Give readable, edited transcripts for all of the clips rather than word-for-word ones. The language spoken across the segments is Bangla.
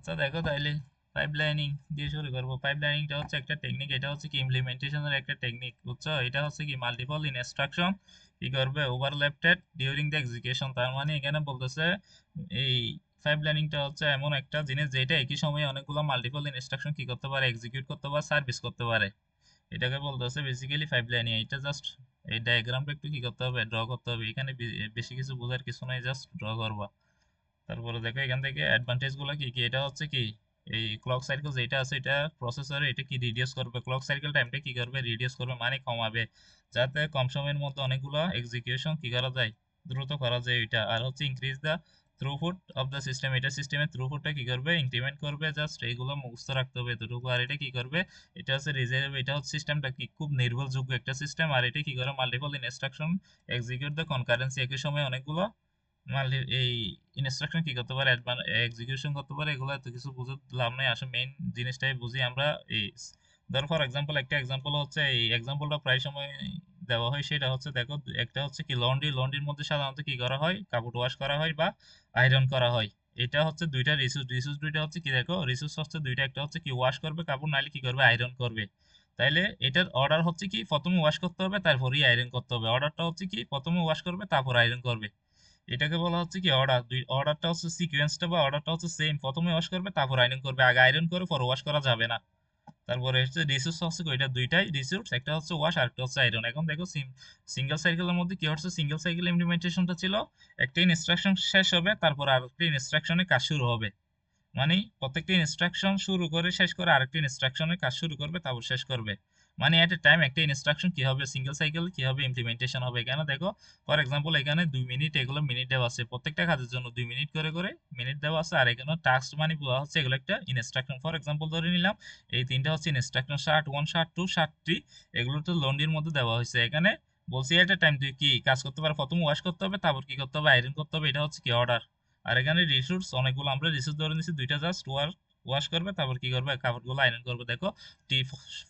আচ্ছা দেখো তাইলে পাইপলাইনিং দিয়ে শুরু করবো। পাইপলাইনিংটা হচ্ছে একটা টেকনিক, এটা হচ্ছে কি ইমপ্লিমেন্টেশনের একটা টেকনিক, বুঝছো? এটা হচ্ছে কি মাল্টিপল ইনস্ট্রাকশন কি করবে ওভারল্যাপটেড ডিউরিং দ্য এক্সিকিউশন। তার মানে এখানে বলতেছে এই পাইপলাইনিংটা হচ্ছে এমন একটা জিনিস যেটা একই সময়ে অনেকগুলো মাল্টিপল ইনস্ট্রাকশন কি করতে পারে, এক্সিকিউট করতে পারে, সার্ভিস করতে পারে। এটাকে বলতেছে বেসিক্যালি পাইপলাইনিং। এটা জাস্ট এই ডায়াগ্রামটা একটু কি করতে হবে, ড্র করতে হবে। এখানে বেশি কিছু বোঝার কিছু নাই, জাস্ট ড্র করবা। তারপরে দেখো এখান থেকে অ্যাডভান্টেজ গুলো কি কি। এটা হচ্ছে কি এই ক্লক সাইকেল যেটা আছে এটা প্রসেসরে এটা কি রিডিউস করবে, ক্লক সাইকেল টাইমটা কি করবে, রিডিউস করবে, মানে কমাবে, যাতে কম সময়ের মধ্যে অনেকগুলো এক্সিকিউশন কি করা যায়, দ্রুত করা যায় এটা। আর হচ্ছে increase the throughput of the system, এটা সিস্টেমের থ্রুপুটটা কি করবে, ইনক্রিমেন্ট করবে। জাস্ট এইগুলো মুখস্থ রাখতে হবে এতটুকু। আর এটা কি করবে, এটা হচ্ছে রিজার্ভ, এটা হচ্ছে সিস্টেমটা কি খুব নির্ভরযোগ্য একটা সিস্টেম। আর এটা কি করে multiple instruction execute the concurrency, একই সময় অনেকগুলো এই ইনস্ট্রাকশন কি করতে পারে, এক্সিকিউশন করতে পারে। এগুলো এত কিছু বুঝে লাভ নাই, আসলে মেইন জিনিসটাই বুঝি আমরা। এই ধর ফর এক্সাম্পল, একটা এক্সাম্পল হচ্ছে, এই এক্সাম্পলটা প্রায় সময় দেওয়া হয়, সেটা হচ্ছে দেখো একটা হচ্ছে কি লন্ড্রি, লন্ড্রির মধ্যে সাধারণত কি করা হয়, কাপড় ওয়াশ করা হয় বা আয়রন করা হয়। এটা হচ্ছে দুইটা রিসোর্স, রিসোর্স দুইটা হচ্ছে কি দেখো, রিসোর্স হচ্ছে দুইটা, একটা হচ্ছে কি ওয়াশ করবে কাপড়, নাহলে কি করবে আয়রন করবে। তাইলে এটার অর্ডার হচ্ছে কি প্রথমে ওয়াশ করতে হবে তারপরেই আয়রন করতে হবে। অর্ডারটা হচ্ছে কি প্রথমে ওয়াশ করবে তারপর আয়রন করবে। এটাকে বলা হচ্ছে কি অর্ডার। দুই অর্ডারটা হচ্ছে সিকোয়েন্সটা বা অর্ডারটা হচ্ছে সেম, প্রথমে ওয়াশ করবে তারপর আয়রন করবে, আগে আয়রন করে পরে ওয়াশ করা যাবে না। তারপরে হচ্ছে রিসোর্স হচ্ছে ওইটা দুইটাই রিসোর্স, একটা হচ্ছে ওয়াশ আর একটা হচ্ছে আয়রন। এখন দেখো সিঙ্গেল সাইকেলের মধ্যে কি হচ্ছে, সিঙ্গেল সাইকেল ইমপ্লিমেন্টেশনটা ছিল একটা ইনস্ট্রাকশন শেষ হবে তারপর আরেকটা ইনস্ট্রাকশনে কাজ শুরু হবে। মানে প্রত্যেকটা ইনস্ট্রাকশন শুরু করে শেষ করে আরেকটা ইনস্ট্রাকশনের কাজ শুরু করবে তারপর শেষ করবে। মানে এট এ টাইম একটা ইনস্ট্রাকশন কি হবে, সিঙ্গেল সাইকেল কি হবে ইমপ্লিমেন্টেশন হবে। এখানে দেখো ফর এক্সাম্পল এখানে 2 মিনিট, এগুলো মিনিট দেওয়া আছে, প্রত্যেকটা কাজের জন্য 2 মিনিট করে করে মিনিট দেওয়া আছে। আর এখানে টাস্ক মানে বলা হচ্ছে এগুলো একটা ইনস্ট্রাকশন। ফর এক্সাম্পল ধরে নিলাম এই তিনটা হচ্ছে ইনস্ট্রাকশন, শার্ট 1 শার্ট 2 শার্ট 3, এগুলো তো লন্ডির মধ্যে দেওয়া হয়েছে। এখানে বলছি এট এ টাইম তুই কি কাজ করতে পারে, প্রথম ওয়াশ করতে হবে তারপর কি করতে হবে, আয়রন করতে হবে। এটা হচ্ছে কি অর্ডার। আর এখানে রিসোর্স অনেকগুলো, আমরা রিসোর্স ধরে নিচ্ছি দুইটা, জাস্ট ওয়াশ করবে তারপর কি করবে কাপড়গুলো আয়রন করবে। দেখো টি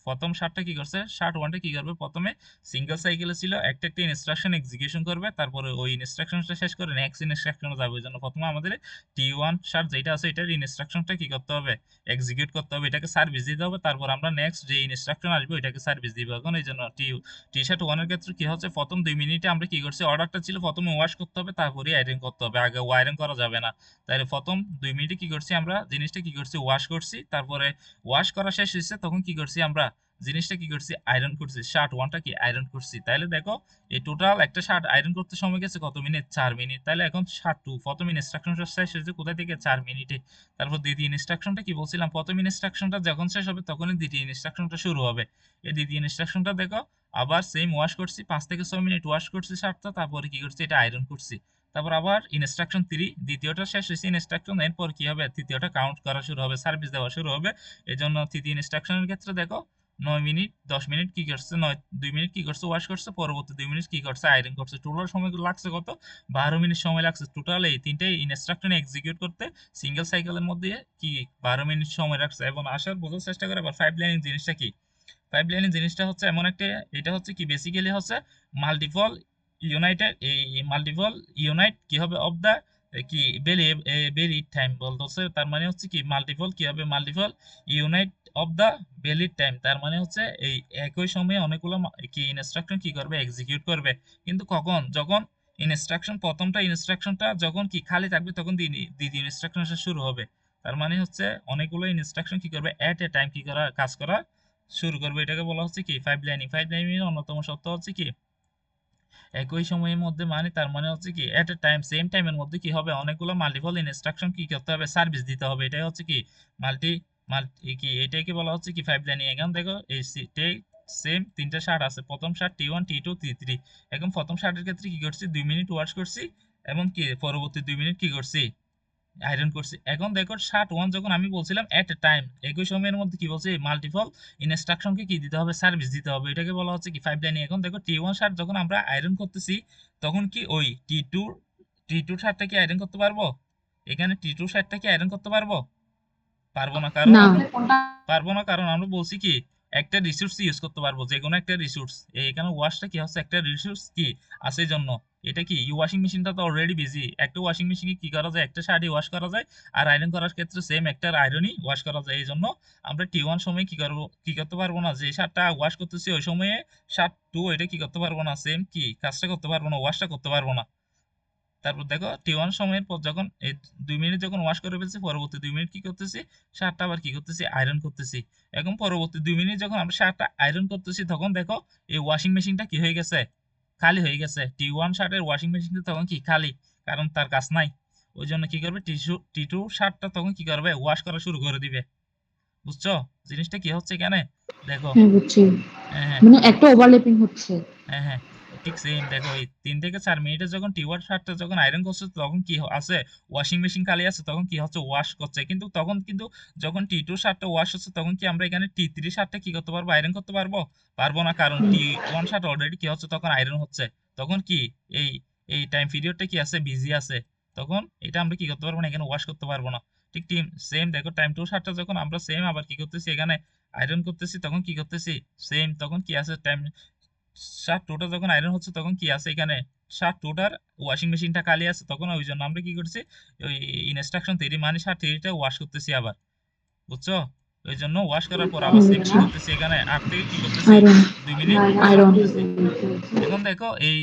প্রথম শার্টটা কি করছে, শার্ট ওয়ানটা কি করবে, প্রথমে সিঙ্গেল সাইকেলে ছিল একটা একটা ইনস্ট্রাকশন এক্সিকিউশন করবে, তারপরে ওই ইনস্ট্রাকশনটা শেষ করে নেক্সট ইনস্ট্রাকশনে যাবে। ওই জন্য প্রথমে আমাদের T1 শার্ট যেটা আছে এটার ইনস্ট্রাকশনটা কি করতে হবে, এক্সিকিউট করতে হবে, এটাকে সার্ভিস দিতে হবে, তারপর আমরা নেক্সট যে ইনস্ট্রাকশন আসবে ওইটাকে সার্ভিস দিব। এখন এই জন্য টি শার্ট ওয়ানের ক্ষেত্রে কি হচ্ছে, প্রথম 2 মিনিটে আমরা কি করছি, অর্ডারটা ছিল প্রথমে ওয়াশ করতে হবে তারপরে আয়রন করতে হবে, আগে ওয়াইরন করা যাবে না। তাহলে প্রথম 2 মিনিটে কি করছি আমরা, জিনিসটা কি করছি, ওয়াশ করছি, তারপরে ওয়াশ করা শেষ হয়েছে তখন কি করছি আমরা, জিনিসটা কি করছি, আয়রন করছি, শার্ট ওয়ানটা কি আয়রন করছি। তাহলে দেখো এই টোটাল একটা শার্ট আয়রন করতে সময় গেছে কত মিনিট, 4 মিনিট। তাহলে এখন শার্ট টু প্রথম ইনস্ট্রাকশনটা শেষ হয়েছে কোথায় থেকে, 4 মিনিটে। তারপর দ্বিতীয় ইনস্ট্রাকশনটা কি বলছিলাম, প্রথম ইনস্ট্রাকশনটা যখন শেষ হবে তখনই দ্বিতীয় ইনস্ট্রাকশনটা শুরু হবে। এই দ্বিতীয় ইনস্ট্রাকশনটা দেখো আবার সেম ওয়াশ করছি, 5 থেকে 6 মিনিট ওয়াশ করছি শার্টটা, তারপরে কি করছি, এটা আয়রন করছি। তারপর আবার ইনস্ট্রাকশন 3, দ্বিতীয়টা শেষ হয়েছে ইনস্ট্রাকশন, এরপর কি হবে, তৃতীয়টা কাউন্ট করা শুরু হবে, সার্ভিস দেওয়া শুরু হবে। এই জন্য তৃতীয় ইনস্ট্রাকশনের ক্ষেত্রে দেখো 9 মিনিট 10 মিনিট কি করছে, 2 মিনিট কি করছে, ওয়াশ করছে, পরবর্তী 2 মিনিট কি করছে, আয়রন করছে। টোটাল সময় লাগছে কত, 12 মিনিট সময় লাগছে টোটাল এই তিনটে ইনস্ট্রাকশন এক্সিকিউট করতে। সিঙ্গেল সাইকেলের মধ্যে কি 12 মিনিট সময় রাখছে। এবং আসার বোঝার চেষ্টা করে আবার পাইপ লাইনিং জিনিসটা কি। পাইপ লাইনিং জিনিসটা হচ্ছে এমন একটা, এটা হচ্ছে কি বেসিক্যালি হচ্ছে মাল্টিপল ইউনাইটেড, এই মাল্টিপল ইউনাইট কি হবে অফ দা কি বেলি বেলি টাইম বলতেছে। তার মানে হচ্ছে কি মাল্টিপল কি হবে, মাল্টিপল ইউনাইট অফ দা বেলি টাইম। তার মানে হচ্ছে এই একই সময়ে অনেকগুলো কি ইনস্ট্রাকশন কি করবে, এক্সিকিউট করবে। কিন্তু কখন, যখন ইনস্ট্রাকশন প্রথমটা ইনস্ট্রাকশনটা যখন কি খালি থাকবে তখন দ্বিতীয় ইনস্ট্রাকশন শুরু হবে। তার মানে হচ্ছে অনেকগুলো ইনস্ট্রাকশন কি করবে এট এ টাইম কি করা, কাজ করা শুরু করবে। এটাকে বলা হচ্ছে কি পাইপলাইনিং। পাইপলাইনিং এর অন্যতম সত্য হচ্ছে কি একই সময়ের মধ্যে, মানে তার মানে হচ্ছে কি এট এ টাইম সেম টাইমের মধ্যে কি হবে, অনেকগুলো মাল্টিপল ইনস্ট্রাকশন কি করতে হবে, সার্ভিস দিতে হবে। এটাই হচ্ছে কি মাল্টি মাল্টি কি, এটাকে বলা হচ্ছে কি পাইপলাইনিং। এখন দেখো এই সেম তিনটা শার্ট আছে, প্রথম শার্ট T1 T2 T3। এখন প্রথম শার্টের ক্ষেত্রে কি করছি, 2 মিনিট ওয়াশ করছি এবং কি পরবর্তী 2 মিনিট কি করছি, আয়রন করছি। এখন দেখো শার্ট ওয়ান যখন আমি বলছিলাম এট এ টাইম একই সময়ের মধ্যে কি বলছি, মাল্টিপল ইনস্ট্রাকশনকে কি দিতে হবে, সার্ভিস দিতে হবে। এটাকে বলা হচ্ছে কি পাইপলাইনিং। এখন দেখো T1 শার্ট যখন আমরা আয়রন করতেছি তখন কি ওই টি টু শার্টটা কি আয়রন করতে পারবো, এখানে T2 শার্টটা কি আয়রন করতে পারবো, পারবো না। কারণ না। পারবো না কারণ আমরা বলছি কি একটা রিসোর্স ইউজ করতে পারবো, যে কোনো একটা রিসোর্স। এখানে ওয়াশটা কি হচ্ছে একটা রিসোর্স কি আছে, এই জন্য এটা কি ওয়াশিং মেশিনটা তো অলরেডি বিজি, একটা ওয়াশিং মেশিনে কি করা যায়, একটা শার্টই ওয়াশ করা যায়, আর আয়রন করার ক্ষেত্রে সেম একটা আয়রনই ওয়াশ করা যায়। এই জন্য আমরা T1 সময় কি করবো, কি করতে পারবো না, যে শার্টটা ওয়াশ করতেছি ওই সময়ে শার্ট 2 এটা কি করতে পারবো না, সেম কি কাজটা করতে পারবো না, ওয়াশটা করতে পারবো না। তারপর দেখো T1 সময়ের পর যখন এই 2 মিনিট যখন ওয়াশ করে ফেলছি, পরবর্তী 2 মিনিট কি করতেছি, শার্টটা আবার কি করতেছি, আয়রন করতেছি। এখন পরবর্তী 2 মিনিট যখন আমরা শার্টটা আয়রন করতেছি, তখন দেখো এই ওয়াশিং মেশিনটা কি হয়ে গেছে, খালি হয়ে গেছে। T1 শার্টের ওয়াশিং মেশিনটা তখন কি খালি, কারণ তার কাজ নাই। ওই জন্য কি করবে, T2 শার্টটা তখন কি করবে, ওয়াশ করা শুরু করে দিবে। বুঝছো জিনিসটা কি হচ্ছে এখানে? দেখো। হ্যাঁ বুঝছি, হ্যাঁ হ্যাঁ মানে একটা ওভারল্যাপিং হচ্ছে। হ্যাঁ হ্যাঁ ঠিক সেম। দেখো এই 3 থেকে 4 মিনিটে যখন টিওয়ার শার্টটা যখন আয়রন করছে, তখন কি আছে, ওয়াশিং মেশিন খালি আছে, তখন কি হচ্ছে, ওয়াশ করছে। কিন্তু তখন কিন্তু যখন T2 শার্টটা ওয়াশ হচ্ছে, তখন কি আমরা এখানে T3 শার্টটা কি করতে পারবো, আয়রন করতে পারবো? পারবো না, কারণ হুম, T1 শার্ট অলরেডি কি হচ্ছে, তখন আয়রন হচ্ছে। তখন কি এই এই টাইম পিরিয়ডটা কি আছে, বিজি আছে। তখন এটা আমরা কি করতে পারবো না, এখানে ওয়াশ করতে পারবো না। ঠিক টিম সেম। দেখো টাইম 2 শার্টটা যখন আমরা সেম আবার কি করতেছি, এখানে আয়রন করতেছি, তখন কি করতেছি, সেম তখন কি আছে, টাইম শার্ট টোটা যখন আয়রন হচ্ছে, তখন কি আছে এখানে, শার্ট টোটার ওয়াশিং মেশিনটা খালি আছে। তখন ওই জন্য আমরা কি করছি, ওই ইনস্ট্রাকশন 3 মানে শার্ট 3টা ওয়াশ করতেছি আবার। বুঝছো? ওই জন্য ওয়াশ করার পর আবার সেম কি বুঝছি। করতেছি, এখানে 8 থেকে কি করতেছি, আয়রন, 2 মিনিট ওয়াশ আয়রন। করতেছি। এখন দেখো এই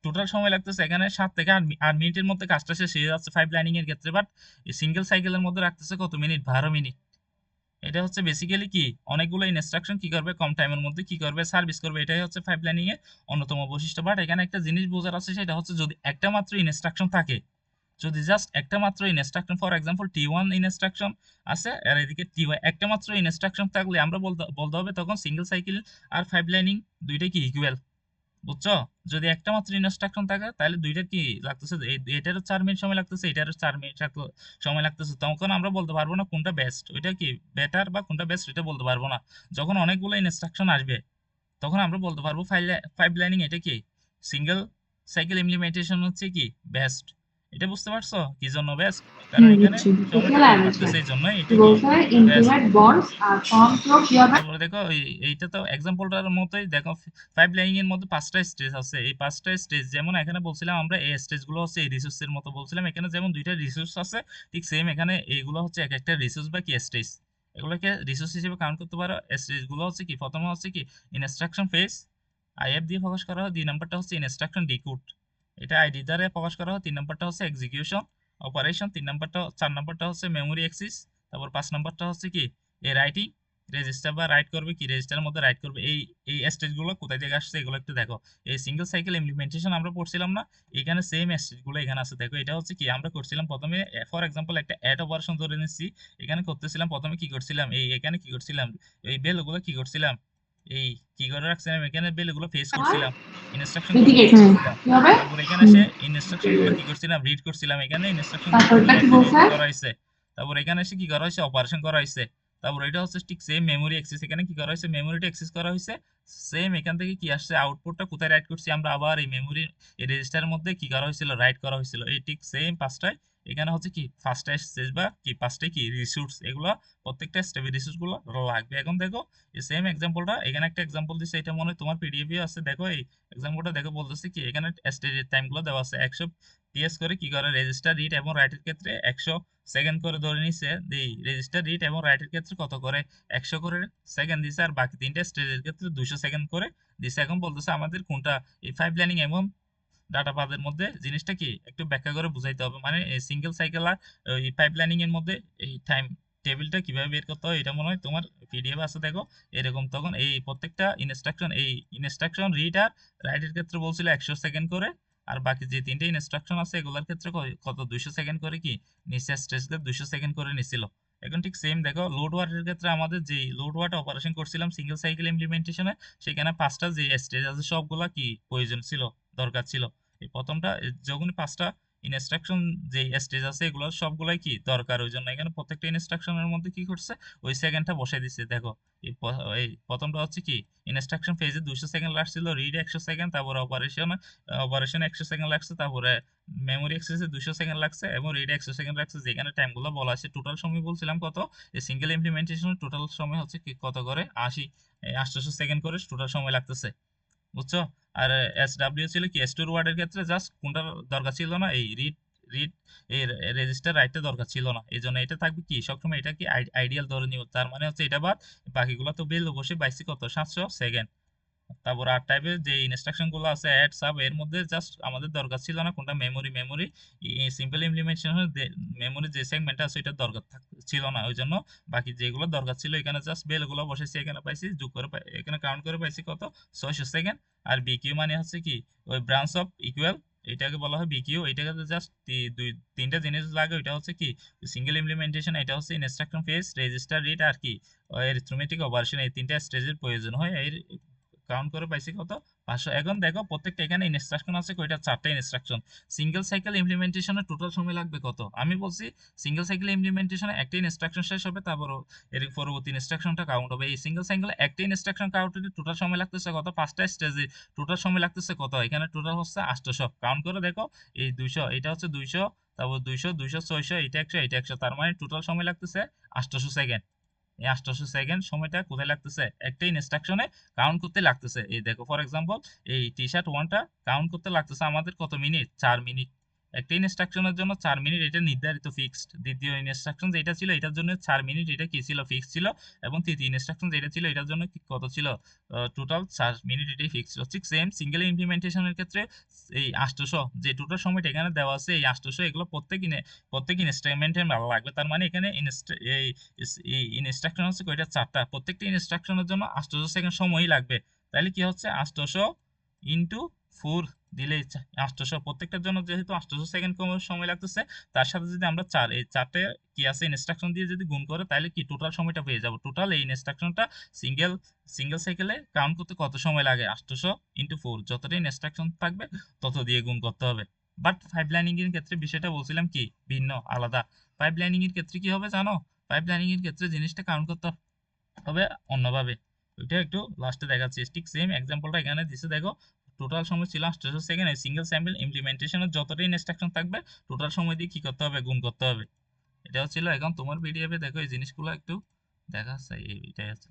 টোটাল সময় লাগতেছে এখানে 7 থেকে 8 মিনিটের মধ্যে কাজটা শেষ হয়ে যাচ্ছে পাইপ লাইনিং এর ক্ষেত্রে। বাট এই সিঙ্গেল সাইকেলের মধ্যে রাখতেছে কত মিনিট, 12 মিনিট। এটা হচ্ছে বেসিক্যালি কি, অনেকগুলো ইনস্ট্রাকশন কি করবে, কম টাইমের মধ্যে কি করবে, সার্ভিস করবে। এটাই হচ্ছে পাইপলাইনিং এর অন্যতম বৈশিষ্ট্য। বাট এখানে একটা জিনিস বোঝার আছে, সেটা হচ্ছে যদি একটা মাত্র ইনস্ট্রাকশন থাকে, যদি জাস্ট একটা মাত্র instruction, for example T1 instruction আছে, আর এদিকে T1, একটা মাত্র ইনস্ট্রাকশন থাকলে আমরা বলতে বলতে হবে তখন সিঙ্গেল সাইকেল আর পাইপলাইনিং দুইটাই কি ইকুয়াল। বুঝছো? যদি একটা মাত্র ইনস্ট্রাকশন থাকে, তাহলে দুইটার কি লাগতেছে, এটারও 4 মিনিট সময় লাগতেছে, এটারও 4 মিনিট সময় লাগতেছে। তখন আমরা বলতে পারবো না কোনটা বেস্ট, ওইটা কি বেটার বা কোনটা বেস্ট, এটা বলতে পারবো না। যখন অনেকগুলো ইনস্ট্রাকশন আসবে, তখন আমরা বলতে পারবো পাইপ লাইনিং এটা কি, সিঙ্গেল সাইকেল ইমপ্লিমেন্টেশন হচ্ছে কি বেস্ট। এটা বুঝতে পারছো কি জন্য বেস্ট? কারণ হ্যাঁ এখানে বুঝছি। সময়টা কম লাগতেছে, এই জন্য এটা কি বলছে বেস্ট। ইন্টিমেট বন্ডস আর ফর্ম তো কি হবে? তারপরে দেখো এইটা তো এক্সাম্পলটার মতোই। দেখো পাইপ লাইনিং এর মধ্যে 5টা স্টেজ আছে। এই 5টা স্টেজ যেমন এখানে বলছিলাম আমরা, এই স্টেজ গুলো হচ্ছে এই রিসোর্স এর মতো বলছিলাম, এখানে যেমন 2টা রিসোর্স আছে, ঠিক সেম এখানে এইগুলো হচ্ছে এক একটা রিসোর্স বা কি স্টেজ। এগুলোকে রিসোর্স হিসেবে কাউন্ট করতে পারো। স্টেজ গুলো হচ্ছে কি, প্রথমে হচ্ছে কি ইনস্ট্রাকশন ফেজ, আইএফ দিয়ে প্রকাশ করা হয়। 2 নাম্বারটা হচ্ছে ইনস্ট্রাকশন ডিকোড, এটা আইডি দ্বারা প্রকাশ করা হয়। 3 নাম্বারটা হচ্ছে এক্সিকিউশন অপারেশন। 4 নাম্বারটা হচ্ছে মেমোরি অ্যাক্সেস। তারপর 5 নাম্বারটা হচ্ছে কি এই রাইটিং, রেজিস্টার বা রাইট করবে, কি রেজিস্টারের মধ্যে রাইট করবে। এই স্টেজ গুলো কোথায় থেকে আসছে, এগুলো একটু দেখো। এই সিঙ্গেল সাইকেল ইমপ্লিমেন্টেশন আমরা পড়ছিলাম না, এখানে সেম স্টেজ গুলো এখানে আছে। দেখো এটা হচ্ছে কি, আমরা করছিলাম প্রথমে, ফর এক্সাম্পল একটা অ্যাড অপারেশন ধরে নিচ্ছি, এখানে করতেছিলাম প্রথমে কি করছিলাম, এখানে কি করছিলাম, এই বেল গুলো কি করছিলাম, এই কি করে রাখছিলাম, এখানে বেল গুলো ফেস করছিলাম, ইনস্ট্রাকশন গুলো এদিকে ফেস হুম, করছিলাম। কি হবে? তারপর এখানে হুম, এসে ইনস্ট্রাকশন গুলো কি করছিলাম, রিড করছিলাম। এখানে ইনস্ট্রাকশন গুলো কি তারপরটা কি বলছে? রিড করা হয়েছে। তারপর এখানে এসে কি করা হয়েছে, অপারেশন করা হয়েছে। তারপর এটা হচ্ছে ঠিক সেম মেমোরি অ্যাক্সেস, এখানে কি করা হয়েছে, মেমোরিটা অ্যাক্সেস করা হয়েছে। সেম এখান থেকে কি আসছে, আউটপুটটা কোথায় রাইট করছি আমরা, আবার এই মেমোরি এই রেজিস্টারের মধ্যে কি করা হয়েছিল, রাইট করা হয়েছিল। এই ঠিক সেম পাঁচটায় এখানে হচ্ছে কি ফার্স্টটা স্টেজ বা কি পাঁচটায় কি রিসোর্স, এগুলো প্রত্যেকটা স্টেপে রিসোর্স গুলো লাগবে। এখন দেখো এই সেম এক্সাম্পলটা, এখানে একটা এক্সাম্পল দিচ্ছে, এটা মনে হয় তোমার পিডিএফ আছে। দেখো এই এক্সাম্পলটা দেখো, বলতেছে কি এখানে স্টেজের টাইম গুলো দেওয়া আছে। 100 ps করে কি করে, রেজিস্টার রিড এবং রাইটের ক্ষেত্রে 100 সেকেন্ড করে ধরে নিচ্ছে। এই রেজিস্টার রিড এবং রাইটের ক্ষেত্রে কত করে, 100 করে সেকেন্ড দিছে। আর বাকি 3টা স্টেজের ক্ষেত্রে 200 সেকেন্ড করে দিছে। এখন বলতেছে আমাদের কোনটা, এই পাইপ লাইনিং এবং ডাটা পাথের মধ্যে জিনিসটা কি একটু ব্যাখ্যা করে বুঝাইতে হবে। মানে এই সিঙ্গেল সাইকেল আর এই পাইপ লাইনিং এর মধ্যে এই টাইম টেবিলটা কিভাবে বের করতে হয়, এটা মনে হয় তোমার পিডিএফ আছে। দেখো এরকম, তখন এই প্রত্যেকটা ইনস্ট্রাকশন, এই ইনস্ট্রাকশন রিড আর রাইটের ক্ষেত্রে বলছিল 100 সেকেন্ড করে। আর বাকি যে 3টে ইনস্ট্রাকশন আছে, এগুলোর ক্ষেত্রে কত 200 সেকেন্ড করে কি নিচে, স্টেজকে 200 সেকেন্ড করে নিছিল। এখন ঠিক সেম দেখো লোড ওয়ার্ডের ক্ষেত্রে আমাদের যে লোড ওয়ার্ড অপারেশন করছিলাম সিঙ্গেল সাইকেল ইমপ্লিমেন্টেশনে, সেখানে 5টা যে স্টেজ আছে সবগুলা কি প্রয়োজন ছিল, দরকার ছিল। এই প্রথমটা যখন 5টা ইনস্ট্রাকশন যে স্টেজ আছে, এগুলো সবগুলাই কি দরকার। ওই জন্য এখানে প্রত্যেকটা ইনস্ট্রাকশনের মধ্যে কি করছে, ওই সেকেন্ডটা বসাই দিচ্ছে। দেখো এই প্রথমটা হচ্ছে কি ইনস্ট্রাকশন ফেজে 200 সেকেন্ড লাগছিল, রিড 100 সেকেন্ড, তারপর অপারেশন 100 সেকেন্ড লাগছে, তারপরে মেমোরি অ্যাক্সেসে 200 সেকেন্ড লাগছে এবং রিড 100 সেকেন্ড লাগছে। যেখানে টাইমগুলো বলা আছে, টোটাল সময় বলছিলাম কত, এই সিঙ্গেল ইমপ্লিমেন্টেশনের টোটাল সময় হচ্ছে কি কত করে, 800 সেকেন্ড করে টোটাল সময় লাগতেছে। বুঝছো? আর SW ছিল কি স্টোর ওয়ার্ডের ক্ষেত্রে জাস্ট কোনটা দরকার ছিল না, এই রিড রিড এই রেজিস্টার রাইটটা দরকার ছিল না, এই জন্য এটা থাকবে কি সবসময় এটা কি আইডিয়াল ধরে নিব, তার মানে হচ্ছে এটা বাদ বাকিগুলো তো বেল বসে পাইছি কত 700 সেকেন্ড। তারপর আর টাইপের যে ইনস্ট্রাকশন গুলো আছে অ্যাড সাব এর মধ্যে জাস্ট আমাদের দরকার ছিল না কোনটা মেমোরি সিম্পল ইমপ্লিমেন্টেশন মেমোরি যে সেগমেন্টটা আছে এটা দরকার ছিল না, ওই জন্য বাকি যেগুলো দরকার ছিল এখানে জাস্ট বেল গুলো বসেছি, এখানে পাইছি যোগ করে এখানে কাউন্ট করে পাইছি কত 600 সেকেন্ড। আর বিকিউ মানে হচ্ছে কি ওই ব্রাঞ্চ অফ ইকুয়াল, এটাকে বলা হয় বিকিউ। এটাকে জাস্ট তিনটা জিনিস লাগে, ওইটা হচ্ছে কি সিঙ্গেল ইমপ্লিমেন্টেশন, এটা হচ্ছে ইনস্ট্রাকশন ফেজ, রেজিস্টার রিড আর কি অ্যারিথমেটিক অপারেশন, এই তিনটা স্টেজের প্রয়োজন হয়। কাউন্ট করে পাইছি কত 500। এখন দেখো প্রত্যেকটা এখানে ইনস্ট্রাকশন আছে কয়টা, 4টা ইনস্ট্রাকশন। সিঙ্গেল সাইকেল ইমপ্লিমেন্টেশনে টোটাল সময় লাগবে কত? আমি বলছি সিঙ্গেল সাইকেল ইমপ্লিমেন্টেশনে একটা ইনস্ট্রাকশন শেষ হবে, তারপর এর পরবর্তী ইনস্ট্রাকশনটা কাউন্ট হবে। এই সিঙ্গেল সাইকেলে একটা ইনস্ট্রাকশন কাউন্ট হতে টোটাল সময় লাগতেছে কত? 5টা স্টেজে টোটাল সময় লাগতেছে কত? এখানে টোটাল হচ্ছে 800। কাউন্ট করে দেখো, এই 200, এটা হচ্ছে 200, তারপর 200, 200, 600, এটা 100, এটা 100, তার মানে টোটাল সময় লাগতেছে 800 সেকেন্ড। এই 800 সেকেন্ড সময়টা কোথায় লাগতেছে? একটা ইনস্ট্রাকশনে কাউন্ট করতে লাগতেছে। এই দেখো ফর এক্সাম্পল এই টি শার্ট ওয়ানটা কাউন্ট করতে লাগতেছে আমাদের কত মিনিট? 4 মিনিট। একটা ইনস্ট্রাকশনের জন্য 4 মিনিট, এটা নির্ধারিত ফিক্সড। দ্বিতীয় ইনস্ট্রাকশন যেটা ছিল এটার জন্য 4 মিনিট, এটা কি ছিল ফিক্স ছিল। এবং তৃতীয় ইনস্ট্রাকশন যেটা ছিল এটার জন্য কত ছিল? টোটাল 4 মিনিট, এটাই ফিক্স ছিল। ঠিক সেম সিঙ্গেল ইমপ্লিমেন্টেশনের ক্ষেত্রে এই 800 যে টোটাল সময়টা এখানে দেওয়া আছে, এই 800 এগুলো প্রত্যেক ইনস্ট্রুমেন্টে ভালো লাগবে। তার মানে এখানে এই ইনস্ট্রাকশন হচ্ছে কয়টা? 4টা। প্রত্যেকটা ইনস্ট্রাকশনের জন্য 800 সেকেন্ড সময়ই লাগবে। তাহলে কি হচ্ছে 800 ইন্টু 4 দিলেই 800, প্রত্যেকটার জন্য যেহেতু 800 সেকেন্ড সময় লাগতেছে, তার সাথে যদি আমরা এই 4টে কি আছে ইনস্ট্রাকশন দিয়ে যদি গুণ করে তাহলে কি টোটাল সময়টা পেয়ে যাব। টোটাল এই ইনস্ট্রাকশনটা সিঙ্গেল সিঙ্গেল সাইকেলে কাউন্ট করতে কত সময় লাগে? 800 ইন্টু 4, যতটা ইনস্ট্রাকশন থাকবে তত দিয়ে গুণ করতে হবে। বাট পাইপলাইনিং এর ক্ষেত্রে বিষয়টা বলছিলাম কি ভিন্ন, আলাদা। পাইপলাইনিং এর ক্ষেত্রে কি হবে জানো? পাইপলাইনিং এর ক্ষেত্রে জিনিসটা কাউন্ট করতে হবে অন্যভাবে, ওইটা একটু লাস্টে দেখাচ্ছি। ঠিক সেম এক্সাম্পলটা এখানে দিছে দেখো, টোটাল সময় ছিল 800 সেকেন্ড। এই সিঙ্গেল স্যাম্পল ইমপ্লিমেন্টেশনের যতটা ইনস্ট্রাকশন থাকবে টোটাল সময় দিয়ে কি করতে হবে? গুণ করতে হবে। এটাও ছিল। এখন তোমার পিডিএফে দেখো এই জিনিসগুলো একটু দেখাচ্ছে, এইটাই আছে।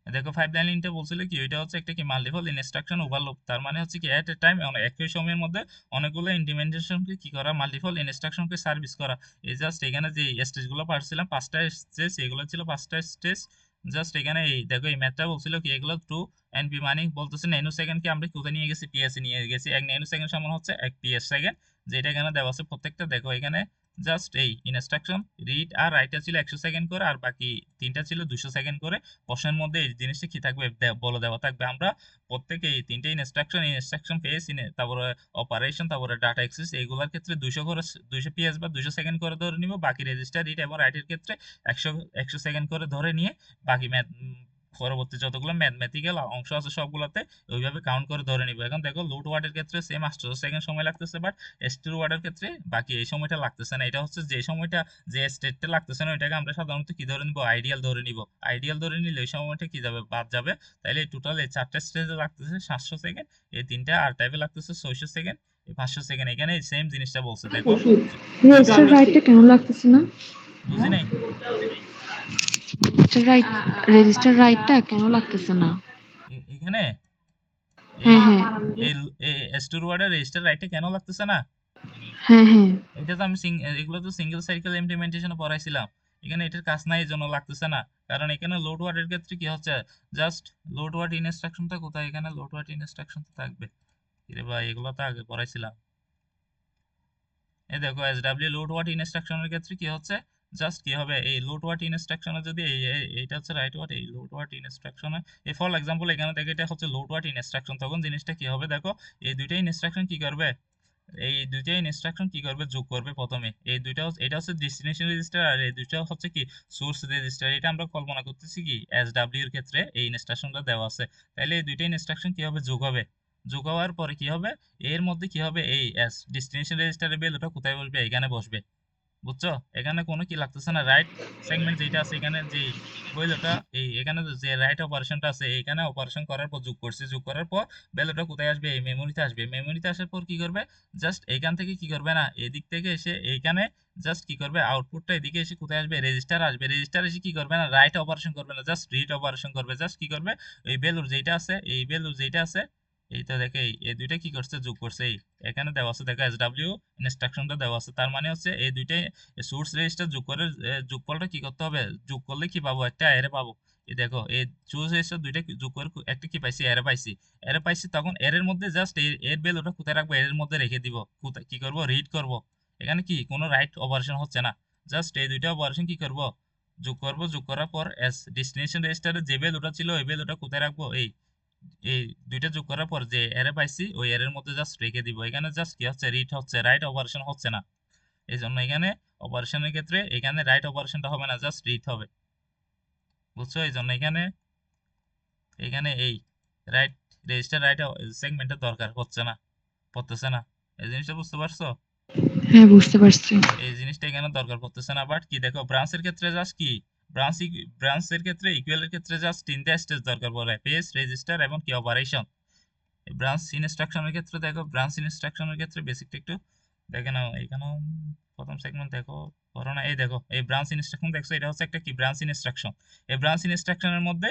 দেখো পাইপলাইনিংটা বলছিল কি ওইটা হচ্ছে একটা কি মাল্টিপল ইনস্ট্রাকশন ওভারলোড, তার মানে হচ্ছে কি এট এ টাইম একই সময়ের মধ্যে অনেকগুলো ইমপ্লিমেন্টেশনকে কি করা, মাল্টিপল ইনস্ট্রাকশনকে সার্ভিস করা। এই জাস্ট এখানে যে স্টেজগুলো পারছিলাম 5টা স্টেজ, এগুলো ছিল 5টা স্টেজ। জাস্ট এখানে এই দেখো এই ম্যাথটা বলছিল কি এগুলো 2 এনপি মানে বলতেছে ন্যানো সেকেন্ডকে আমরা কোথায় নিয়ে গেছি? পিএস নিয়ে গেছি। 1 ন্যানো সেকেন্ড সমান হচ্ছে 1 সেকেন্ড, যেটা এখানে দেওয়া আছে প্রত্যেকটা। দেখো এখানে জাস্ট এই ইনস্ট্রাকশন রিড আর রাইটটা ছিল 100 সেকেন্ড করে, আর বাকি তিনটা ছিল 200 সেকেন্ড করে। প্রশ্নের মধ্যে এই জিনিসটা কি থাকবে বলে দেওয়া থাকবে। আমরা প্রত্যেকে এই তিনটে ইনস্ট্রাকশন পেয়েছি, তারপরে অপারেশন, তারপরে ডাটা অ্যাক্সেস, এইগুলোর ক্ষেত্রে 200 করে 200 পিএস বা 200 সেকেন্ড করে ধরে নিব। বাকি রেজিস্টার রিড এবং রাইটের ক্ষেত্রে 100 সেকেন্ড করে ধরে নিয়ে বাকি পরবর্তী যতগুলো ম্যাথমেটিক্যাল অংশ আছে সবগুলোতে ওইভাবে কাউন্ট করে ধরে নিব। এখন দেখো লোড ওয়ার্ডের ক্ষেত্রে সেম 800 সেকেন্ড সময় লাগতেছে, বাট স্টোর ওয়ার্ডের ক্ষেত্রে বাকি এই সময়টা লাগতেছে না। এটা হচ্ছে যে সময়টা যে স্টেটটা লাগতেছে না ওইটাকে আমরা সাধারণত কি ধরে নিব? আইডিয়াল ধরে নিব। আইডিয়াল ধরে নিলে এই সময়টা কি যাবে? বাদ যাবে। তাইলে টোটাল এই 4টা স্টেজে লাগতেছে 700 সেকেন্ড, এই তিনটা আর টাইপে লাগতেছে 600 সেকেন্ড, এই 500 সেকেন্ড। এখানে সেম জিনিসটা বলছে দেখো। রেজিস্টার রাইটটা কেন লাগতেছে না? বুঝি নাই। রেজিস্টার রাইটটা কেন লাগতেছে না? এখানে এই হ্যাঁ হ্যাঁ স্টোর ওয়ার্ডের রেজিস্টার রাইটে কেন লাগতেছে না? হ্যাঁ হ্যাঁ এটা তো আমি এগুলো তো সিঙ্গেল সাইকেল ইমপ্লিমেন্টেশনে পড়াইছিলাম। এখানে এটার কাজ নাই, এই জন্য লাগতেছে না। কারণ এখানে লোড ওয়ার্ডের ক্ষেত্রে কি হচ্ছে, জাস্ট লোড ওয়ার্ড ইনস্ট্রাকশনটা কোথায়? এখানে লোড ওয়ার্ড ইনস্ট্রাকশন তো থাকবে। এরে ভাই এগুলো তো আগে পড়াইছিলাম। এই দেখো এসডব্লিউ লোড ওয়ার্ড ইনস্ট্রাকশনের ক্ষেত্রে কি হচ্ছে, জাস্ট কি হবে এই লোড ওয়ার্ড ইনস্ট্রাকশনে যদি এইটা হচ্ছে রাইট ওয়ার্ড, এই লোড ওয়ার্ড ইনস্ট্রাকশনে এই ফর এক্সাম্পল এখানে দেখো এটা হচ্ছে লোড ওয়ার্ড ইনস্ট্রাকশন, তখন জিনিসটা কি হবে দেখো, এই দুইটা ইনস্ট্রাকশন কি করবে, এই দুইটা ইনস্ট্রাকশন কি করবে? যোগ করবে প্রথমে। এই দুইটা এটা হচ্ছে ডেস্টিনেশন রেজিস্টার, আর এই দুইটা হচ্ছে কি সোর্স রেজিস্টার। এটা আমরা কল্পনা করতেছি কি এসডব্লিউ এর ক্ষেত্রে এই ইনস্ট্রাকশনটা দেওয়া আছে। তাহলে এই দুইটা ইনস্ট্রাকশন কি হবে? যোগ হবে। যোগ হওয়ার পরে কি হবে? এর মধ্যে কি হবে? এই ডেস্টিনেশন রেজিস্টারের ভ্যালুটা কোথায় বসবে? এখানে বসবে। বুঝছো? এখানে কোনো কি লাগতেছে না, রাইট সেগমেন্ট যেটা আছে এখানে যে ভ্যালুটা এই এখানে যে রাইট অপারেশনটা আছে এখানে অপারেশন করার পর যোগ করছি, যোগ করার পর ভ্যালুটা কোথায় আসবে, এই মেমোরিতে আসবে। মেমোরিতে আসার পর কি করবে, জাস্ট এইখান থেকে কি করবে না, এদিক থেকে এসে এইখানে জাস্ট কি করবে, আউটপুটটা এদিকে এসে কোথায় আসবে, রেজিস্টার আসবে। রেজিস্টার এসে কি করবে না, রাইট অপারেশন করবে না, জাস্ট রিড অপারেশন করবে। জাস্ট কি করবে, এই ভ্যালুর যেটা আছে, এই ভ্যালুর যেটা আছে, এই তো দেখে এই দুইটা কি করছে, যোগ করছে। এই এখানে দেওয়া আছে দেখো এসডব্লিউ ইনস্ট্রাকশনটা দেওয়া আছে, তার মানে হচ্ছে এই দুইটাই সোর্স রেজিস্টার যোগ করে যোগফলটা কি করতে হবে, যোগ করলে কি পাবো, একটা অ্যারে পাবো। এই দেখো এই সোর্স রেজিস্টার দুইটা যোগ করে একটা কি পাইছি, অ্যারে পাইছি। অ্যারে পাইছি তখন এর মধ্যে জাস্ট এর ভ্যালুটা কোথায় রাখবো, এর মধ্যে রেখে দিব। কোথায় কি করব, রিড করব। এখানে কি কোনো রাইট অপারেশন হচ্ছে না, জাস্ট এই দুইটা অপারেশন কি করব, যোগ করব। যোগ করার পর এস ডেস্টিনেশন রেজিস্টারে যে ভ্যালুটা ছিল ওই ভ্যালুটা কোথায় রাখবো, এই এই দুইটা যোগ করার পর যে এরে পাইছি ওই এর মধ্যে জাস্ট রেখে দিব। এখানে জাস্ট কি হচ্ছে, রিড হচ্ছে, রাইট অপারেশন হচ্ছে না। এই জন্য এখানে অপারেশনের ক্ষেত্রে এখানে রাইট অপারেশনটা হবে না, জাস্ট রিড হবে। বুঝছো? এই জন্য এখানে এখানে এই রাইট রেজিস্টার রাইট সেগমেন্টের দরকার হচ্ছে না, পড়তেছে না। এই জিনিসটা বুঝতে পারছো? হ্যাঁ, বুঝতে পারছি। এই জিনিসটা এখানে দরকার পড়তেছে না। বাট কি দেখো ব্রাঞ্চের ক্ষেত্রে জাস্ট কি, ব্রাঞ্চের ক্ষেত্রে ইকুয়ালের ক্ষেত্রে জাস্ট তিনটা স্টেজ দরকার পড়ে, পেজ, রেজিস্টার এবং কি অপারেশন। ব্রাঞ্চ ইনস্ট্রাকশনের ক্ষেত্রে দেখো, ব্রাঞ্চ ইনস্ট্রাকশনের ক্ষেত্রে বেসিকটা একটু দেখে নাও। এখানেও প্রথম সেগমেন্ট দেখো, করো না। এই দেখো এই ব্রাঞ্চ ইনস্ট্রাকশন দেখছো, এটা হচ্ছে একটা কি ব্রাঞ্চ ইনস্ট্রাকশন। এই ব্রাঞ্চ ইনস্ট্রাকশনের মধ্যে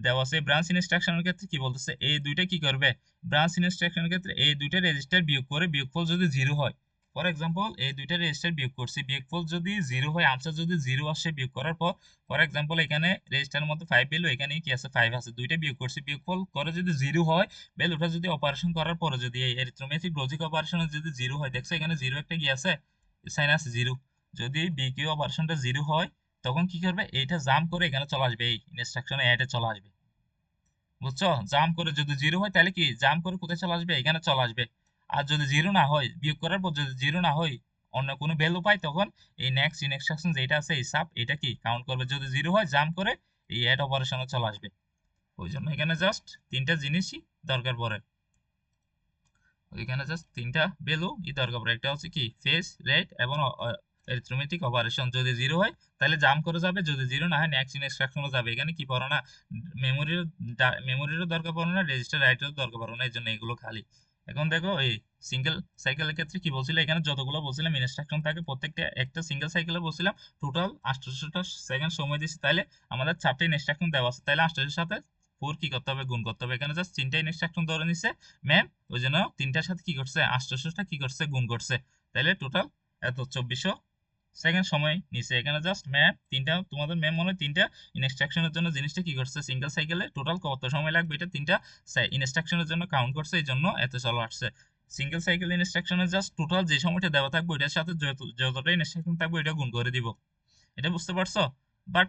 দেওয়া আছে, ব্রাঞ্চ ইনস্ট্রাকশনের ক্ষেত্রে কি বলতেছে, এই দুইটা কি করবে, ব্রাঞ্চ ইনস্ট্রাকশনের ক্ষেত্রে এই দুইটা রেজিস্টার বিয়োগ করে বিয়োগফল যদি জিরো হয়, ফর এক্সাম্পল এই দুইটা রেজিস্টার বিয়োগ করছি, বিয়োগফল যদি জিরো হয়, আনসার যদি জিরো আসে বিয়োগ করার পর, ফর এক্সাম্পল এখানে রেজিস্টারের মধ্যে 5 পেলো, এখানে কি আছে 5 আছে, দুইটা বিয়োগ করছি, বিয়োগফল করে যদি জিরো হয়, ভ্যালুটা যদি অপারেশন করার পরে যদি এই অ্যারিথমেটিক লজিক অপারেশনে যদি জিরো হয়, দেখছো এখানে জিরো একটা কি আছে, সাইন আছে জিরো। যদি বিকিউ অপারেশনটা জিরো হয় তখন কি করবে, এইটা জাম্প করে এখানে চলে আসবে, এই ইনস্ট্রাকশনে অ্যাডে চলে আসবে। বুঝছো? জাম্প করে যদি জিরো হয় তাহলে কি জাম্প করে কোথায় চলে আসবে, এখানে চলে আসবে। আর যদি জিরো না হয়, বিয়োগ করার পর যদি জিরো না হয়, অন্য কোনো ভ্যালু পাই, তখন এই নেক্সট ইনস্ট্রাকশন যেটা আছে এই সাব, এটা কি কাউন্ট করবে। যদি জিরো হয় জাম্প করে এই অ্যাড অপারেশনে চলে আসবে। ওই জন্য এখানে জাস্ট তিনটা জিনিসই দরকার পড়ে। ওইখানে জাস্ট তিনটা ভ্যালু দরকার পড়ে, একটা হচ্ছে কি ফেস, রেট এবং অ্যারিথমেটিক অপারেশন। যদি জিরো হয় তাহলে জাম্প করে যাবে, যদি জিরো না হয় নেক্সট ইনস্ট্রাকশনে যাবে। এখানে কি পড়ো না, মেমোরির মেমোরিরও দরকার পড়ো না, রেজিস্টার রাইটেরও দরকার পড়ো না, এই জন্য এগুলো খালি। এখন দেখো এই সিঙ্গেল সাইকেলের ক্ষেত্রে কি বলছিল, এখানে যতগুলো বলছিলাম ইনস্ট্রাকশন থাকে প্রত্যেকটা একটা সিঙ্গেল সাইকেলে বলছিলাম টোটাল 800টা সেকেন্ড সময় দিচ্ছি, তাহলে আমাদের 4টা ইনস্ট্রাকশন দেওয়া আছে, তাহলে 800 সাথে 4 কি করতে হবে, গুণ করতে হবে। এখানে জাস্ট 3টা ইনস্ট্রাকশন ধরে নিছে ম্যাম, ওই জন্য তিনটার সাথে কি করছে, 800টা কি করছে, গুণ করছে। তাহলে টোটাল এত 2400 সেকেন্ড সময় নিছে। এখানে জাস্ট ম্যাম তিনটা, তোমাদের ম্যাম মনে হয় তিনটা ইনস্ট্রাকশনের জন্য জিনিসটা কি করছে, সিঙ্গেল সাইকেলে টোটাল কত সময় লাগবে এটা তিনটা ইনস্ট্রাকশনের জন্য কাউন্ট করছে, এই জন্য এত চলে আসছে। সিঙ্গেল সাইকেল ইনস্ট্রাকশনে জাস্ট টোটাল যে সময়টা দেওয়া থাকবে ওইটার সাথে যতটা ইনস্ট্রাকশন থাকবে ওইটা গুণ করে দিব। এটা বুঝতে পারছো? বাট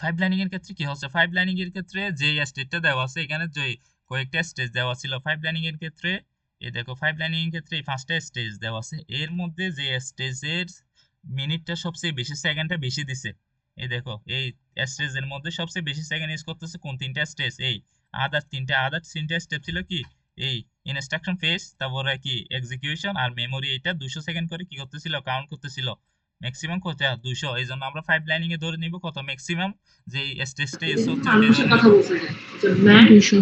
ফাইভ লাইনিং এর ক্ষেত্রে কি হচ্ছে, ফাইভ লাইনিং এর ক্ষেত্রে যে স্টেজটা দেওয়া আছে এখানে যে কয়েকটা স্টেজ দেওয়া ছিল ফাইভ লাইনিং এর ক্ষেত্রে, এই দেখো ফাইভ লাইনিং এর ক্ষেত্রে এই 5টা স্টেজ দেওয়া আছে, এর মধ্যে যে স্টেজের মিনিটটা সবচেয়ে বেশি, সেকেন্ডটা বেশি দিছে। এই দেখো এই স্টেজের মধ্যে সবচেয়ে বেশি সেকেন্ড ইউজ করতেছে কোন তিনটা স্টেজ, এই আদার তিনটা স্টেপ ছিল কি, এই ইনস্ট্রাকশন ফেজ, তারপরে কি এক্সিকিউশন আর মেমোরি, এটা 200 সেকেন্ড করে কি করতেছিল, কাউন্ট করতেছিল। ম্যাক্সিমাম কত, 200। এই জন্য আমরা ফাইভ লাইনিং এ ধরে নিব কত, ম্যাক্সিমাম যে স্টেজটা ইউজ হচ্ছে ওইটাই ধরে নিব। 200।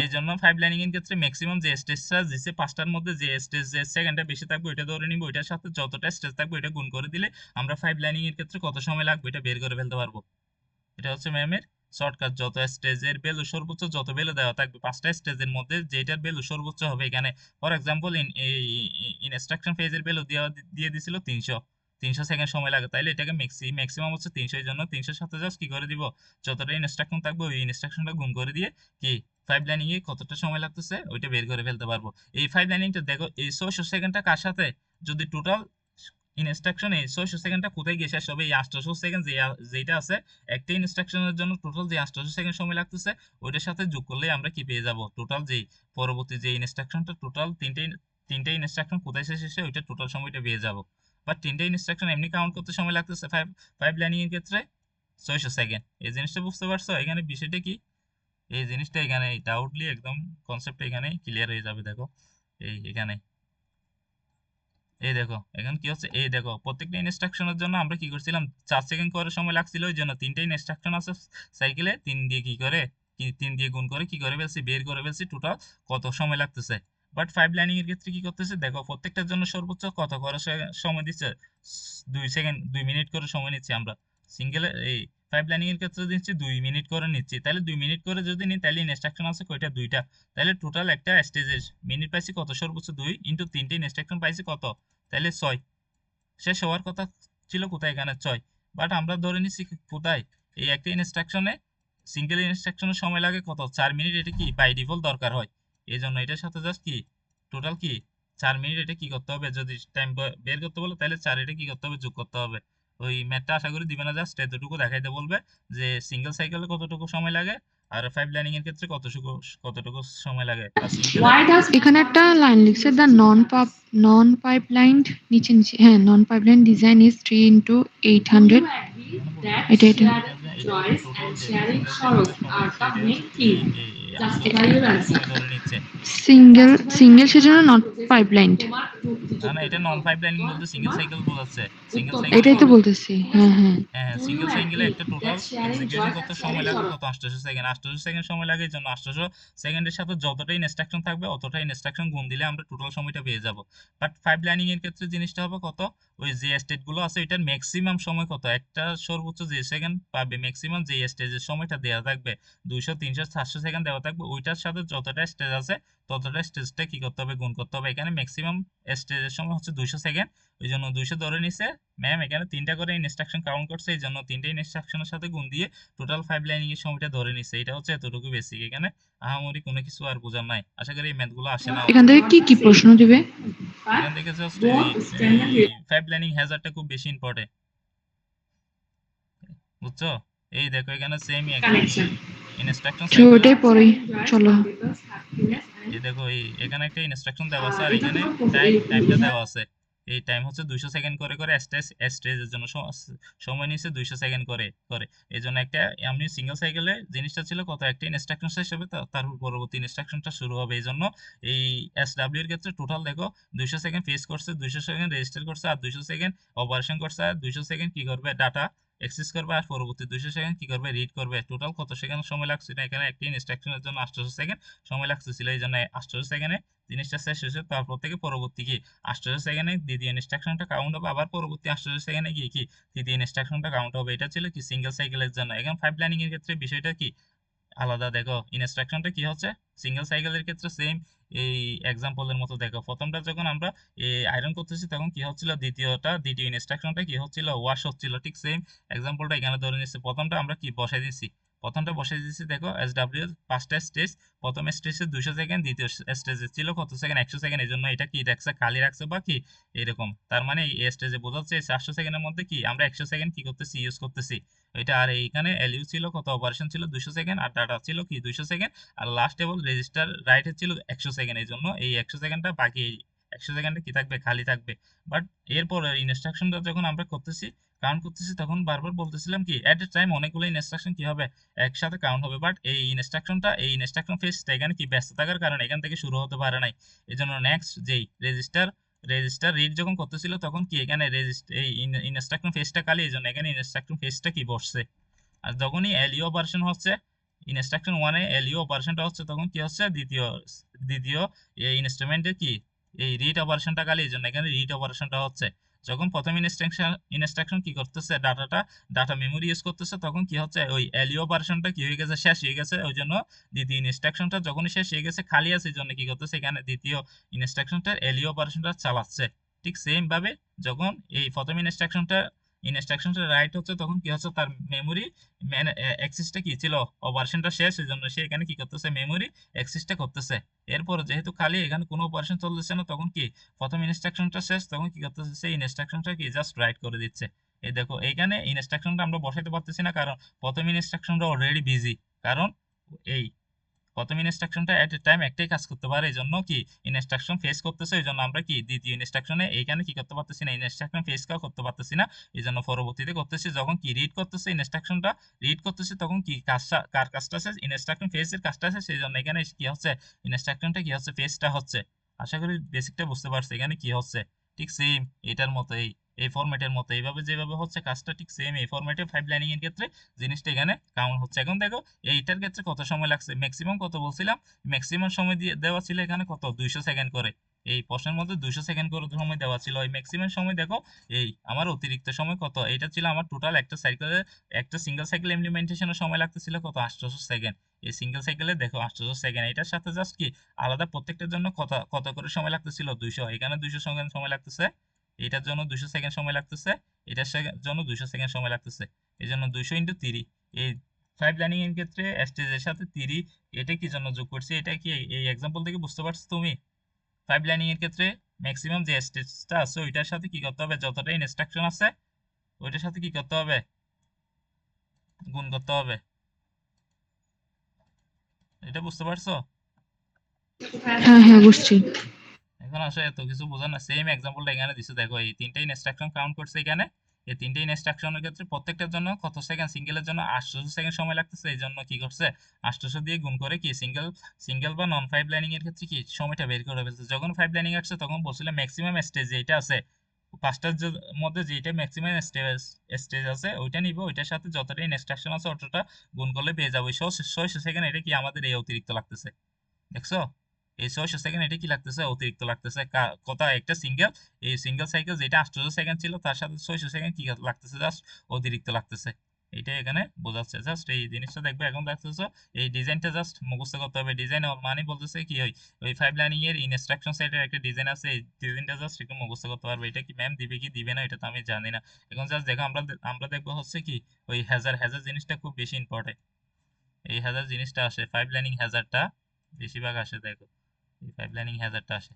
এই জন্য ফাইভ লাইনিং এর ক্ষেত্রে ম্যাক্সিমাম যে স্টেজটা দিছে 5টার মধ্যে যে স্টেজ যে সেকেন্ডটা বেশি থাকবে ওইটা ধরে নিব, ওইটার সাথে যতটা স্টেজ থাকবে ওইটা গুণ করে দিলে আমরা ফাইভ লাইনিং এর ক্ষেত্রে কত সময় লাগবে এটা বের করে ফেলতে পারবো। এটা হচ্ছে ম্যামের শর্টকাট। যত স্টেজের ভ্যালু সর্বোচ্চ, যত ভ্যালু দেওয়া থাকবে 5টা স্টেজের মধ্যে যেটার ভ্যালু সর্বোচ্চ হবে, এখানে ফর এক্সাম্পল ইনস্ট্রাকশন ফেজের ভ্যালু দিয়ে দিছিল 300 সেকেন্ড সময় লাগে, তাইলে এটাকে ম্যাক্সিমাম হচ্ছে 300। এই জন্য 300 সাথে জাস্ট কি করে দিব, যতটা ইনস্ট্রাকশন থাকবে ওই ইনস্ট্রাকশনটা গুণ করে দিয়ে কি ফাইভ লাইনিং এ কতটা সময় লাগতেছে ওইটা বের করে ফেলতে পারবো। এই ফাইভ লাইনিংটা দেখো এই 600 সেকেন্ডটা কার সাথে, যদি টোটাল ইনস্ট্রাকশন এই 600 সেকেন্ডটা কোথায় গিয়ে শেষ হবে, এই 800 সেকেন্ড যেটা আছে একটা ইনস্ট্রাকশনের জন্য টোটাল যে 800 সেকেন্ড সময় লাগতেছে ওইটার সাথে যোগ করলে আমরা কি পেয়ে যাব, টোটাল যে পরবর্তী যে ইনস্ট্রাকশনটা টোটাল তিনটে ইনস্ট্রাকশন কোথায় শেষ হয়েছে ওইটা টোটাল সময়টা পেয়ে যাব। বাট তিনটে ইনস্ট্রাকশন এমনি কাউন্ট করতে সময় লাগতেছে ফাইভ ফাইভ লাইনিং এর ক্ষেত্রে 600 সেকেন্ড। এই জিনিসটা বুঝতে পারছো? এখানে বিষয়টা কি, এই জিনিসটা এখানে ডাউটলি একদম কনসেপ্ট এখানে ক্লিয়ার হয়ে যাবে। দেখো এই এখানে এই দেখো এখন কি হচ্ছে, এই দেখো প্রত্যেকটা ইনস্ট্রাকশনের জন্য আমরা কি করছিলাম 4 সেকেন্ড করে সময় লাগছিল, ওই জন্য তিনটা ইনস্ট্রাকশন আছে সাইকেলে, 3 দিয়ে কি করে 3 দিয়ে গুণ করে কি করে ফেলছি, বের করে ফেলছি টোটাল কত সময় লাগতেছে। বাট ফাইভ লাইনিং এর ক্ষেত্রে কি করতেছে দেখো, প্রত্যেকটার জন্য সর্বোচ্চ কত করে সময় দিচ্ছে, 2 সেকেন্ড 2 মিনিট করে সময় নিচ্ছি আমরা। সিঙ্গেল এই ফাইভ লাইনিং এর ক্ষেত্রে দিচ্ছি 2 মিনিট করে নিচ্ছি, তাহলে 2 মিনিট করে যদি নিই তাহলে ইনস্ট্রাকশন আছে কয়টা, দুইটা, তাহলে টোটাল একটা স্টেজের মিনিট পাইছি কত, সর্বোচ্চ 2 ইন্টু 3টে ইনস্ট্রাকশন পাইছি কত, তাহলে 6। শেষ হওয়ার কথা ছিল কোথায়, এখানে 6। বাট আমরা ধরে নিচ্ছি কোথায়, এই একটা ইনস্ট্রাকশনে সিঙ্গেল ইনস্ট্রাকশনের সময় লাগে কত, 4 মিনিট, এটা কি বাই ডিফল্ট দরকার হয়। এই জন্য এটার সাথে জাস্ট কি টোটাল কি 4 মিনিট, এটা কি করতে হবে, যদি টাইম বের করতে বলো তাহলে 4 এটা কি করতে হবে, যোগ করতে হবে। ওই ম্যাথটা আশা করি দিবে না, জাস্ট এতটুকু দেখাইতে বলবে যে সিঙ্গেল সাইকেলে কতটুকু সময় লাগে আর ফাইভ লাইনিং এর ক্ষেত্রে কতটুকু সময় লাগে। আর সিঙ্গেল এখানে একটা লাইন লিখছে দ্য নন পাইপলাইনড নিচে নিচে, হ্যাঁ, নন পাইপলাইন ডিজাইন ইজ 3 × 800। এখানে বলতে এটা চাচ্ছে এটা এটা যে এটা হচ্ছে টোটাল যেটা সিঙ্গেল সাইকেলের সময় হচ্ছে, এটা হচ্ছে আটশো সেকেন্ড করে সময় ধরে নিচ্ছে। সিঙ্গেল সেজন্য নট পাইপলাইনড। না না, এটা নন পাইপ লাইনিং বলতে সিঙ্গেল সাইকেল বোঝাচ্ছে। সিঙ্গেল সাইকেলে এটাই তো কত, বলতেছি, হ্যাঁ হ্যাঁ। হ্যাঁ হ্যাঁ, সিঙ্গেল সাইকেলে একটা টোটাল এক্সিকিউশন করতে সময় লাগবে কত, 800 সেকেন্ড। 800 সেকেন্ড সময় লাগে, এই জন্য 800 সেকেন্ডের সাথে যতটা ইনস্ট্রাকশন থাকবে অতটা ইনস্ট্রাকশন গুণ দিলে আমরা টোটাল সময়টা পেয়ে যাব। বাট ফাইভ লাইনিং এর ক্ষেত্রে জিনিসটা হবে কত, ওই যে স্টেট গুলো আছে এটার ম্যাক্সিমাম সময় কত, একটা সর্বোচ্চ যে সেকেন্ড পাবে, ম্যাক্সিমাম যে স্টেজের সময়টা দেওয়া থাকবে 200 300 400 সেকেন্ড দেওয়া থাকবে, ওইটার সাথে যতটা স্টেজ আছে ততটা স্টেজটা কি করতে হবে, গুণ করতে হবে। এখানে ম্যাক্সিমাম স্টেজের সময় হচ্ছে 200 সেকেন্ড, ওই জন্য 200 ধরে নিছে ম্যাম। এখানে 3টা করে ইনস্ট্রাকশন কাউন্ট করছে, এই জন্য 3টে ইনস্ট্রাকশনের সাথে গুণ দিয়ে টোটাল ফাইভ লাইনিং এর সময়টা ধরে নিছে। এটা হচ্ছে এতটুকু বেসিক, এখানে আহামরি কোনো কিছু আর বোঝার নাই। আশা করি এই ম্যাথ গুলো আসে না অত। এখান থেকে কি কি প্রশ্ন দিবে? এখান থেকে জাস্ট এই ফাইভ লাইনিং হ্যাজার্ডটা খুব বেশি ইম্পর্টেন্ট, বুঝছো। এই দেখো এখানে সেমই একদম ইনস্ট্রাকশন তো সাইকেলে, ওটাই পড়ি, চলো। এই দেখো এই এখানে একটা ইনস্ট্রাকশন দেওয়া আছে আর এখানে টাইমটা দেওয়া আছে। এই টাইম হচ্ছে 200 সেকেন্ড করে করে স্টেজের জন্য সময় নিচ্ছে 200 সেকেন্ড করে করে। এই জন্য একটা এমনি সিঙ্গেল সাইকেলে জিনিসটা ছিল কত, একটা ইনস্ট্রাকশন শেষ হবে তারপর পরবর্তী ইনস্ট্রাকশনটা শুরু হবে। এই জন্য এই SW এর ক্ষেত্রে টোটাল দেখো 200 সেকেন্ড ফেস করছে, 200 সেকেন্ড রেজিস্টার করছে, আর 200 সেকেন্ড অপারেশন করছে, আর 200 সেকেন্ড কি করবে, ডাটা এক্সেস করবে, আর পরবর্তী 200 সেকেন্ড কি করবে, রিড করবে। টোটাল কত সেকেন্ড সময় লাগছে না, এখানে একটা ইনস্ট্রাকশনের জন্য 800 সেকেন্ড সময় লাগতেছিল। এই জন্য 800 সেকেন্ডে জিনিসটা শেষ হয়েছে, তারপর থেকে পরবর্তী কি 800 সেকেন্ডে দ্বিতীয় ইনস্ট্রাকশনটা কাউন্ট হবে, আবার পরবর্তী 800 সেকেন্ডে গিয়ে কি তৃতীয় ইনস্ট্রাকশনটা কাউন্ট হবে। এটা ছিল কি সিঙ্গেল সাইকেলের জন্য। এখন ফাইভ লাইনিং এর ক্ষেত্রে বিষয়টা কি আলাদা। দেখো ইনস্ট্রাকশনটা কি হচ্ছে, সিঙ্গেল সাইকেলের ক্ষেত্রে সেম এই এক্সাম্পলের মতো। দেখো প্রথমটা যখন আমরা আয়রন করতেছি তখন কি হচ্ছিল, দ্বিতীয় ইনস্ট্রাকশনটা কি হচ্ছিল, ওয়াশ হচ্ছিল। ঠিক সেম এক্সাম্পলটা এখানে ধরে নিচ্ছি। প্রথমটা আমরা কি বসাই দিচ্ছি, দেখো SW 5টা স্টেজ। প্রথম স্টেজে 200 সেকেন্ড, দ্বিতীয় স্টেজে ছিল কত সেকেন্ড, 100 সেকেন্ড। এই জন্য এটা কি রাখছে, খালি রাখছে বা কি এরকম। তার মানে এই স্টেজে বোঝাচ্ছে 400 সেকেন্ডের মধ্যে কি আমরা 100 সেকেন্ড কি করতেছি, ইউজ করতেছি এটা। আর এইখানে এলইউ ছিল কত, অপারেশন ছিল 200 সেকেন্ড, আর ডাটা ছিল কি 200 সেকেন্ড, আর লাস্ট এবং রেজিস্টার রাইটে ছিল 100 সেকেন্ড। এই জন্য এই 100 সেকেন্ডটা বাকি, 100 সেকেন্ডে কি থাকবে, খালি থাকবে। বাট এরপর ইনস্ট্রাকশনটা যখন আমরা করতেছি, কাউন্ট করতেছি, তখন বারবার বলতেছিলাম কি এট এ টাইম অনেকগুলো ইনস্ট্রাকশন কি হবে, একসাথে কাউন্ট হবে। বাট এই ইনস্ট্রাকশন ফেজটা এখানে কি ব্যস্ত থাকার কারণে এখান থেকে শুরু হতে পারে নাই। এই জন্য নেক্সট যেই রেজিস্টার রিড যখন করতেছিল তখন কি এখানে এই ইনস্ট্রাকশন ফেজটা খালি, এই জন্য এখানে ইনস্ট্রাকশন ফেজটা কি বসছে। আর যখনই এলইও অপারেশন হচ্ছে, ইনস্ট্রাকশন ওয়ানে এলইও অপারেশনটা হচ্ছে, তখন কি হচ্ছে, দ্বিতীয় এই ইনস্ট্রুমেন্টের কি এই রিড অপারেশনটা খালি, এই জন্য এখানে রিড অপারেশনটা হচ্ছে। যখন প্রথম ইনস্ট্রাকশন কি করতেছে, ডাটা মেমোরি ইউজ করতেছে, তখন কি হচ্ছে, ওই এলইও অপারেশনটা কি হয়ে গেছে, শেষ হয়ে গেছে। ওই জন্য দ্বিতীয় ইনস্ট্রাকশনটা যখনই শেষ হয়ে গেছে, খালি আছে, এই জন্য কি করতেছে, এখানে দ্বিতীয় ইনস্ট্রাকশনটার এলইও অপারেশনটা চালাচ্ছে। ঠিক সেম ভাবে যখন এই প্রথম ইনস্ট্রাকশনটা রাইট হচ্ছে, তখন কি হচ্ছে, তার মেমোরি অ্যাক্সেসটা কি ছিল, অপারেশনটা শেষ, এই জন্য সে এখানে কি করতেছে, মেমোরি অ্যাক্সেসটা করতেছে। এরপর যেহেতু খালি এখানে কোনো অপারেশন চলতেছে না, তখন কি প্রথম ইনস্ট্রাকশনটা শেষ, তখন কি করতেছে, সেই ইনস্ট্রাকশনটা কি জাস্ট রাইট করে দিচ্ছে। এই দেখো এইখানে ইনস্ট্রাকশনটা আমরা বসাইতে পারতেছি না, কারণ প্রথম ইনস্ট্রাকশনটা অলরেডি বিজি। কারণ এই প্রথম ইনস্ট্রাকশনটা এট এ টাইম একটাই কাজ করতে পারে, এই জন্য কি ইনস্ট্রাকশন ফেস করতেছে। এই জন্য আমরা কি দ্বিতীয় ইনস্ট্রাকশনে এইখানে কি করতে পারতেছি না, ইনস্ট্রাকশন ফেস করতে পারতেছি না। এই জন্য পরবর্তীতে করতেছি, যখন কি রিড করতেছে তখন কি কাজটা, কার কাজটা আছে, ইনস্ট্রাকশন ফেসের কাজটা আছে। সেই জন্য এখানে কি হচ্ছে, ইনস্ট্রাকশনটা কি হচ্ছে, ফেসটা হচ্ছে। আশা করি বেসিকটা বুঝতে পারছি এখানে কি হচ্ছে। ঠিক সেম এটার মতো এই ফরম্যাটের মতো এইভাবে যেভাবে হচ্ছে কাজটা ঠিক সেম এই ফরম্যাটে পাইপ লাইনিং এর ক্ষেত্রে জিনিসটা এখানে কাউন্ট হচ্ছে। এখন দেখো এইটার ক্ষেত্রে কত সময় লাগছে, ম্যাক্সিমাম কত বলছিলাম, ম্যাক্সিমাম সময় দিয়ে দেওয়া ছিল এখানে কত 200 সেকেন্ড করে। এই প্রশ্নের মধ্যে 200 সেকেন্ড করে সময় দেওয়া ছিল। এই ম্যাক্সিমাম সময় দেখো এই আমার অতিরিক্ত সময় কত, এটা ছিল আমার টোটাল একটা সাইকেলে একটা সিঙ্গেল সাইকেল ইমপ্লিমেন্টেশনের সময় লাগতেছিল কত 800 সেকেন্ড। এই সিঙ্গেল সাইকেলে দেখো 800 সেকেন্ড, এটার সাথে জাস্ট কি আলাদা প্রত্যেকটার জন্য কত কত করে সময় লাগতেছিল 200, এখানে 200 সেকেন্ড সময় লাগতেছে, এটার জন্য 200 সেকেন্ড সময় লাগতেছে, এটার জন্য 200 সেকেন্ড সময় লাগতেছে। এই জন্য 200 ইন্টু 3। এই পাইপ লাইনিং এর ক্ষেত্রে স্টেজের সাথে 3 এটা কি জন্য যোগ করছি, এটা কি এই এক্সাম্পল থেকে বুঝতে পারছো তুমি? পাইপ লাইনিং এর ক্ষেত্রে ম্যাক্সিমাম যে স্টেজটা আছে ওইটার সাথে কি করতে হবে, যতটা ইনস্ট্রাকশন আছে ওইটার সাথে কি করতে হবে, গুণ করতে হবে। এটা বুঝতে পারছো? হ্যাঁ বুঝছি। এখন আসলে এত কিছু বোঝা না, সেম এক্সাম্পলটা এখানে দিছে। দেখো এই তিনটা ইনস্ট্রাকশন কাউন্ট করছে এখানে, এই তিনটা ইনস্ট্রাকশনের ক্ষেত্রে প্রত্যেকটার জন্য কত সেকেন্ড, সিঙ্গেলের জন্য 800 সেকেন্ড সময় লাগতেছে। এই জন্য কি করছে 800 দিয়ে গুণ করে কি সিঙ্গেল সিঙ্গেল বা নন পাইপ লাইনিং এর ক্ষেত্রে কি সময়টা বের করে ফেলছে। যখন পাইপ লাইনিং আসছে তখন বলছিলাম ম্যাক্সিমাম স্টেজ যেটা আছে পাঁচটার মধ্যে যেটা ম্যাক্সিমাম স্টেজ আছে ওইটা নিব, ওইটার সাথে যতটা ইনস্ট্রাকশন আছে অতটা গুণ করলে পেয়ে যাবো 600 সেকেন্ড। এটা কি আমাদের এই অতিরিক্ত লাগতেছে, দেখছো? এই 600 সেকেন্ড এটা কি লাগতেছে অতিরিক্ত লাগতেছে। কোথায় একটা সিঙ্গেল এই সিঙ্গেল সাইকেল যেটা 800 সেকেন্ড ছিল তার সাথে 600 সেকেন্ড কি লাগতেছে, জাস্ট অতিরিক্ত লাগতেছে। এটা এখানে বোঝাচ্ছে, জাস্ট এই জিনিসটা দেখবে। এখন দেখতেছো এই ডিজাইনটা জাস্ট মুখস্থ করতে হবে। ডিজাইন মানে বলতেছে কি ওই ওই পাইপ লাইনিং এর ইনস্ট্রাকশন সেটের একটা ডিজাইন আছে, এই ডিজাইনটা জাস্ট একটু মুখস্থ করতে পারবে। এটা কি ম্যাম দিবে কি দিবে না এটা তো আমি জানি না। এখন জাস্ট দেখো আমরা দেখবো হচ্ছে কি ওই হ্যাজার হ্যাজার জিনিসটা খুব বেশি ইম্পর্টেন্ট। এই হ্যাজার জিনিসটা আসে পাইপ লাইনিং হ্যাজারটা বেশিরভাগ আসে, দেখো এই পাইপ লাইনিং হ্যাজারটা আসে।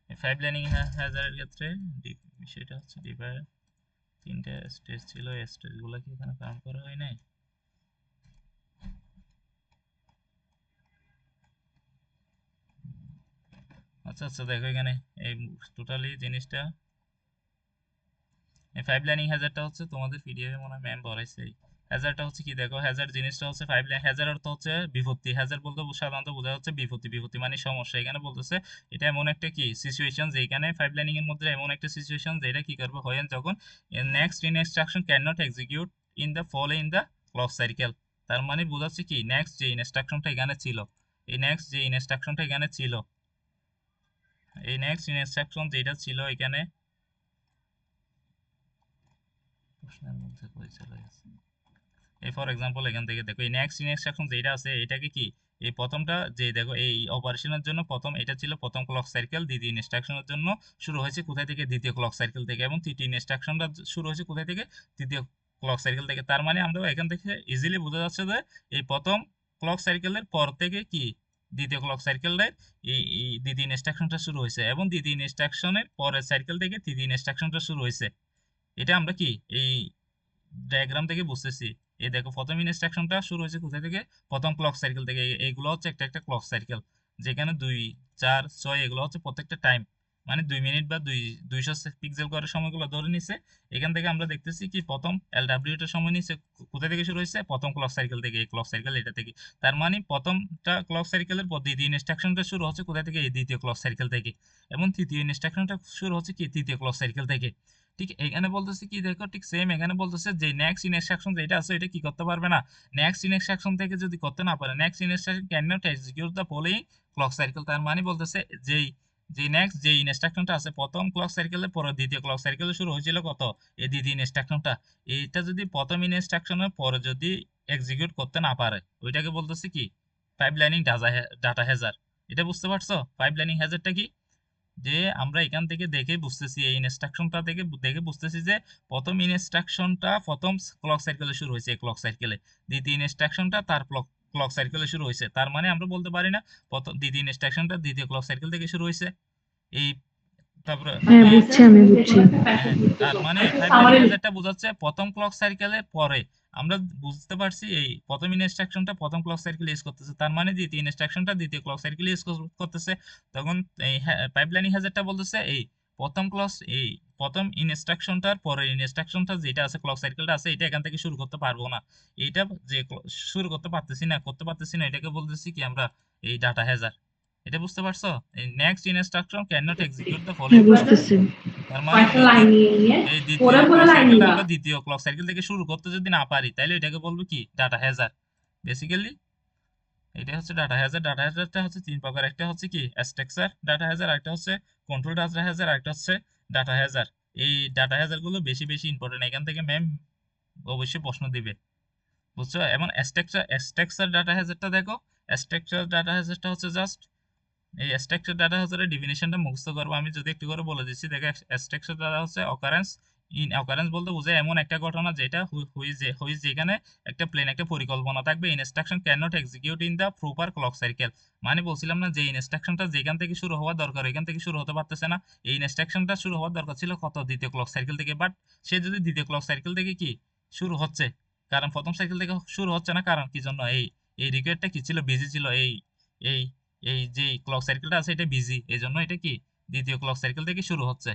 এই পাইপ লাইনিং হ্যাজারের ক্ষেত্রে বিষয়টা হচ্ছে ডিভাইড তিনটা স্টেজ ছিল, এই স্টেজগুলো কি এখানে কাউন্ট করা হয় নাই? আচ্ছা আচ্ছা দেখো এখানে এই টোটালি জিনিসটা এই পাইপ লাইনিং হ্যাজারটা হচ্ছে তোমাদের পিডিএফ এ মনে হয় ম্যাম পড়াইছে। হ্যাজারটা হচ্ছে কি দেখো, হ্যাজার জিনিসটা হচ্ছে পাইপ লাইন হ্যাজার অর্থ হচ্ছে বিপত্তি। হ্যাজার বলতে সাধারণত বোঝা হচ্ছে বিপত্তি, বিপত্তি মানে সমস্যা। এখানে বলতেছে এটা এমন একটা কি সিচুয়েশন যেখানে পাইপ লাইনিং এর মধ্যে এমন একটা সিচুয়েশন যেটা কি করবে হয় যখন next instruction can not execute in the follow in the clock cycle. তার মানে বোঝাচ্ছে কি নেক্সট যে ইনস্ট্রাকশনটা এখানে ছিল, এই নেক্সট যে ইনস্ট্রাকশনটা এখানে ছিল, এই নেক্সট ইনস্ট্রাকশন যেটা ছিল এখানে প্রশ্নের মধ্যে কই চলে গেছে। এই ফর এক্সাম্পল এখান থেকে দেখো এই নেক্সট ইনস্ট্রাকশন যেটা আছে এটাকে কি এই প্রথমটা যে দেখো এই অপারেশনের জন্য প্রথম এটা ছিল প্রথম ক্লক সাইকেল, দ্বিতীয় ইনস্ট্রাকশনের জন্য শুরু হয়েছে কোথায় থেকে দ্বিতীয় ক্লক সাইকেল থেকে, এবং তৃতীয় ইনস্ট্রাকশনটা শুরু হয়েছে কোথায় থেকে তৃতীয় ক্লক সাইকেল থেকে। তার মানে আমরা এখান থেকে ইজিলি বোঝা যাচ্ছে যে এই প্রথম ক্লক সাইকেলের পর থেকে কি দ্বিতীয় ক্লক সাইকেলের এই দ্বিতীয় ইনস্ট্রাকশনটা শুরু হয়েছে, এবং দ্বিতীয় ইনস্ট্রাকশনের পরের সাইকেল থেকে তৃতীয় ইনস্ট্রাকশনটা শুরু হয়েছে। এটা আমরা কি এই ডায়াগ্রাম থেকে বুঝতেছি। এই দেখো প্রথম ইনস্ট্রাকশনটা শুরু হয়েছে কোথা থেকে, প্রথম ক্লক সাইকেল থেকে। এইগুলো হচ্ছে একটা একটা ক্লক সাইকেল, যেখানে 2 4 6 এগুলো হচ্ছে প্রত্যেকটা টাইম, মানে 2 মিনিট বা 200 পিক্সেল করে সময়গুলো ধরে নিছে। এখান থেকে আমরা দেখতেছি কি প্রথম এলডব্লিউ এর সময় নিছে কোথা থেকে শুরু হয়েছে, প্রথম ক্লক সাইকেল থেকে, এই ক্লক সাইকেল এটা থেকে। তার মানে প্রথমটা ক্লক সাইকেলের পর দ্বিতীয় ইনস্ট্রাকশনটা শুরু হচ্ছে কোথা থেকে, এই দ্বিতীয় ক্লক সাইকেল থেকে, এবং তৃতীয় ইনস্ট্রাকশনটা শুরু হচ্ছে কি তৃতীয় ক্লক সাইকেল থেকে। ঠিক এখানে বলতেছে কি দেখো ঠিক সেম এখানে বলতেছে যে নেক্সট ইনস্ট্রাকশন যেটা আছে এটা কি করতে পারবে না, নেক্সট ইনস্ট্রাকশন থেকে যদি করতে না পারে next instruction can not execute the following clock cycle. তার মানে বলতেছে যেই যে নেক্সট যে ইনস্ট্রাকশনটা আছে প্রথম ক্লক সাইকেলের পরে দ্বিতীয় ক্লক সাইকেলে শুরু হয়েছিল কত এই দ্বিতীয় ইনস্ট্রাকশনটা, এইটা যদি প্রথম ইনস্ট্রাকশনের পরে যদি এক্সিকিউট করতে না পারে ওইটাকে বলতেছে কি পাইপ লাইনিং ডাটা হ্যাজার। এটা বুঝতে পারছো পাইপ লাইনিং হ্যাজারটা কি? যে আমরা এখান থেকে দেখে বুঝতেছি এই ইনস্ট্রাকশনটা থেকে দেখে বুঝতেছি যে প্রথম ইনস্ট্রাকশনটা প্রথম ক্লক সাইকেলে শুরু হয়েছে এই ক্লক সাইকেলে, দ্বিতীয় ইনস্ট্রাকশনটা তার ক্লক সাইকেলে শুরু হয়েছে। তার মানে আমরা বলতে পারি না প্রথম দ্বিতীয় ইনস্ট্রাকশনটা দ্বিতীয় ক্লক সাইকেল থেকে শুরু হয়েছে। এই তারপরে হ্যাঁ এই বুঝছি, আমি বুঝছি। হ্যাঁ তার মানে পাইপ লাইনিং হ্যাজারটা বোঝাচ্ছে প্রথম ক্লক সাইকেলের পরে আমরা বুঝতে পারছি এই প্রথম ইনস্ট্রাকশনটা প্রথম ক্লক সাইকেল ইউজ করতেছে, তার মানে দ্বিতীয় ইনস্ট্রাকশনটা দ্বিতীয় ক্লক সাইকেল ইউজ করতেছে। তখন এই পাইপ লাইনিং হ্যাজারটা বলতেছে এই প্রথম ক্লক এই প্রথম ইনস্ট্রাকশনটার পরের ইনস্ট্রাকশনটা যেটা আছে ক্লক সাইকেলটা আছে এটা এখান থেকে শুরু করতে পারবো না। এইটা যে শুরু করতে পারতেছি না এটাকে বলতেছি কি আমরা এই ডাটা হ্যাজার্ড। এটা বুঝতে পারছো? এই next instruction can not execute the হ্যাঁ, ফলোইং ক্লক। বুঝতেছি। তার মানে দ্বিতীয় ক্লক সাইকেলটা আমরা দ্বিতীয় ক্লক সাইকেল থেকে শুরু করতে যদি না পারি তাহলে এটাকে বলবো কি ডাটা হ্যাজার্ড। বেসিক্যালি এটা হচ্ছে ডাটা হ্যাজার্ড। ডাটা হ্যাজার্ডটা হচ্ছে তিন প্রকার, একটা হচ্ছে কি স্ট্রাকচার ডাটা হ্যাজার্ড, একটা হচ্ছে কন্ট্রোল ডাটা হ্যাজার্ড, একটা হচ্ছে ডাটা হ্যাজার্ড। এই ডাটা হ্যাজার্ড গুলো বেশি বেশি ইম্পর্টেন্ট, এখান থেকে ম্যাম অবশ্যই প্রশ্ন দিবে, বুঝছো? এবং স্ট্রাকচার ডাটা হ্যাজার্ডটা দেখো। স্ট্রাকচার ডাটা হ্যাজার্ডটা হচ্ছে জাস্ট এই স্ট্রাকচার ডাটা হ্যাজার্ডের ডেফিনিশনটা মুখস্থ করবো। আমি যদি একটু করে বলে দিচ্ছি, দেখো স্ট্রাকচার ডাটা হচ্ছে অকারেন্স। অকারেন্স বলতে বোঝায় এমন একটা ঘটনা যেটা হুইজ যেখানে একটা প্লেন একটা পরিকল্পনা থাকবে। Instruction can not execute in the proper clock cycle. মানে বলছিলাম না যে ইনস্ট্রাকশনটা যেখান থেকে শুরু হওয়ার দরকার এখান থেকে শুরু হতে পারতেছে না। এই ইনস্ট্রাকশনটা শুরু হওয়ার দরকার ছিল কত, দ্বিতীয় ক্লক সাইকেল থেকে। বাট সে যদি দ্বিতীয় ক্লক সাইকেল থেকে কি শুরু হচ্ছে, কারণ প্রথম সাইকেল থেকে শুরু হচ্ছে না, কারণ কি জন্য? এই রিকোয়ারটা কি ছিল, বিজি ছিল। এই এই যে ক্লক সাইকেলটা আছে এটা বিজি, এই জন্য এটা কি দ্বিতীয় ক্লক সাইকেল থেকে শুরু হচ্ছে।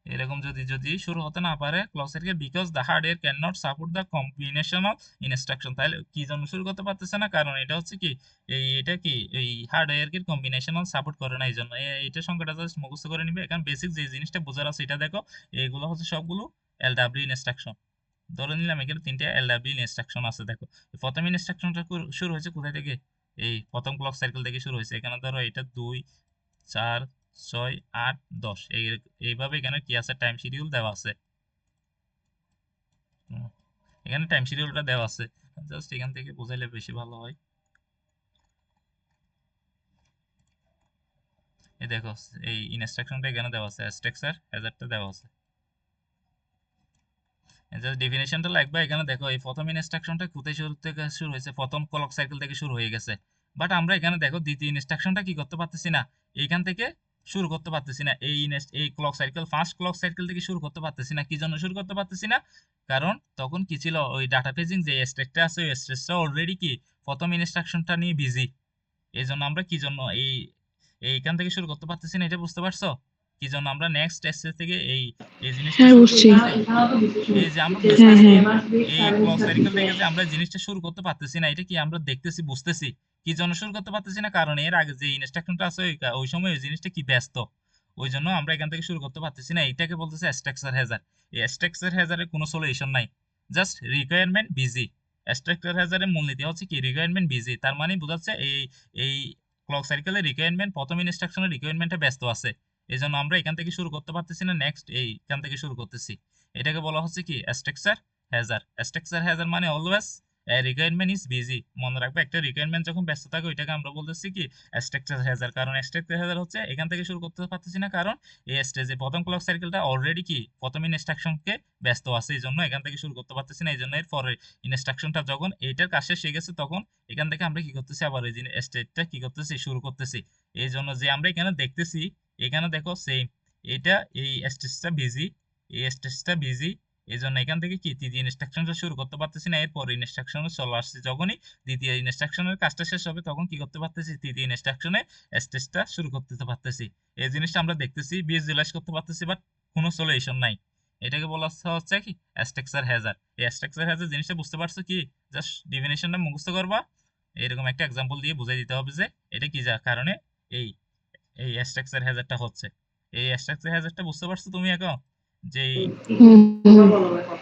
এরকম যদি যদি শুরু হতে না পারে clock cycle, because the hardware can not support the combination of instruction. তাহলে কি জন্য শুরু করতে পারতেছে না? কারণ এটা হচ্ছে কি এটা কি এই হার্ডওয়্যার কে কম্বিনেশনাল সাপোর্ট করে না, এই জন্য। এটা সংখ্যাটা জাস্ট মুখস্থ করে নিবে। এখন বেসিক যে জিনিসটা বোঝার আছে এটা দেখো। এগুলো হচ্ছে সবগুলো এলডব্লিউ ইনস্ট্রাকশন। ধরে নিলাম এখানে তিনটা এলডব্লিউ ইনস্ট্রাকশন আছে। দেখো প্রথম ইনস্ট্রাকশনটা শুরু হয়েছে কোথায় থেকে? এই প্রথম ক্লক সাইকেল থেকে শুরু হয়েছে। এখানে ধরো এটা 2 4 6 8 10 এইভাবে এখানে কি আছে, টাইম শিডিউল দেওয়া আছে। হুম, এখানে টাইম শিডিউলটা দেওয়া আছে, জাস্ট এখান থেকে বোঝাইলে বেশি ভালো হয়। এই দেখো এই ইনস্ট্রাকশনটা এখানে দেওয়া আছে, স্ট্রাকচার হ্যাজার্ডটা দেওয়া আছে। জাস্ট ডেফিনেশনটা লাগবে। এখানে দেখো এই প্রথম ইনস্ট্রাকশনটা কোথায় শুরু থেকে শুরু হয়েছে, প্রথম ক্লক সাইকেল থেকে শুরু হয়ে গেছে। বাট আমরা এখানে দেখো দ্বিতীয় ইনস্ট্রাকশনটা কি করতে পারতেছি না, এইখান থেকে শুরু করতে পারতেছি না। এই clock cycle first clock cycle থেকে শুরু করতে পারতেছি না। কি জন্য শুরু করতে পারতেছি না? কারণ তখন কি ছিল, ওই ডাটা পেজিং যে স্টেজটা আছে ওই স্টেজটা অলরেডি কি প্রথম ইনস্ট্রাকশনটা নিয়ে বিজি। এই জন্য আমরা কি জন্য এইখান থেকে শুরু করতে পারতেছি না, এটা বুঝতে পারছো? কি জন্য আমরা নেক্সট স্টেজ থেকে এই এই জিনিসটা হ্যাঁ, শুরু বুঝছি। করতেছি। এই যে আমরা হ্যাঁ, বুঝতেছি হ্যাঁ। এই ক্লক সাইকেল থেকে যে আমরা জিনিসটা শুরু করতে পারতেছি না, এটা কি আমরা দেখতেছি বুঝতেছি। কি জন্য শুরু করতে পারতেছি না? কারণ এর আগে যে ইনস্ট্রাকশনটা আছে ওই সময় ওই জিনিসটা কি ব্যস্ত, ওই জন্য আমরা এখান থেকে শুরু করতে পারতেছি না। এইটাকে বলতেছে স্ট্রাকচার হ্যাজার্ড। এই স্ট্রাকচার হ্যাজার্ডের কোনো সলিউশন নাই, জাস্ট রিকোয়ারমেন্ট বিজি। স্ট্রাকচার হ্যাজার্ডের মূলনীতি হচ্ছে কি রিকোয়ারমেন্ট বিজি, তার মানে বোঝাচ্ছে এই ক্লক সাইকেলের রিকোয়ারমেন্ট প্রথম ইনস্ট্রাকশনের রিকোয়ারমেন্টে ব্যস্ত আছে। এই জন্য আমরা এখান থেকে শুরু করতে পারতেছি না, নেক্সট এইখান থেকে শুরু করতেছি। এটাকে বলা হচ্ছে কি স্ট্রাকচার হ্যাজার্ড। স্ট্রাকচার হ্যাজার্ড মানে অলওয়েজ রিকোয়ারমেন্ট ইজ বিজি। মনে রাখবে একটা রিকোয়ারমেন্ট যখন ব্যস্ত থাকে ওইটাকে আমরা বলতেছি কি স্ট্রাকচার হ্যাজার্ড। কারণ স্ট্রাকচার হ্যাজার্ড হচ্ছে এখান থেকে শুরু করতে পারতেছি না, কারণ এই স্টেজে প্রথম ক্লক সাইকেলটা অলরেডি কি প্রথম ইনস্ট্রাকশনকে ব্যস্ত আছে, এই জন্য এখান থেকে শুরু করতে পারতেছি না। এই জন্য এর পরে ইনস্ট্রাকশনটা যখন এইটার কাজ শেষ হয়ে গেছে তখন এখান থেকে আমরা কি করতেছি, আবার এই স্টেজটা কি করতেছি, শুরু করতেছি। এই জন্য যে আমরা এখানে দেখতেছি, এখানে দেখো সেম এটা এই স্টেজটা বিজি, এই স্টেজটা বিজি। এই জন্য এখান থেকে কি তৃতীয় ইনস্ট্রাকশনটা শুরু করতে পারতেছি না। এরপর ইনস্ট্রাকশনে চলে আসছে, যখনই দ্বিতীয় ইনস্ট্রাকশনের কাজটা শেষ হবে তখন কি করতে পারতেছি, তৃতীয় ইনস্ট্রাকশনে স্টেজটা শুরু করতে পারতেছি। এই জিনিসটা আমরা দেখতেছি, ভিজুয়ালাইজ করতে পারতেছি, বাট কোনো সলিউশন নাই। এটাকে বলা হচ্ছে কি স্ট্রাকচার হ্যাজার্ড। এই স্ট্রাকচার হ্যাজার্ড জিনিসটা বুঝতে পারছো কি? জাস্ট ডেফিনেশনটা মুখস্থ করবা, এরকম একটা এক্সাম্পল দিয়ে বুঝাই দিতে হবে যে এটা কি যা কারণে এই এই স্ট্রাকচার হ্যাজার্ডটা হচ্ছে। এই স্ট্রাকচার হ্যাজার্ডটা বুঝতে পারছো তুমি এখন? যে হুম, হুম।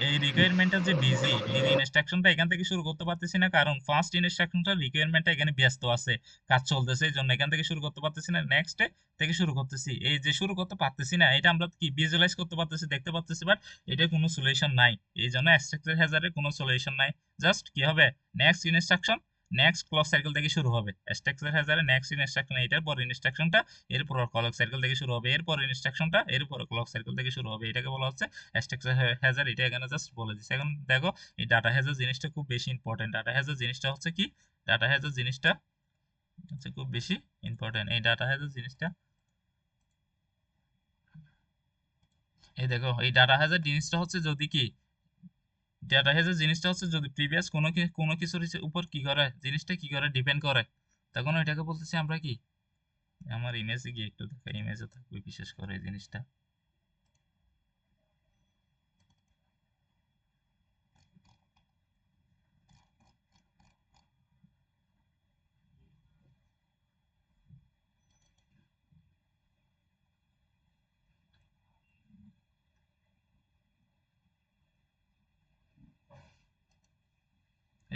এই রিকোয়ারমেন্টটা যে বিজি ইনস্ট্রাকশনটা এখান থেকে শুরু করতে পারতেছি না, কারণ ফার্স্ট ইনস্ট্রাকশনটা রিকোয়ারমেন্টটা এখানে ব্যস্ত আছে, কাজ চলতেছে, এই জন্য এখান থেকে শুরু করতে পারতেছি না, নেক্সট থেকে শুরু করতেছি। এই যে শুরু করতে পারতেছি না এটা আমরা কি ভিজুয়ালাইজ করতে পারতেছি, দেখতে পারতেছি, বাট এটা কোনো সলিউশন নাই। এই জন্য স্ট্রাকচার হ্যাজার্ডের কোনো সলিউশন নাই। জাস্ট কি হবে, next instruction next clock cycle থেকে শুরু হবে। স্ট্রাকচার হ্যাজার্ডের নেক্সট ইনস্ট্রাকশন এটার পর ইনস্ট্রাকশনটা এরপর ক্লক সাইকেল থেকে শুরু হবে, এরপর ইনস্ট্রাকশনটা এরপর ক্লক সাইকেল থেকে শুরু হবে। এটাকে বলা হচ্ছে স্ট্রাকচার হ্যাজার্ড। এটা এখানে জাস্ট বলে দিচ্ছে। এখন দেখো এই ডাটা হ্যাজার্ড জিনিসটা খুব বেশি ইম্পর্টেন্ট। ডাটা হ্যাজার্ড জিনিসটা হচ্ছে কি, ডাটা হ্যাজার্ড জিনিসটা হচ্ছে খুব বেশি ইম্পর্টেন্ট। এই ডাটা হ্যাজার্ড জিনিসটা, এই দেখো এই ডাটা হ্যাজার্ড জিনিসটা হচ্ছে যদি কি ডাটা হ্যাজার্ড জিনিসটা হচ্ছে যদি প্রিভিয়াস কোনো কিছুর উপর কি করে জিনিসটা কি করে ডিপেন্ড করে, তখন ওইটাকে বলতেছি আমরা কি, আমার ইমেজে গিয়ে একটু দেখা, ইমেজে থাকবে বিশেষ করে এই জিনিসটা।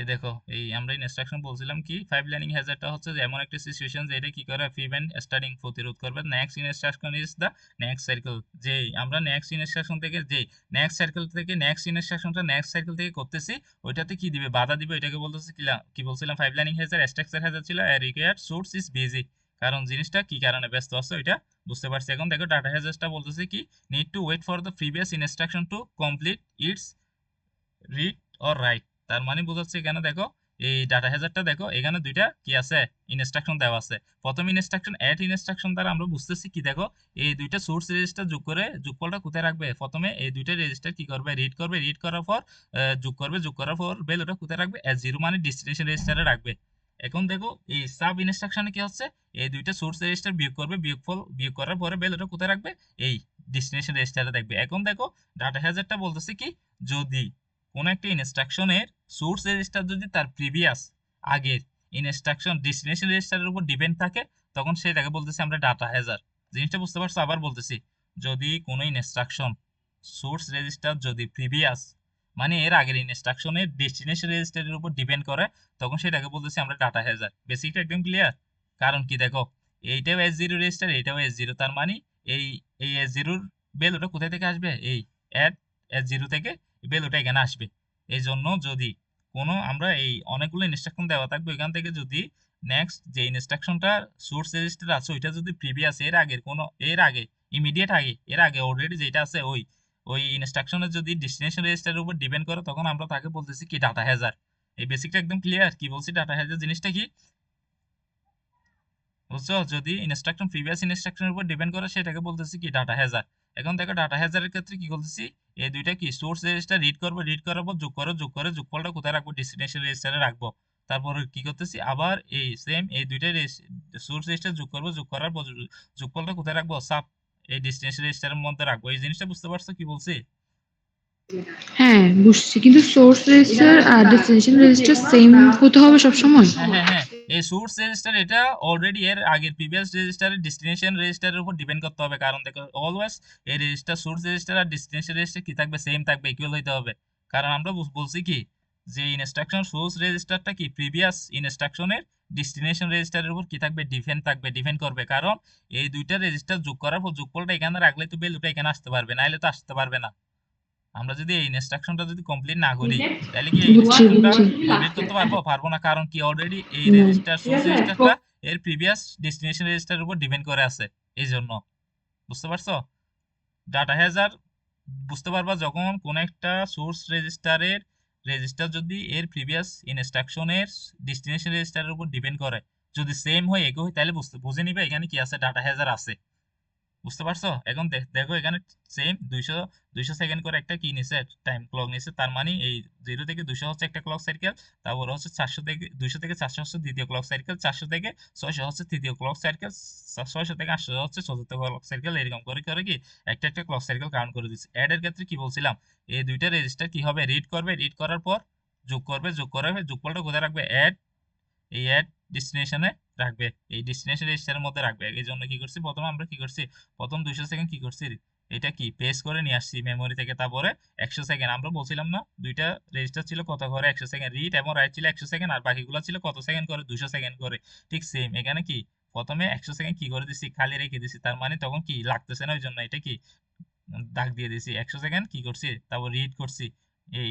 এই দেখো এই আমরা ইনস্ট্রাকশন বলছিলাম কি পাইপলাইনিং হ্যাজার্ডটা হচ্ছে যে এমন একটা সিচুয়েশন যে এটা কি করে প্রিভেন্ট স্টার্টিং প্রতিরোধ করবে। Next instruction is the next cycle, যে আমরা নেক্সট ইনস্ট্রাকশন থেকে যে নেক্সট সাইকেল থেকে নেক্সট ইনস্ট্রাকশনটা নেক্সট সাইকেল থেকে করতেছি ওইটাতে কি দিবে, বাধা দিবে। এটাকে বলতেছে কি বলছিলাম পাইপলাইনিং হ্যাজার্ড স্ট্রাকচার হ্যাজার্ড ছিল রিকোয়ার্ড সোর্স ইজ বিজি, কারণ জিনিসটা কি কারণে ব্যস্ত আছে ওইটা বুঝতে পারছি। এখন দেখো ডাটা হ্যাজার্ডটা বলতেছে কি need to wait for the previous instruction to complete its read or write. তার মানে বোঝাচ্ছে এখানে দেখো এই ডাটা হ্যাজারটা দেখো এখানে দুইটা কি আছে ইনস্ট্রাকশন দেওয়া আছে। প্রথম ইনস্ট্রাকশন অ্যাড ইনস্ট্রাকশন দ্বারা আমরা বুঝতেছি কি দেখো এই দুইটা সোর্স রেজিস্টার যোগ করে যোগফলটা কোথায় রাখবে, প্রথমে এই দুইটা রেজিস্টার কি করবে রিড করবে, রিড করার পর যোগ করবে, যোগ করার পর ভ্যালুটা কোথায় রাখবে এস জিরো মানে ডেস্টিনেশন রেজিস্টারে রাখবে। এখন দেখো এই সাব ইনস্ট্রাকশনে কি হচ্ছে এই দুইটা সোর্স রেজিস্টার বিয়োগ করবে, বিয়োগ করার পরে ভ্যালুটা কোথায় রাখবে এই ডেস্টিনেশন রেজিস্টারে দেখবে। এখন দেখো ডাটা হ্যাজারটা বলতেছে কি যদি কোন একটা ইনস্ট্রাকশনের সোর্স রেজিস্টার যদি তার প্রিভিয়াস আগের ইনস্ট্রাকশন ডেস্টিনেশন রেজিস্টারের উপর ডিপেন্ড থাকে তখন সেটাকে বলতেছি আমরা ডাটা হ্যাজার্ড। জিনিসটা বুঝতে পারছো? আবার বলতেছি, যদি কোনো ইনস্ট্রাকশন সোর্স রেজিস্টার যদি প্রিভিয়াস মানে এর আগের ইনস্ট্রাকশনের ডেস্টিনেশন রেজিস্টারের উপর ডিপেন্ড করে তখন সেটাকে বলতেছি আমরা ডাটা হ্যাজার্ড। বেসিকটা একদম ক্লিয়ার? কারণ কি দেখো এইটাও এস জিরো রেজিস্টার এইটাও এস জিরো, তার মানে এই এই এস জিরোর ভ্যালুটা কোথায় থেকে আসবে এই অ্যাড এস জিরো থেকে ভ্যালুটা এখানে আসবে। এই জন্য যদি কোনো আমরা এই অনেকগুলো ইনস্ট্রাকশন দেওয়া থাকবে এখান থেকে যদি নেক্সট যে ইনস্ট্রাকশনটা সোর্স রেজিস্টার আছে ওইটা যদি প্রিভিয়াস এর আগের কোনো এর আগে ইমিডিয়েট আগে এর আগে অলরেডি যেটা আছে ওই ওই ইনস্ট্রাকশনের যদি ডেস্টিনেশন রেজিস্টারের উপর ডিপেন্ড করে তখন আমরা তাকে বলতেছি কি ডাটা হ্যাজার্ড। এই বেসিকটা একদম ক্লিয়ার? কি বলছি ডাটা হ্যাজার্ড জিনিসটা কি বুঝছো? যদি ইনস্ট্রাকশন প্রিভিয়াস ইনস্ট্রাকশনের উপর ডিপেন্ড করে সেটাকে বলতেছি কি ডাটা হ্যাজার্ড। এখন দেখো ডাটা হ্যাজার্ডের ক্ষেত্রে কি বলতেছি এই দুইটা কি সোর্স রেজিস্টার রিড করবো, রিড করার পর যোগ করো, যোগ করে যোগফলটা কোথায় রাখবো ডেস্টিনেশন রেজিস্টারে রাখবো। তারপর কি করতেছি আবার এই সেম এই দুইটা সোর্স রেজিস্টার যোগ করবো, যোগ করার পর যোগফলটা কোথায় রাখবো সাব এই ডেস্টিনেশন রেজিস্টারের মধ্যে রাখবো। এই জিনিসটা বুঝতে পারছো কি বলছি? হ্যাঁ, বুঝছি। কিন্তু সোর্স রেজিস্টার আর ডেস্টিনেশন রেজিস্টার সেম হতে হবে সবসময়? হ্যাঁ হ্যাঁ হ্যাঁ, এই সোর্স রেজিস্টার এটা অলরেডি এর আগের প্রিভিয়াস রেজিস্টারের ডেস্টিনেশন রেজিস্টারের উপর ডিপেন্ড করতে হবে, কারণ দেখো অলওয়েজ এই রেজিস্টার সোর্স রেজিস্টার আর ডেস্টিনেশন রেজিস্টার কি থাকবে সেম থাকবে, ইকুয়াল হইতে হবে। কারণ আমরা বলছি কি যে ইনস্ট্রাকশন সোর্স রেজিস্টারটা কি প্রিভিয়াস ইনস্ট্রাকশনের ডেস্টিনেশন রেজিস্টারের উপর কি থাকবে ডিপেন্ড করবে, কারণ এই দুইটা রেজিস্টার যোগ করার পর যোগফলটা এখানে রাখলে তো ভ্যালুটা এখানে আসতে পারবে, নাইলে তো আসতে পারবে না। আমরা যদি এই ইনস্ট্রাকশনটা যদি কমপ্লিট না করি তাহলে কি এই বুঝছি, ইনস্ট্রাকশনটা বুঝছি। কমপ্লিট করতে পারবো? পারবো না, কারণ কি অলরেডি এই না। রেজিস্টার সোর্স রেজিস্টারটা এর প্রিভিয়াস ডেস্টিনেশন রেজিস্টারের উপর ডিপেন্ড করে আছে। এই জন্য বুঝতে পারছো? ডাটা হ্যাজার বুঝতে পারবা যখন কোন একটা সোর্স রেজিস্টারের রেজিস্টার যদি এর প্রিভিয়াস ইনস্ট্রাকশনের ডেস্টিনেশন রেজিস্টারের উপর ডিপেন্ড করে, যদি সেম হয় একই হয় তাহলে বুঝে নিবে এখানে কি আছে ডাটা হ্যাজার আছে। বুঝতে পারছো? এখন দেখো এখানে সেম 200 সেকেন্ড করে একটা কি নিছে টাইম ক্লক নিছে, তার মানে এই 0 থেকে 200 হচ্ছে একটা ক্লক সাইকেল, তারপর হচ্ছে 400 থেকে 200 থেকে 400 হচ্ছে দ্বিতীয় ক্লক সাইকেল, 400 থেকে 600 হচ্ছে তৃতীয় ক্লক সাইকেল, 600 থেকে 800 হচ্ছে চতুর্থ ক্লক সাইকেল। এরকম করে করে কি একটা একটা ক্লক সাইকেল কাউন্ট করে দিচ্ছে। অ্যাড এর ক্ষেত্রে কি বলছিলাম এই দুইটা রেজিস্টার কি হবে রিড করবে, রিড করার পর যোগ করবে, যোগ করার পর যোগফলটা কোথায় রাখবে অ্যাড এই অ্যাড ডেস্টিনেশনে রাখবে, এই ডেস্টিনেশন রেজিস্টারের মধ্যে রাখবে। এই জন্য কি করছি প্রথমে আমরা কি করছি প্রথম 200 সেকেন্ড কি করছি এটা কি পেস্ট করে নিয়ে আসছি মেমোরি থেকে, তারপরে 100 সেকেন্ড আমরা বলছিলাম না দুইটা রেজিস্টার ছিল কত করে 100 সেকেন্ড রিড এবং রাইট ছিল 100 সেকেন্ড আর বাকিগুলো ছিল কত সেকেন্ড করে 200 সেকেন্ড করে। ঠিক সেম এখানে কি প্রথমে 100 সেকেন্ড কি করে দিছি খালি রেখে দিছি, তার মানে তখন কি লাগতেছে না ওই জন্য এটা কি দাগ দিয়ে দিছি। 100 সেকেন্ড কি করছি তারপর রিড করছি, এই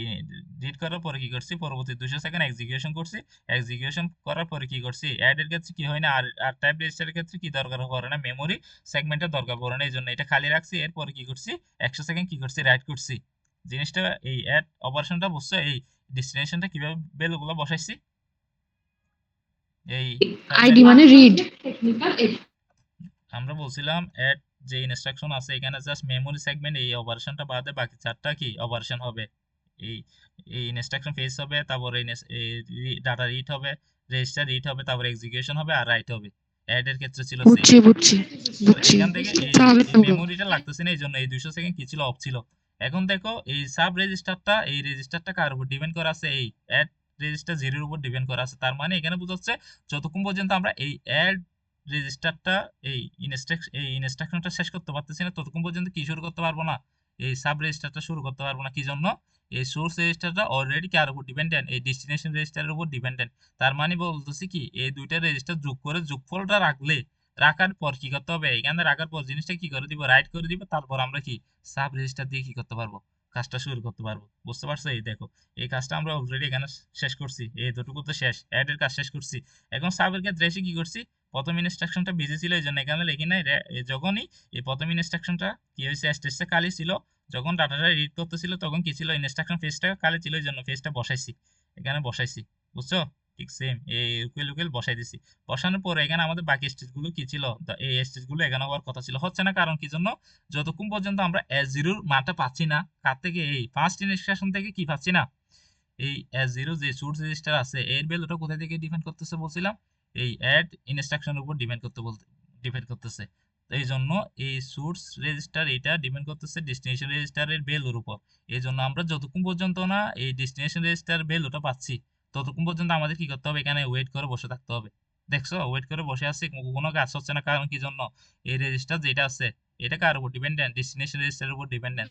রিড করার পরে কি করছি পরবর্তী 200 সেকেন্ড এক্সিকিউশন করছি, এক্সিকিউশন করার পরে কি করছি অ্যাড এর ক্ষেত্রে কি হয় না আর টাইপ রেজিস্টারের ক্ষেত্রে কি দরকার পড়ে না মেমোরি সেগমেন্টের দরকার পড়ে না, এই জন্য এটা খালি রাখছি। এরপরে কি করছি 100 সেকেন্ড কি করছি রাইট করছি। জিনিসটা এই অ্যাড অপারেশনটা বুঝছো? এই ডেস্টিনেশনটা কিভাবে ভ্যালুগুলো বসাইছি এই আইডি পাইপলাইন মানে রিড। আমরা বলছিলাম অ্যাড যে ইনস্ট্রাকশন আছে এখানে জাস্ট মেমোরি সেগমেন্ট এই অপারেশনটা বাদে বাকি চারটা কি অপারেশন হবে। এই এই ইনস্ট্রাকশন ফেস হবে, তারপরে ডাটা রিড হবে, রেজিস্টার রিড হবে, তারপরে এক্সিকিউশন হবে আর রাইট হবে। অ্যাড এর ক্ষেত্রে ছিল সেম। বুঝছি, বুঝছি, তো বুঝছি। এখান থেকে এই তাহলে এই তো মেমোরিটা লাগতেছে না, এই জন্য এই 200 সেকেন্ড কি ছিল অফ ছিল। এখন দেখো এই সাব রেজিস্টারটা এই রেজিস্টারটা কার উপর ডিপেন্ড করা আছে এই অ্যাড রেজিস্টার 0 এর উপর ডিপেন্ড করা আছে, তার মানে এখানে বোঝাচ্ছে যতক্ষণ পর্যন্ত আমরা এই অ্যাড রেজিস্টারটা এই ইনস্ট্রাকশনটা শেষ করতে পারতেছি না ততক্ষণ পর্যন্ত কি শুরু করতে পারবো না এই সাব রেজিস্টারটা শুরু করতে পারবো না। কি জন্য? এই সোর্স রেজিস্টারটা অলরেডি কার উপর ডিপেন্ডেন্ট? এই ডেস্টিনেশন রেজিস্টারের উপর ডিপেন্ডেন্ট। তার মানে বলতেছি কি, এই দুইটা রেজিস্টার যোগ করে যোগফলটা রাখার পর কি করতে হবে? এখানে রাখার পর জিনিসটা কি করে দিব? রাইট করে দিব। তারপর আমরা কি সাব রেজিস্টার দিয়ে কি করতে পারবো? কাজটা শুরু করতে পারবো। বুঝতে পারছো? এই দেখো, এই কাজটা আমরা অলরেডি এখানে শেষ করছি। এই দুটুকু তো শেষ, অ্যাড এর কাজ শেষ করছি। এখন সাবের ক্ষেত্রে এসে কি করছি? প্রথম ইনস্ট্রাকশনটা বিজি ছিল, এই জন্য এখানে লিখি নাই। যখনই এই প্রথম ইনস্ট্রাকশনটা কি হয়েছে, স্টেজটা খালি ছিল, যখন ডাটাটা রিড করতেছিল তখন কি ছিল? ইনস্ট্রাকশন ফেজটা খালি ছিল, এই জন্য ফেজটা বসাইছি, এখানে বসাইছি। বুঝছো? ঠিক সেম এই উকেল বসাই দিছি। বসানোর পরে এখানে আমাদের বাকি স্টেজগুলো কি ছিল? এই স্টেজগুলো এখানে হওয়ার কথা ছিল, হচ্ছে না। কারণ কি জন্য? যতক্ষণ পর্যন্ত আমরা S0 এর মানটা পাচ্ছি না, কার থেকে? এই ফার্স্ট ইনস্ট্রাকশন থেকে কি পাচ্ছি না? এই S0 যে সোর্স রেজিস্টার আছে, এর ভ্যালুটা কোথা থেকে ডিপেন্ড করতেছে বলছিলাম? এই অ্যাড ইনস্ট্রাকশনের উপর ডিপেন্ড করতেছে। তো এই জন্য এই সোর্স রেজিস্টার এটা ডিপেন্ড করতেছে ডেস্টিনেশন রেজিস্টারের ভ্যালুর উপর। এই জন্য আমরা যতক্ষণ পর্যন্ত না এই ডেস্টিনেশন রেজিস্টার ভ্যালুটা পাচ্ছি, ততক্ষণ পর্যন্ত আমাদের কি করতে হবে? এখানে ওয়েট করে বসে থাকতে হবে। দেখছো, ওয়েট করে বসে আছি, কোনো কাজ হচ্ছে না। কারণ কি জন্য? এই রেজিস্টার যেটা আছে, এটা কার উপর ডিপেন্ডেন্ট? ডেস্টিনেশন রেজিস্টারের উপর ডিপেন্ডেন্ট।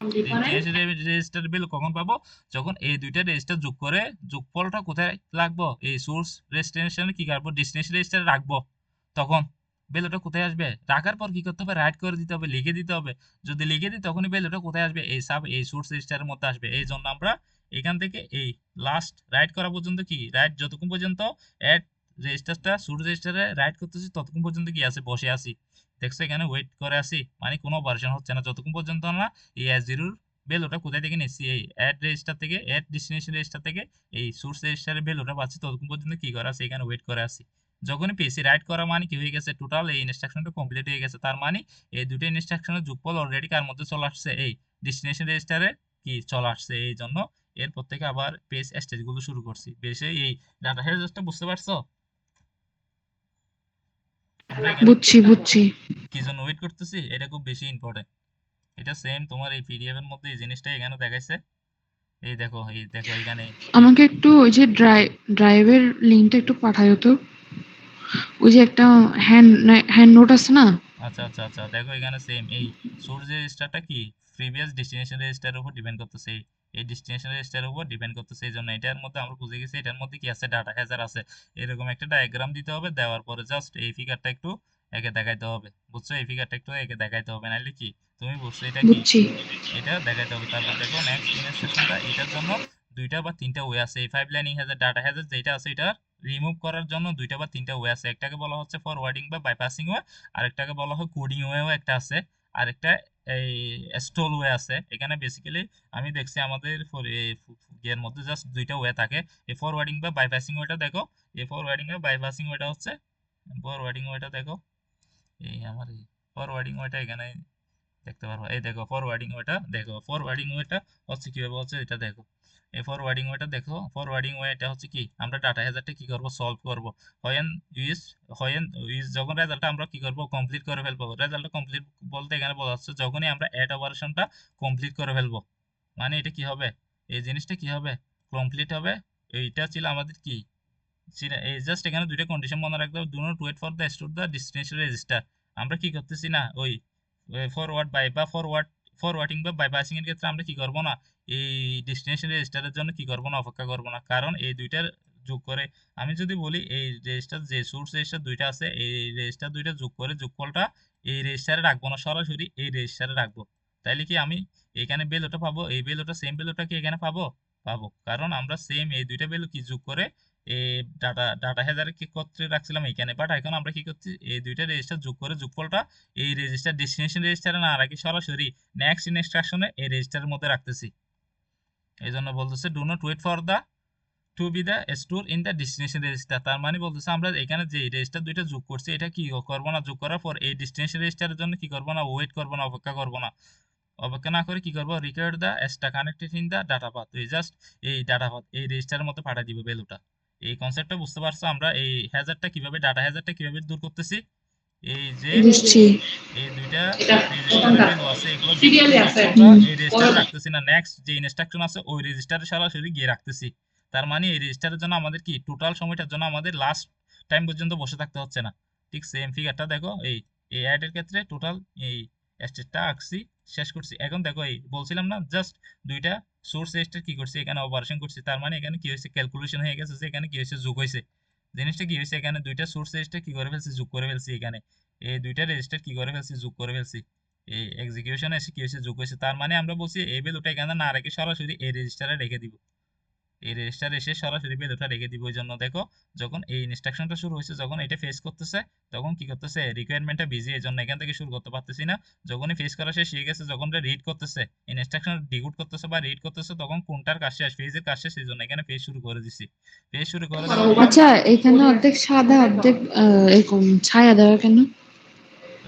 ডেস্টিনেশন রেজিস্টার ভ্যালু কখন পাবো? যখন এই দুইটা রেজিস্টার যোগ করে যোগফলটা কোথায় রাখবো? এই সোর্স রেজিস্ট্রেশনে কি করবো? ডেস্টিনেশন রেজিস্টারে রাখবো। তখন ভ্যালুটা কোথায় আসবে? রাখার পর কি করতে হবে? রাইট করে দিতে হবে, লিখে দিতে হবে। যদি লিখে দিই তখনই ভ্যালুটা কোথায় আসবে? এই সোর্স রেজিস্টারের মধ্যে আসবে। এই জন্য আমরা এখান থেকে এই লাস্ট রাইট করা পর্যন্ত কি, রাইট যতক্ষণ পর্যন্ত অ্যাড রেজিস্টারটা সোর্স রেজিস্টারে রাইট করতেছি ততক্ষণ পর্যন্ত কি আছে? বসে আছি। দেখছো, এখানে ওয়েট করে আছি, মানে কোনো ভার্সন হচ্ছে না যতক্ষণ পর্যন্ত না এই S0 ভ্যালুটা কোথায় থেকে নিচ্ছি? এই অ্যাড রেজিস্টার থেকে, অ্যাড ডেস্টিনেশন রেজিস্টার থেকে এই সোর্স রেজিস্টারের ভ্যালুটা পাচ্ছি, ততক্ষণ পর্যন্ত কি করা আছে? এখানে ওয়েট করে আছি। যখনই পেয়েছি রাইট করা, মানে কি হয়ে গেছে? টোটাল এই ইনস্ট্রাকশনটা কমপ্লিট হয়ে গেছে। তার মানে এই দুটো ইনস্ট্রাকশনের যোগফল অলরেডি কার মধ্যে চলে আসছে? এই ডেস্টিনেশন রেজিস্টারে কি চলে আসছে। এই জন্য এরপর থেকে আবার পেজ স্টেজ গুলো শুরু করছি। বেশি এই ডাটা হেডারটা বুঝতে পারছো? আমরা এখানে বুঝছি। কি জন্য ওয়েট করতেছি? এটা খুব বেশি ইম্পর্টেন্ট। এটা সেম তোমার এই পিডিএফ এর মধ্যে এই জিনিসটা এখানে দেখাইছে। এই দেখো এখানে এই আমাকে একটু ওই যে ড্রাইভের লিঙ্কটা একটু পাঠায়ো তো। ওই যে একটা হ্যান্ড নোট আছে না? আচ্ছা, দেখো এখানে সেম এই সোর্স রেজিস্টারটা কি প্রিভিয়াস ডেস্টিনেশন রেজিস্টারের উপর ডিপেন্ড করতেছে। এই ডেস্টিনেশন রেজিস্টারের উপর ডিপেন্ড করতেছে। এই জন্য এটার মধ্যে আমরা বুঝে গেছি এটার মধ্যে কি আছে? ডাটা হ্যাজার আছে। এরকম একটা ডায়াগ্রাম দিতে হবে, দেওয়ার পরে জাস্ট এই ফিগারটা একটু একে দেখাইতে হবে। বুঝছো? এই ফিগারটা একটু একে দেখাইতে হবে, নাহলে কি তুমি বুঝছো এটা কি, বুঝছি। এটা দেখাইতে হবে। তারপর দেখো নেক্সট ইনস্ট্রাকশনটা, এটার জন্য দুইটা বা তিনটা ওয়ে আছে। এই পাইপলাইনিং হ্যাজার ডাটা হ্যাজার যেটা আছে, এটা রিমুভ করার জন্য দুইটা বা তিনটা ওয়ে আছে। একটাকে বলা হচ্ছে ফরওয়ার্ডিং বা বাইপাসিং ওয়ে, আরেকটাকে বলা হয় কোডিং ওয়েও একটা আছে, আরেকটা এই স্টল ওয়ে আছে। এখানে বেসিক্যালি আমি দেখছি আমাদের এর মধ্যে জাস্ট দুইটা ওয়ে থাকে। এই ফরওয়ার্ডিং বা বাইপাসিং ওয়েটা দেখো, এই ফরওয়ার্ডিং বা বাইপাসিং ওয়েটা হচ্ছে, ফরওয়ার্ডিং ওয়েটা দেখো, এই আমার এই ফরওয়ার্ডিং ওয়েটা এখানে দেখতে পারবো। এই দেখো ফরওয়ার্ডিং ওয়েটা দেখো, ফরওয়ার্ডিং ওয়েটা হচ্ছে কিভাবে হচ্ছে এটা দেখো। এই ফরওয়ার্ডিং ওয়েটা দেখো, ফরওয়ার্ডিং ওয়েটা হচ্ছে কি, আমরা ডাটা হ্যাজারটা কি করব? সলভ করব। হোয়েন ইউজ হোয়েন ইউজ যখন রেজাল্টটা আমরা কি করব? কমপ্লিট করে ফেলবো। রেজাল্টটা কমপ্লিট বলতে এখানে বলা হচ্ছে যখনই আমরা অ্যাড অপারেশনটা কমপ্লিট করে ফেলবো, মানে এটা কি হবে? এই জিনিসটা কি হবে? কমপ্লিট হবে। এইটা ছিল আমাদের কি, এই জাস্ট এখানে দুইটা কন্ডিশন মনে রাখতে হবে। Do not wait for the store the destination register. আমরা কি করতেছি না, ওই ফরওয়ার্ড বাই বা ফরওয়ার্ডিং বা বাইপাসিং এর ক্ষেত্রে আমরা কি করব না, এই ডেস্টিনেশন রেজিস্টারের জন্য কি করব না, অপেক্ষা করব না। কারণ এই দুইটার যোগ করে, আমি যদি বলি এই রেজিস্টার যে সোর্স রেজিস্টার দুইটা আছে, এই রেজিস্টার দুইটা যোগ করে যোগফলটা এই রেজিস্টারে রাখবো না, সরাসরি এই রেজিস্টারে রাখবো। তাইলে কি আমি এখানে ভ্যালুটা পাবো? এই ভ্যালুটা সেম ভ্যালুটা কি এখানে পাবো। কারণ আমরা সেম এই দুইটা ভ্যালু কি যোগ করে এই ডাটা হেজারে কি করতে রাখছিলাম এখানে। বাট এখন আমরা কি করছি? এই দুইটা রেজিস্টার যোগ করে যোগফলটা এই রেজিস্টার ডেস্টিনেশন রেজিস্টারে না রাখি, সরাসরি নেক্সট ইনস্ট্রাকশনে এই রেজিস্টারের মধ্যে রাখতেছি। এই জন্য বলতেছে do not wait for the to be the store in the destination register. তার মানে বলতেছে আমরা এখানে যে রেজিস্টার দুইটা যোগ করছি, এটা কি করবো না, যোগ করার পর এই ডেস্টিনেশন রেজিস্টারের জন্য কি করবো না, ওয়েট করবো না, অপেক্ষা করবো না। অপেক্ষা না করে কি করবো? Require the extra connected in the data path. এই জাস্ট এই ডাটা পাথ এই রেজিস্টারের মধ্যে পাঠিয়ে দিব ভ্যালুটা। এই কনসেপ্টটা বুঝতে পারছো? আমরা এই হ্যাজারটা কিভাবে, ডাটা হ্যাজারটা কিভাবে দূর করতেছি? এই যে বুঝছি। এই দুইটা রেজিস্টারের ভ্যালু আছে, এগুলো যোগ করে জাস্ট আমরা এই রেজিস্টারে রাখতেছি না, নেক্সট যে ইনস্ট্রাকশন আছে ওই রেজিস্টারে সরাসরি গিয়ে রাখতেছি। তার মানে এই রেজিস্টারের জন্য আমাদের কি টোটাল সময়টার জন্য আমাদের লাস্ট টাইম পর্যন্ত বসে থাকতে হচ্ছে না। ঠিক সেম ফিগারটা দেখো, এই এই অ্যাড এর ক্ষেত্রে টোটাল এই স্টেজটা আঁকছি, শেষ করছি। এখন দেখো এই বলছিলাম না জাস্ট দুইটা সোর্স রেজিস্টার কি করছি এখানে অপারেশন করছি, তার মানে এখানে কি হয়েছে ক্যালকুলেশন হয়ে গেছে যে এখানে কি হয়েছে যোগ হয়েছে। জিনিসটা কি হয়েছে এখানে দুইটা সোর্স রেজিস্টার কি করে ফেলছি যোগ করে ফেলছি, এখানে এই দুইটা রেজিস্টার কি করে ফেলছি যোগ করে ফেলছি, এই এক্সিকিউশনে এসে কি হয়েছে যোগ হয়েছে। তার মানে আমরা বলছি এই ভ্যালুটা এখানে না রেখে সরাসরি এই রেজিস্টারে রেখে দিব, এই রেজিস্টার এসে সরাসরি ভ্যালুটা রেখে দিব। ওই জন্য দেখো যখন এই ইনস্ট্রাকশনটা শুরু হয়েছে যখন এটা ফেস করতেছে তখন কি করতেছে রিকোয়ারমেন্টটা বিজি, এই জন্য এখান থেকে শুরু করতে পারতেছি না। যখনই ফেস করা শেষ হয়ে গেছে যখন রিড করতেছে ইনস্ট্রাকশন ডিকোড করতেছে বা রিড করতেছে তখন কোনটার কাজ শেষ ফেজের কাজ শেষ, এই জন্য এখানে ফেজ শুরু করে দিছি। ফেজ শুরু করে দেওয়ার পর আচ্ছা, এখানে অর্ধেক সাদা অর্ধেক এরকম ছায়া দেওয়া কেন?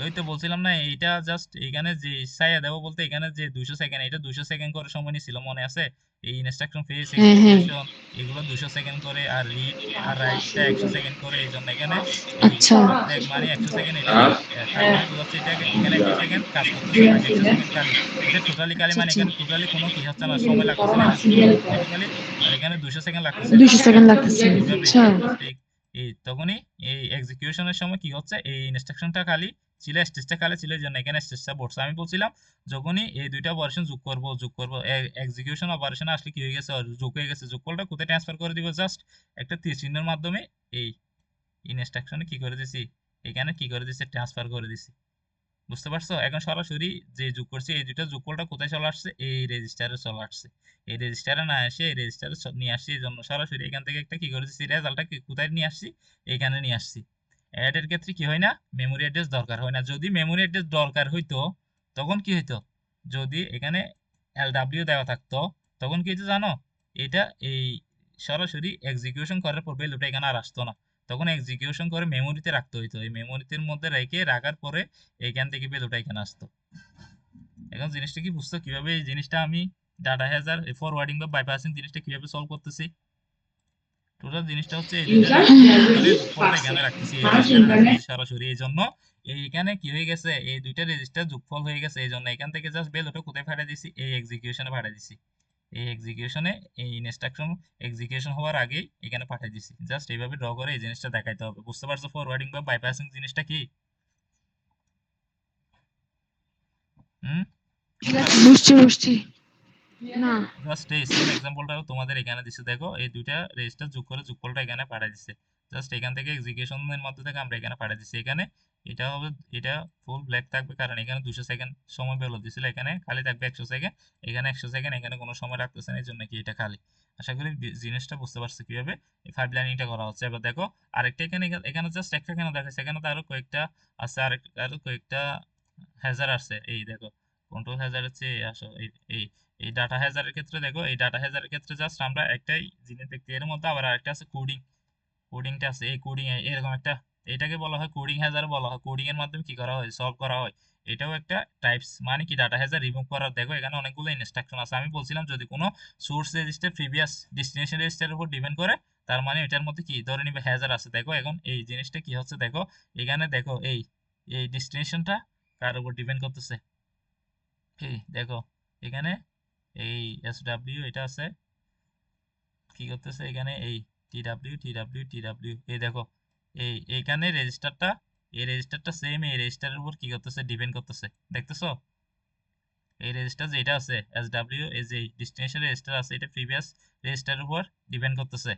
ওই তো বলছিলাম না এইটা জাস্ট এখানে যে ছায়া দেবো বলতে এখানে যে 200 সেকেন্ড, এটা 200 সেকেন্ড করে সময় নিছিল মনে আছে, এই ইনস্ট্রাকশন ফেজ হ্যাঁ, হ্যাঁ। এক্সিকিউশন এগুলো 200 সেকেন্ড করে, আর রিড আর রাইটটা 100 সেকেন্ড করে। এই জন্য এখানে এই আচ্ছা। অর্ধেক মানে 100 সেকেন্ড এটা তার মানে বোঝাচ্ছে এটা এখানে 100 সেকেন্ড কাজ করতেছে, বাকি 100 সেকেন্ড খালি। এটা টোটালি খালি আচ্ছা, মানে আচ্ছা। এখানে টোটালি কোনো কি হচ্ছে না, সময় লাগতেছে না, এটা শুধু অটোমেটিক্যালি। আর এখানে 200 সেকেন্ড লাগতেছে 200 সেকেন্ড লাগতেছে। এইভাবে আচ্ছা। জাস্ট এই তখনই এই এক্সিকিউশনের সময় কি হচ্ছে এই ইনস্ট্রাকশনটা খালি ছিল, স্টেজটা খালি ছিল, এই জন্য এখানে স্টেজটা বসছে। আমি বলছিলাম যখনই এই দুইটা অপারেশন যোগ করব এক্সিকিউশন অপারেশন আসলে কি হয়ে গেছে যোগ হয়ে গেছে, যোগফলটা কোথায় ট্রান্সফার করে দিব জাস্ট একটা তীর চিহ্নের মাধ্যমে এই ইনস্ট্রাকশনে কি করে দিছি এখানে কি করে দিছি ট্রান্সফার করে দিছি। বুঝতে পারছো? এখন সরাসরি যে যোগ করছি এই দুইটা যোগফলটা কোথায় চলে আসছে এই রেজিস্টারে চলে আসছে, এই রেজিস্টারে না এসে এই রেজিস্টারে নিয়ে আসছি, এই জন্য সরাসরি এখান থেকে একটা কি করে দিচ্ছি রেজাল্টটা কোথায় নিয়ে আসছি এখানে নিয়ে আসছি। অ্যাড এর ক্ষেত্রে কি হয় না মেমোরি অ্যাড্রেস দরকার হয় না, যদি মেমোরি অ্যাড্রেস দরকার হইতো তখন কি হইতো যদি এখানে এলডব্লিউ দেওয়া থাকতো তখন কি হইতো জানো, এটা এই সরাসরি এক্সিকিউশন করার পর ভ্যালুটা এখানে আর আসতো না, তখন এক্সিকিউশন করে মেমোরিতে রাখতে হইতো, এই মেমোরিতে মধ্যে রেখে রাখার পরে এইখান থেকে ভ্যালুটা এখানে আসতো। এখন জিনিসটা কি বুঝছো কিভাবে এই জিনিসটা আমি ডাটা হ্যাজার ফরওয়ার্ডিং বা বাইপাসিং জিনিসটা কিভাবে সলভ করতেছি। টোটাল জিনিসটা হচ্ছে এই দুইটা রেজিস্টারের যোগফলটা এখানে রাখতেছি, এই রেজিস্টারে রাখতেছি সরাসরি। এই জন্য এইখানে কি হয়ে গেছে এই দুইটা রেজিস্টার যোগফল হয়ে গেছে, এই জন্য এখান থেকে জাস্ট ভ্যালুটা কোথায় পাঠিয়ে দিছি এই এক্সিকিউশনে পাঠিয়ে দিছি, এই এক্সিকিউশনে এই ইনস্ট্রাকশন এক্সিকিউশন হওয়ার আগেই এখানে পাঠিয়ে দিছি। জাস্ট এইভাবে ড্র করে এই জিনিসটা দেখাইতে হবে। বুঝতে পারছো ফরওয়ার্ডিং বা বাইপাসিং জিনিসটা কি? হুম, বুঝতে পারছো? বুঝছি। না। জাস্ট এই সেম এক্সাম্পলটাও তোমাদের এখানে দিছে, দেখো এই দুইটা রেজিস্টার যোগ করে যোগফলটা এখানে পাঠিয়ে দিছে। জাস্ট এখান থেকে এক্সিকিউশনের মধ্যে থেকে আমরা এখানে পাঠিয়ে দিছি। এখানে এটা হবে এটা ফুল ব্ল্যাক থাকবে কারণ এখানে 200 সেকেন্ড সময় বের দিছিল, এখানে খালি থাকবে 100 সেকেন্ড, এখানে 100 সেকেন্ড, এখানে কোনো সময় রাখতেছে না, এই জন্য কি এটা খালি। আশা করি জিনিসটা বুঝতে পারছো কিভাবে এই পাইপ লাইনিংটা করা হচ্ছে। এবার দেখো আরেকটা এখানে এখানে জাস্ট একটা কেন দেখাচ্ছে, এখানে তো আরো কয়েকটা আছে, আরো কয়েকটা হ্যাজার আছে। এই দেখো কন্ট্রোল হ্যাজার হচ্ছে আসো এই এই ডাটা হ্যাজারের ক্ষেত্রে দেখো এই ডাটা হ্যাজারের ক্ষেত্রে জাস্ট আমরা একটাই জিনিস দেখতে, এর মধ্যে আবার আরেকটা আছে কোডিংটা আছে, এই কোডিং এরকম একটা, এটাকে বলা হয় কোডিং হ্যাজার বলা হয়। কোডিং এর মাধ্যমে কি করা হয় সলভ করা হয়, এটাও একটা টাইপস মানে কি ডাটা হ্যাজার রিমুভ করার। দেখো এখানে অনেকগুলো ইনস্ট্রাকশন আছে, আমি বলছিলাম যদি কোনো সোর্স রেজিস্টার প্রিভিয়াস ডেস্টিনেশন রেজিস্টারের উপর ডিপেন্ড করে তার মানে এটার মধ্যে কি ধরে নিবে হ্যাজার আছে। দেখো এখন এই জিনিসটা কি হচ্ছে দেখো এখানে দেখো এই এই ডেস্টিনেশনটা কার উপর ডিপেন্ড করতেছে, এই দেখো এখানে এই এসডব্লিউ এটা আছে কি করতেছে এখানে এই টি ডাব্লিউ এই দেখো এইখানে রেজিস্টারটা এই রেজিস্টারটা সেম এই রেজিস্টারের উপর কি করতেছে ডিপেন্ড করতেছে, দেখতেছো এই রেজিস্টার যেটা আছে এসডব্লিউ এই যে ডেস্টিনেশন রেজিস্টার আছে এটা প্রিভিয়াস রেজিস্টারের উপর ডিপেন্ড করতেছে।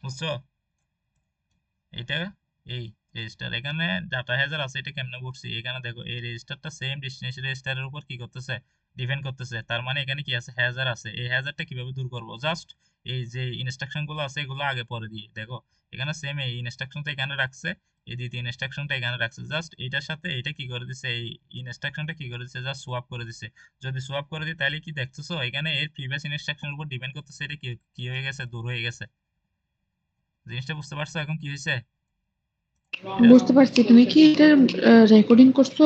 বুঝছো এটা এই রেজিস্টার এখানে ডাটা হ্যাজার আছে এটা কেমনে করছি, এখানে দেখো এই রেজিস্টারটা সেম ডেস্টিনেশন রেজিস্টারের উপর কি করতেছে ডিপেন্ড করতেছে, তার মানে এখানে কি আছে হ্যাজার আছে। এই হ্যাজারটা কিভাবে দূর করব জাস্ট এই যে ইনস্ট্রাকশন গুলো আছে এগুলো আগে পরে দিয়ে দেখো এখানে সেম এই ইনস্ট্রাকশনটা এখানে রাখছে, এই দ্বিতীয় ইনস্ট্রাকশনটা এখানে রাখছে, জাস্ট এটার সাথে এটা কি করে দিছে এই ইনস্ট্রাকশনটা কি করে দিছে জাস্ট সোয়াপ করে দিছে। যদি সোয়াপ করে দিই তাহলে কি দেখতেছো এখানে এর প্রিভিয়াস ইনস্ট্রাকশনের উপর ডিপেন্ড করতেছে, এটা কি কি হয়ে গেছে দূর হয়ে গেছে। জিনিসটা বুঝতে পারছো এখন কি হয়েছে? বুঝতে পারছি। তুমি কি এটা রেকর্ডিং করছো?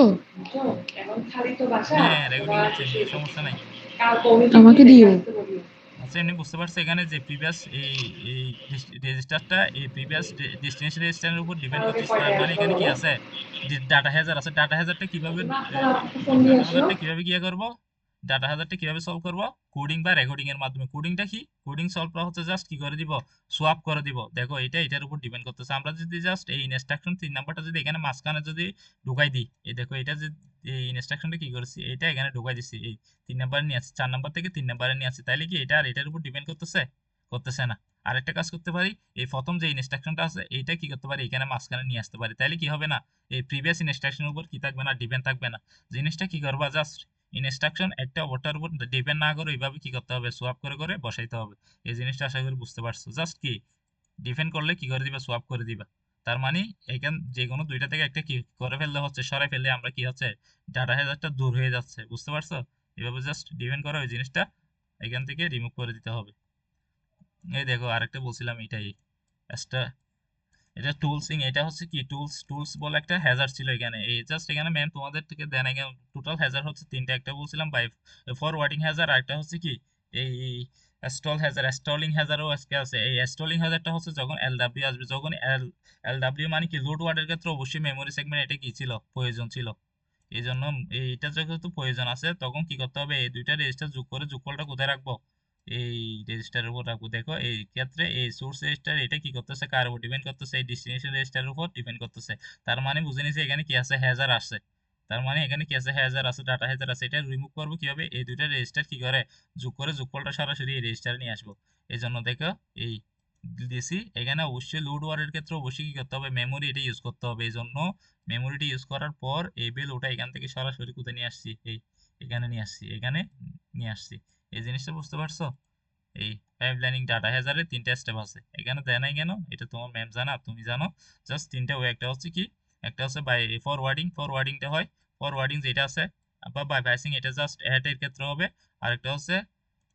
হ্যাঁ রেকর্ডিং করছি এমনি সমস্যা নাই। আমাকে দিও। আচ্ছা এমনি বুঝতে পারছো এখানে যে প্রিভিয়াস এই এই রেজিস্টারটা এই প্রিভিয়াস ডেস্টিনেশন রেজিস্টারের উপর ডিপেন্ড করতেছে, তার মানে এখানে কি আছে ডাটা হ্যাজার আছে। ডাটা হ্যাজারটা কিভাবে ডাটা হ্যাজারটা কিভাবে কি করব ডাটা হাজারটা কিভাবে সলভ করব, কোডিং বা রেকর্ডিং এর মাধ্যমে। কোডিংটা কি, কোডিং সলভ করা হচ্ছে জাস্ট কি করে দিব, সোয়াপ করে দিব। দেখো এটা এটার উপর ডিপেন্ড করতেছে। আমরা যদি জাস্ট এই ইনস্ট্রাকশন 3 নাম্বারটা যদি এখানে মাঝখানে যদি ঢুকাই দিই, এই দেখো এটা যে এই ইনস্ট্রাকশনটা কি করেছি, এটা এখানে ঢুকাই দিচ্ছি, এই 3 নাম্বারে নিয়ে আসছি, 4 নাম্বার থেকে 3 নাম্বারে নিয়ে আসছি, তাইলে কি এটা আর এটার উপর ডিপেন্ড করতেছে, করতেছে না। আরেকটা কাজ করতে পারি, এই প্রথম যে ইনস্ট্রাকশনটা আছে এইটা কি করতে পারি, এখানে মাঝখানে নিয়ে আসতে পারি, তাইলে কি হবে না, এই প্রিভিয়াস ইনস্ট্রাকশনের উপর কি থাকবে না, ডিপেন্ড থাকবে না। জিনিসটা কি করবা, জাস্ট ইনস্ট্রাকশন একটা ওটার উপর ডিপেন্ড না করে এইভাবে কি করতে হবে, সোয়াপ করে করে বসাইতে হবে। এই জিনিসটা আশা করি বুঝতে পারছো। জাস্ট কি ডিপেন্ড করলে কি করে দিবা, সোয়াপ করে দিবা। তার মানে এখান যে কোনো দুইটা থেকে একটা কি করে ফেললে হচ্ছে, সরাই ফেললে আমরা কি হচ্ছে, ডাটা হেজারটা দূর হয়ে যাচ্ছে, বুঝতে পারছো। এভাবে জাস্ট ডিপেন্ড করা ওই জিনিসটা এখান থেকে রিমুভ করে দিতে হবে। এই দেখো আরেকটা বলছিলাম এটাই, একটা এটা টুলসিং, এটা হচ্ছে কি টুলস, টুলস বলে একটা হ্যাজার ছিল এখানে। এই জাস্ট এখানে ম্যাম তোমাদের থেকে দেন এখানে টোটাল হ্যাজার হচ্ছে তিনটা, একটা বলছিলাম বাই ফরওয়ার্ডিং হ্যাজার, আর একটা হচ্ছে কি এই স্টল হ্যাজার, স্টলিং হ্যাজারও আজকে আছে। এই স্টলিং হ্যাজারটা হচ্ছে যখন এলডব্লিউ আসবে, যখন এলডব্লিউ মানে কি লোড ওয়ার্ডের ক্ষেত্রে অবশ্যই মেমোরি সেগমেন্ট এটা কি ছিল, প্রয়োজন ছিল। এই জন্য এইটা যেহেতু প্রয়োজন আছে, তখন কি করতে হবে, এই দুইটা রেজিস্টার যোগ করে যোগফলটা কোথায় রাখবো, এই রেজিস্টারের উপর রাখবো। দেখো এই ক্ষেত্রে এই সোর্স রেজিস্টার এটা কি করতেছে, কার উপর ডিপেন্ড করতেছে, এই ডেস্টিনেশন রেজিস্টারের উপর ডিপেন্ড করতেছে। তার মানে বুঝে নিছি এখানে কি আছে, হ্যাজার আছে। তার মানে এখানে কি আছে, হ্যাজার আছে, ডাটা হ্যাজার আছে। এটা রিমুভ করবো কিভাবে, এই দুইটা রেজিস্টার কি করে যোগ করে যোগফলটা সরাসরি এই রেজিস্টারে নিয়ে আসবো। এই জন্য দেখো এই দিছি এখানে অবশ্যই লোড ওয়ার্ডের ক্ষেত্রে অবশ্যই কি করতে হবে, মেমোরি এটা ইউজ করতে হবে। এই জন্য মেমোরিটি ইউজ করার পর এই বেল ওটা এখান থেকে সরাসরি কোথায় নিয়ে আসছি, এই এখানে নিয়ে আসছি, এখানে নিয়ে আসছি। এই জিনিসটা বুঝতে পারছো। এই পাইপলাইনিং ডাটা হ্যাজারের 3টা স্টেপ আছে, এখানে দেয় নাই কেন, এটা তোমার ম্যাম জানা, তুমি জানো। জাস্ট 3টা ওয়ে, একটা হচ্ছে কি, একটা হচ্ছে বাই ফরওয়ার্ডিং, ফরওয়ার্ডিংটা হয় ফরওয়ার্ডিং যেটা আছে, বা বাই পাইসিং এটা জাস্ট অ্যাড এর ক্ষেত্রে হবে। আরেকটা হচ্ছে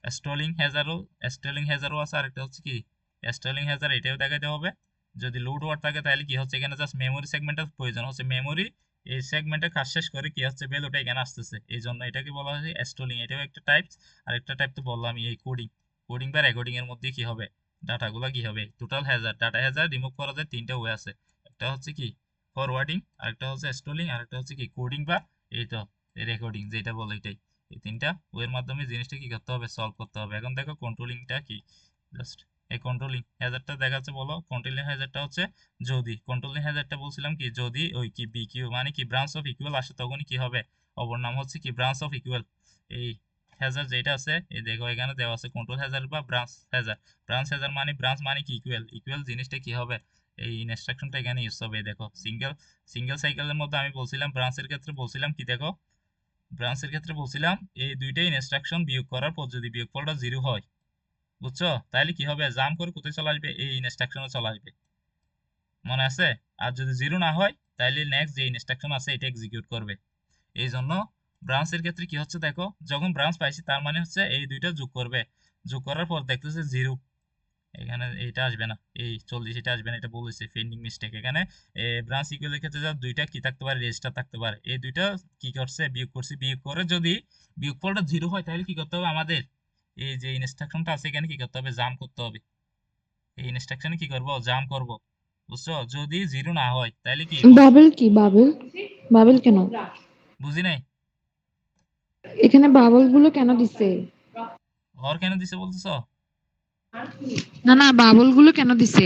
স্টলিং হ্যাজারও, স্টলিং হ্যাজারও আছে। আরেকটা হচ্ছে কি স্টলিং হ্যাজার, এটাও দেখাইতে হবে। যদি লোড ওয়ার্ড থাকে তাহলে কি হচ্ছে, এখানে জাস্ট মেমোরি সেগমেন্টের প্রয়োজন হচ্ছে, মেমোরি এই সেগমেন্টের কাজ শেষ করে কি হচ্ছে, বেল ওটা এখানে আসতেছে। এই জন্য এটাকে বলা হয় স্টলিং, এটাও একটা টাইপ। আরেকটা টাইপ তো বললাম এই কোডিং, কোডিং বা রেকর্ডিং এর মধ্যে কি হবে, ডাটাগুলো কি হবে, total Hazard, data Hazard remove করা যায় 3টা ওয়ে আছে। একটা হচ্ছে কি ফরওয়ার্ডিং, আরেকটা হচ্ছে স্টলিং, আরেকটা হচ্ছে কি কোডিং বা এই তো রেকর্ডিং যেটা বলে এটাই। এই 3টা ওয়ের মাধ্যমে জিনিসটা কি করতে হবে, সলভ করতে হবে। এখন দেখো কন্ট্রোলিংটা কি, জাস্ট এই কন্ট্রোলিং হ্যাজারটা দেখাচ্ছে, বলো কন্ট্রোলিং হ্যাজারটা হচ্ছে যদি, কন্ট্রোলিং হ্যাজারটা বলছিলাম কি যদি ওই কি বি কিউ মানে কি ব্রাঞ্চ অফ ইকুয়াল আসে, তখনই কি হবে, অপর নাম হচ্ছে কি ব্রাঞ্চ অফ ইকুয়াল। এই হ্যাজার যেটা আছে, এই দেখো এখানে দেওয়া আছে কন্ট্রোল হ্যাজার বা ব্রাঞ্চ হ্যাজার। ব্রাঞ্চ হ্যাজার মানে ব্রাঞ্চ মানে কি ইকুয়াল, ইকুয়াল জিনিসটা কি হবে, এই ইনস্ট্রাকশনটা এখানে ইউজ হবে। দেখো সিঙ্গেল সিঙ্গেল সাইকেলের মধ্যে আমি বলছিলাম, ব্রাঞ্চের ক্ষেত্রে বলছিলাম কি, দেখো ব্রাঞ্চের ক্ষেত্রে বলছিলাম এই দুইটা ইনস্ট্রাকশন বিয়োগ করার পর যদি বিয়োগফলটা 0 হয়, বুঝছো, তাহলে কি হবে, জাম্প করে কোথায় চলে আসবে, এই ইনস্ট্রাকশনে চলে আসবে, মনে আছে। আর যদি 0 না হয় তাহলে নেক্সট যে ইনস্ট্রাকশন আছে এটা এক্সিকিউট করবে। এই জন্য ব্রাঞ্চের ক্ষেত্রে কি হচ্ছে, দেখো যখন ব্রাঞ্চ পাইছি তার মানে হচ্ছে এই দুইটা যোগ করবে, যোগ করার পর দেখতেছে 0, এখানে এটা আসবে না, এই 40 এটা আসবে না, এটা বলেছে পেন্ডিং মিস্টেক। এখানে ব্রাঞ্চ ইকুয়ালের ক্ষেত্রে যা দুইটা কি থাকতে পারে, রেজিস্টার থাকতে পারে, এই দুইটা কি করছে, বিয়োগ করছি, বিয়োগ করে যদি বিয়োগফলটা 0 হয় তাহলে কি করতে হবে আমাদের, এই যে ইনস্ট্রাকশনটা আছে এখানে কি করতে হবে, জাম্প করতে হবে। এই ইনস্ট্রাকশনে কি করব, জাম্প করব, বুঝছো। যদি 0 না হয় তাহলে কি বাবেল কি বাবেল, বাবেল কেন বুঝি নাই, এখানে বাবল গুলো কেন দিছে? ঘর কেন দিছে বলতেছো, না না, বাবল গুলো কেন দিছে?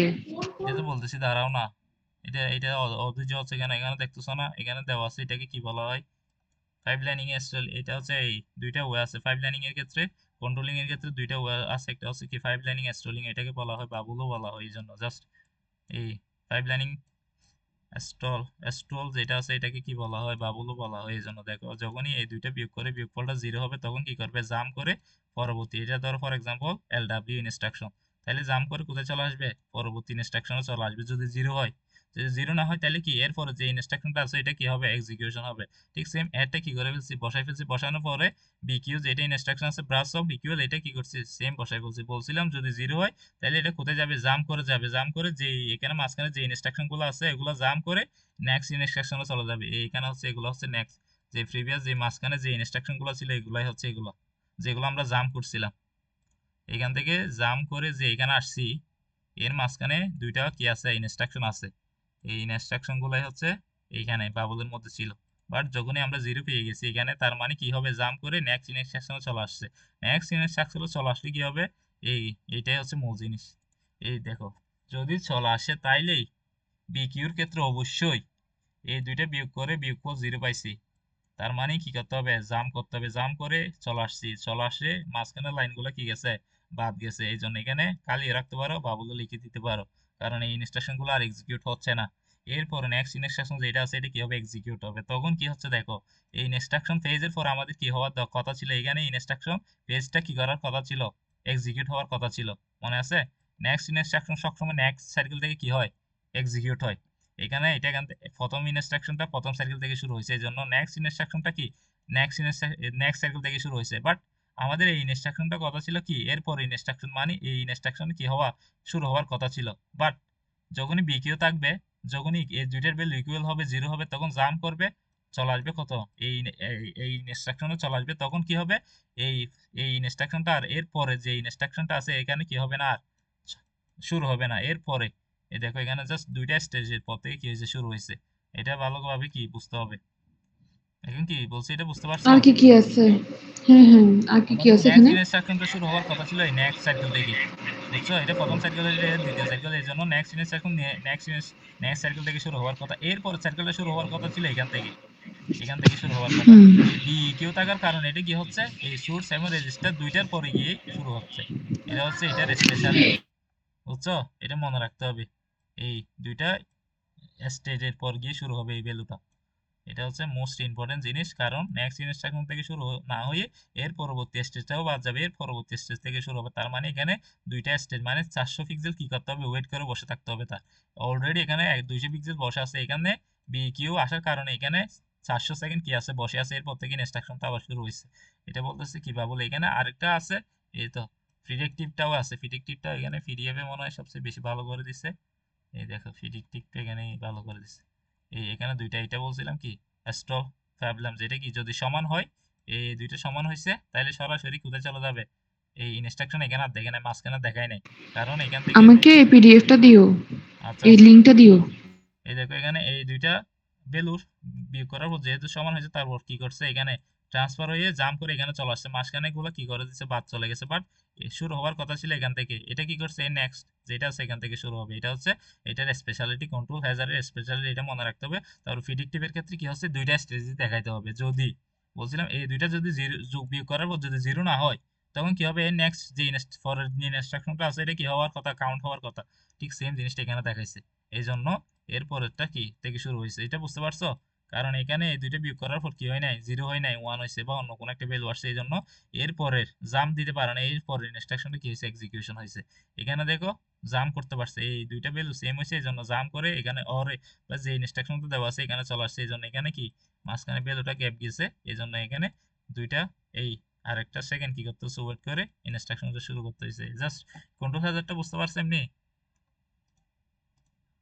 এটা তো বলতেছি দাঁড়াও না, এটা এটা অধৈর্য হচ্ছে কেন, এখানে দেখতেছো না, এখানে দেওয়া আছে এটাকে কি বলা হয়, পাইপলাইনিং এর স্টাইল। এটা হচ্ছে এই দুইটা ওয়ে আছে পাইপলাইনিং এর ক্ষেত্রে, কন্ট্রোলিং এর ক্ষেত্রে দুইটা ওয়ে আছে। একটা হচ্ছে কি পাইপলাইনিং স্টলিং, এটাকে বলা হয় বাবুলও বলা হয়। এই জন্য জাস্ট এই পাইপলাইনিং স্টল, স্টল যেটা আছে এটাকে কি বলা হয়, বাবুলও বলা হয়। এই জন্য দেখো যখনই এই দুইটা বিয়োগ করে বিয়োগফলটা 0 হবে তখন কি করবে, জাম্প করে পরবর্তী, এটা ধরো ফর এক্সাম্পল এলডব্লিউ ইনস্ট্রাকশন, তাহলে জাম্প করে কোথায় চলে আসবে, পরবর্তী ইনস্ট্রাকশনে চলে আসবে যদি 0 হয়। যদি 0 না হয় তাহলে কি এরপরে যে ইনস্ট্রাকশনটা আছে এটা কি হবে, এক্সিকিউশন হবে। ঠিক সেম এটা কি করে ফেলছি, বসাই ফেলছি, বসানোর পরে বিকিউ যেটা ইনস্ট্রাকশন আছে ব্রাঞ্চ অফ ইকুয়াল, এটা কি করছি, সেম বসাই ফেলছি। বলছিলাম যদি 0 হয় তাহলে এটা কোথায় যাবে, জাম্প করে যাবে, জাম্প করে যে এখানে মাঝখানে যে ইনস্ট্রাকশন গুলো আছে এগুলো জাম্প করে নেক্সট ইনস্ট্রাকশনে চলে যাবে। এইখানে হচ্ছে এগুলো হচ্ছে নেক্সট, যে প্রিভিয়াস যে মাঝখানে যে ইনস্ট্রাকশন গুলো ছিল এগুলাই হচ্ছে এগুলো যেগুলো আমরা জাম্প করছিলাম। এখান থেকে জাম্প করে যে এখানে আসছি, এর মাঝখানে দুইটা কি আছে, ইনস্ট্রাকশন আছে। এই ইনস্ট্রাকশন গুলাই হচ্ছে এইখানে বাবলের মধ্যে ছিল। বাট যখনই আমরা 0 পেয়ে গেছি এখানে, তার মানে কি হবে, জাম্প করে নেক্সট ইনস্ট্রাকশনে চলে আসছে। নেক্সট ইনস্ট্রাকশনে চলে আসলে কি হবে, এইটাই হচ্ছে মূল জিনিস। এই দেখো, যদি চলে আসে তাইলেই বিকিউর ক্ষেত্রে অবশ্যই এই দুইটা বিয়োগ করে বিয়োগফল 0 পাইছি, তার মানে কি করতে হবে, জাম্প করতে হবে। জাম্প করে চলে আসছি, চলে আসে মাঝখানের লাইনগুলো কি গেছে, বাদ গেছে। এই জন্য এখানে কালিয়ে রাখতে পারো বা বলে লিখে দিতে পারো, কারণ এই ইনস্ট্রাকশন গুলো আর এক্সিকিউট হচ্ছে না। এরপরে নেক্সট ইনস্ট্রাকশন যেটা আছে এটা কি হবে, এক্সিকিউট হবে। তখন কি হচ্ছে দেখো, এই ইনস্ট্রাকশন ফেজের পর আমাদের কি হওয়ার কথা ছিল, এখানে ইনস্ট্রাকশন ফেজটা কি করার কথা ছিল, এক্সিকিউট হওয়ার কথা ছিল, মনে আছে? নেক্সট ইনস্ট্রাকশন সবসময় নেক্সট সার্কেল থেকে কি হয়, এক্সিকিউট হয়। এখানে এটা প্রথম ইনস্ট্রাকশনটা প্রথম সার্কেল থেকে শুরু হয়েছে, এই জন্য নেক্সট ইনস্ট্রাকশনটা কি নেক্সট সার্কেল থেকে শুরু হয়েছে। বাট আমাদের এই ইনস্ট্রাকশনটা কথা ছিল কি, এরপর ইনস্ট্রাকশন মানে এই ইনস্ট্রাকশন কি হওয়া, শুরু হওয়ার কথা ছিল। বাট যখনই বিকিউ থাকবে, যখনই এই দুইটার ভ্যালু ইকুয়াল হবে, 0 হবে, তখন জাম্প করবে, চলে আসবে কত, এই এই ইনস্ট্রাকশনে চলে আসবে। তখন কি হবে, এই এই ইনস্ট্রাকশনটা আর এরপরে যে ইনস্ট্রাকশনটা আছে এখানে কি হবে না, আর শুরু হবে না। এরপরে এই দেখো এখানে জাস্ট দুইটা স্টেজের পর থেকে কি হয়েছে, শুরু হয়েছে। এটা ভালোভাবে কি বুঝতে হবে। এখন কি বলছি এটা বুঝতে পারছো? আর কি কি আছে? হ্যাঁ হ্যাঁ, আর কি কি আমাদের আছে নেক্সট এখানে? ইনস্ট্রাকশনটা শুরু হওয়ার কথা ছিল এই নেক্সট সার্কেল থেকে, বুঝছো? এটা প্রথম সার্কেল, এটা দ্বিতীয় সার্কেল, এই জন্য নেক্সট ইনস্ট্রাকশন নেক্সট সার্কেল থেকে শুরু হওয়ার কথা। এরপর সার্কেলটা শুরু হওয়ার কথা ছিল এখান থেকে শুরু হওয়ার কথা। হুম। এই বি কিউ থাকার কারণে এটা কি হচ্ছে, এই সোর্স এবং রেজিস্টার দুইটার পরে গিয়ে শুরু হচ্ছে। এটা হচ্ছে এটার স্পেশালিটি, বুঝছো? এটা মনে রাখতে হবে, এই দুইটা স্টেজের পর গিয়ে শুরু হবে এই ভ্যালুটা। এটা হচ্ছে মোস্ট ইম্পর্টেন্ট জিনিস, কারণ নেক্সট ইনস্ট্রাকশন থেকে শুরু না হয়ে এর পরবর্তী স্টেজটাও বাদ যাবে, এর পরবর্তী স্টেজ থেকে শুরু হবে। তার মানে এখানে দুইটা স্টেজ মানে 400 পিক্সেল কি করতে হবে, ওয়েট করে বসে থাকতে হবে। তার অলরেডি এখানে 200 পিক্সেল বসে আছে, এখানে বিকিউ আসার কারণে এখানে 400 সেকেন্ড কি আছে, বসে আছে। এরপর থেকে ইনস্ট্রাকশনটা আবার শুরু হয়েছে। এটা বলতেছে কিভাবে বলে, এখানে আরেকটা আছে, এই তো প্রিডিক্টিভটাও আছে। প্রিডিক্টিভটা এখানে পিডিএফ এ মনে হয় সবচেয়ে বেশি ভালো করে দিচ্ছে। এই দেখো প্রিডিক্টিভটা এখানে ভালো করে দিচ্ছে। এখানে দুইটা, এটা বলছিলাম কি, স্টল ভাবলাম যেটা কি যদি সমান হয়, এই দুইটা সমান হয়েছে, তাহলে সরাসরি কোথায় চলে যাবে, এই ইনস্ট্রাকশন এখানে আর দেখে নাই, মাঝখানে দেখায় নাই, কারণ এখান থেকে আমাকে এই পিডিএফটা দিও, আচ্ছা এই আচ্ছা, লিঙ্কটা দিও। এই দেখো এখানে এই দুইটা ভ্যালুর বিয়োগ করার পর যেহেতু সমান হয়েছে, তারপর কি করছে, এখানে ট্রান্সফার হয়ে জাম্প করে এখানে চলে আসছে, মাঝখানে গুলো কি করে দিচ্ছে, বাদ চলে গেছে। বাট শুরু হওয়ার কথা ছিল এখান থেকে, এটা কি করছে, নেক্সট যেটা আছে এখান থেকে শুরু হবে। এটা হচ্ছে এটার স্পেশালিটি, কন্ট্রোল হ্যাজারের স্পেশালিটি, এটা মনে রাখতে হবে। তারপর প্রিডিক্টিভের ক্ষেত্রে কি হচ্ছে, দুইটা স্টেজ দেখাইতে হবে। যদি বলছিলাম এই দুইটা যদি জিরো যোগ বিয়োগ করার পর যদি 0 না হয়, তখন কি হবে, এর নেক্সট যে ফরের ইনস্ট্রাকশনটা আছে এটা কি হওয়ার কথা, কাউন্ট হওয়ার কথা। ঠিক সেম জিনিসটা এখানে দেখাইছে। এই জন্য এর পরেরটা কি থেকে শুরু হয়েছে, এটা বুঝতে পারছো? কারণ এখানে এই দুইটা বিয়োগ করার পর কি হয় নাই, 0 হয় নাই, 1 হয়েছে বা অন্য কোনো একটা ভ্যালু আসছে। এই জন্য এর পরের জাম্প দিতে পারে না, এর পরের ইনস্ট্রাকশনটা কি হয়েছে, এক্সিকিউশন হয়েছে। এখানে দেখো জাম্প করতে পারছে, এই দুইটা ভ্যালু সেম হয়েছে, এই জন্য জাম্প করে এখানে অরে বা যে ইনস্ট্রাকশনটা দেওয়া আছে এখানে চলে আসছে। এই জন্য এখানে কি মাঝখানে ভ্যালুটা গ্যাপ গেছে, এই জন্য এখানে দুইটা এই আরেকটা সেকেন্ড কি করতে হচ্ছে, ওয়েট করে ইনস্ট্রাকশনটা শুরু করতে হয়েছে। জাস্ট কন্ট্রোল হাজারটা বুঝতে পারছো এমনি?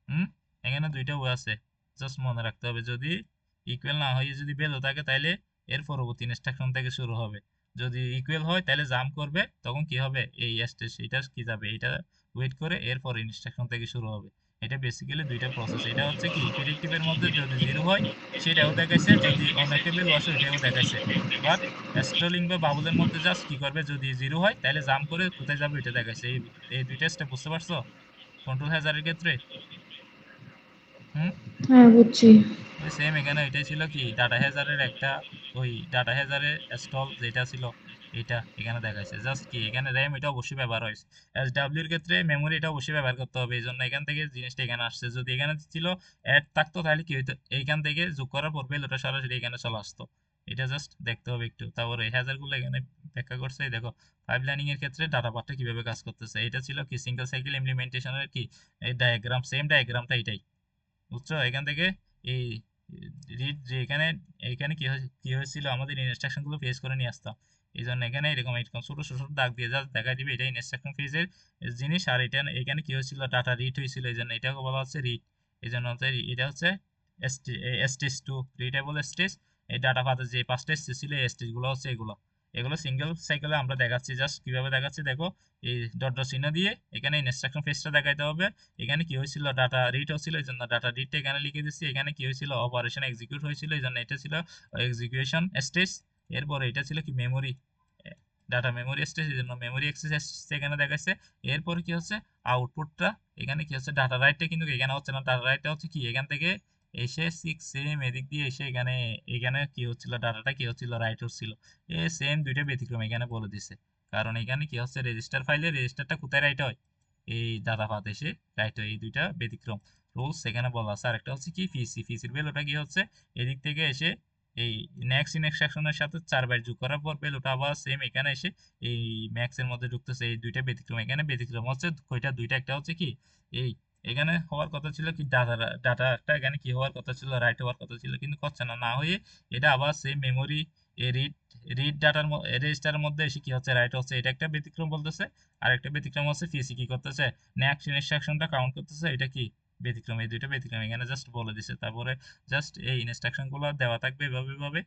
হুম, এখানে দুইটা ওয়ে আছে, জাস্ট মনে রাখতে হবে। যদি ইকুয়াল না হয়, যদি ভ্যালু থাকে, তাহলে এর পরবর্তী ইনস্ট্রাকশন থেকে শুরু হবে। যদি ইকুয়াল হয় তাহলে জাম্প করবে, তখন কি হবে, এই স্টেজ এটা কি যাবে, এটা ওয়েট করে এরপর ইনস্ট্রাকশন থেকে শুরু হবে। এটা বেসিক্যালি দুইটা প্রসেস। এটা হচ্ছে কি প্রিডিক্টিভের মধ্যে যদি 0 হয় সেটাও দেখাইছে, যদি অন্য একটা ভ্যালু আসে ওইটাও দেখাইছে। বাট স্ট্রলিং বা বাবুলের মধ্যে জাস্ট কি করবে, যদি 0 হয় তাহলে জাম্প করে কোথায় যাবে এটা দেখাইছে। এই দুইটা স্টেপ বুঝতে পারছো কন্ট্রোল হ্যাজারের ক্ষেত্রে? হুম, হ্যাঁ, বুঝছি। ওই সেম এখানে এটাই ছিল কি, ডাটা হ্যাজারের একটা, ওই ডাটা হ্যাজারের স্টল যেটা ছিল এটা এখানে দেখাইছে। জাস্ট কি এখানে র্যাম এটা অবশ্যই ব্যবহার হয়েছে, এসডব্লিউ এর ক্ষেত্রে মেমোরি এটা অবশ্যই ব্যবহার করতে হবে। এই জন্য এখান থেকে জিনিসটা এখানে আসছে। যদি এখানে ছিল অ্যাড থাকতো তাহলে কি হইতো, এইখান থেকে যোগ করার পর ওটা সরাসরি এখানে চলে আসতো। এটা জাস্ট দেখতে হবে একটু। তারপরে হ্যাজার গুলো এখানে ব্যাখ্যা করছে। এই দেখো পাইপলাইনিং এর ক্ষেত্রে ডাটা পার্টটা কিভাবে কাজ করতেছে। এটা ছিল কি সিঙ্গেল সাইকেল ইমপ্লিমেন্টেশনের কি এই ডায়াগ্রাম, সেম ডায়াগ্রামটা এটাই, বুঝছো? এখান থেকে এই রিড যে এখানে এখানে কি হয়েছিল, আমাদের ইনস্ট্রাকশন গুলো ফেস করে নিয়ে আসতাম। এই জন্য এখানে এরকম এরকম ছোট ছোট দাগ দিয়ে জাস্ট দেখা দিবে এটা ইনস্ট্রাকশন ফেজের জিনিস। আর এটা এখানে কি হয়েছিল, ডাটা রিড হয়েছিল, এই জন্য এটাকে বলা হচ্ছে রিড। এই জন্য হচ্ছে এটা হচ্ছে স্টেজ টু, রিডেবল স্টেজ। এই ডাটা পাতে যে 5টা স্টেজ ছিল এই স্টেজ গুলো হচ্ছে এগুলো। এগুলো সিঙ্গেল সাইকেলে আমরা দেখাচ্ছি, জাস্ট কিভাবে দেখাচ্ছি দেখো। এই ডট ডট চিহ্ন দিয়ে এখানে ইনস্ট্রাকশন ফেজটা দেখাইতে হবে। এখানে কি হয়েছিল, ডাটা রিড হচ্ছিল, এই জন্য ডাটা রিডটা এখানে লিখে দিচ্ছি। এখানে কি হয়েছিল, অপারেশন এক্সিকিউট হয়েছিল, এই জন্য এটা ছিল এক্সিকিউশন স্টেজ। এরপরে এটা ছিল কি, মেমোরি, ডাটা মেমোরি স্টেজ, এই জন্য মেমোরি অ্যাক্সেস এখানে দেখাচ্ছে। এরপরে কি হচ্ছে, আউটপুটটা এখানে কি হচ্ছে, ডাটা রাইটটা কিন্তু এখানে হচ্ছে না। ডাটা রাইটটা হচ্ছে কি, এখান থেকে এসে সিক্স সেম এদিক দিয়ে এসে এখানে, এখানে কি হচ্ছিল, ডাটাটা কি হচ্ছিল, রাইট হচ্ছিল। সেম দুইটা ব্যতিক্রম এখানে বলে দিছে। কারণ এখানে কি হচ্ছে, রেজিস্টার ফাইলে রেজিস্টারটা কোথায় রাইট হয়, এই ডাটা পাথ এসে রাইট হয়। এই দুইটা ব্যতিক্রম রুলস এখানে বলা আছে। আর একটা হচ্ছে কি, ফিসির ভ্যালুটা কি হচ্ছে, এদিক থেকে এসে এই নেক্সট ইনস্ট্রাকশনের সাথে 4 বাইট যোগ করার পর ভ্যালুটা আবার সেম এখানে এসে এই ম্যাক্স এর মধ্যে ঢুকতেছে। এই দুইটা ব্যতিক্রম এখানে, ব্যতিক্রম হচ্ছে কয়টা, দুইটা। একটা হচ্ছে কি, এই এখানে হওয়ার কথা ছিল কি, ডাটাটা এখানে কি হওয়ার কথা ছিল, রাইট হওয়ার কথা ছিল, কিন্তু করছে না, না হয়ে এটা আবার সেই মেমোরি রিড রিড ডাটার রেজিস্টারের মধ্যে এসে কি হচ্ছে, রাইট হচ্ছে। এটা একটা ব্যতিক্রম বলতেছে। আর একটা ব্যতিক্রম হচ্ছে পিসি কি করতেছে, নেক্সট ইনস্ট্রাকশনটা কাউন্ট করতেছে, এটা কি ব্যতিক্রম। এই দুইটা ব্যতিক্রম এখানে জাস্ট বলে দিছে। তারপরে জাস্ট এই ইনস্ট্রাকশন গুলো দেওয়া থাকবে এভাবে এভাবে,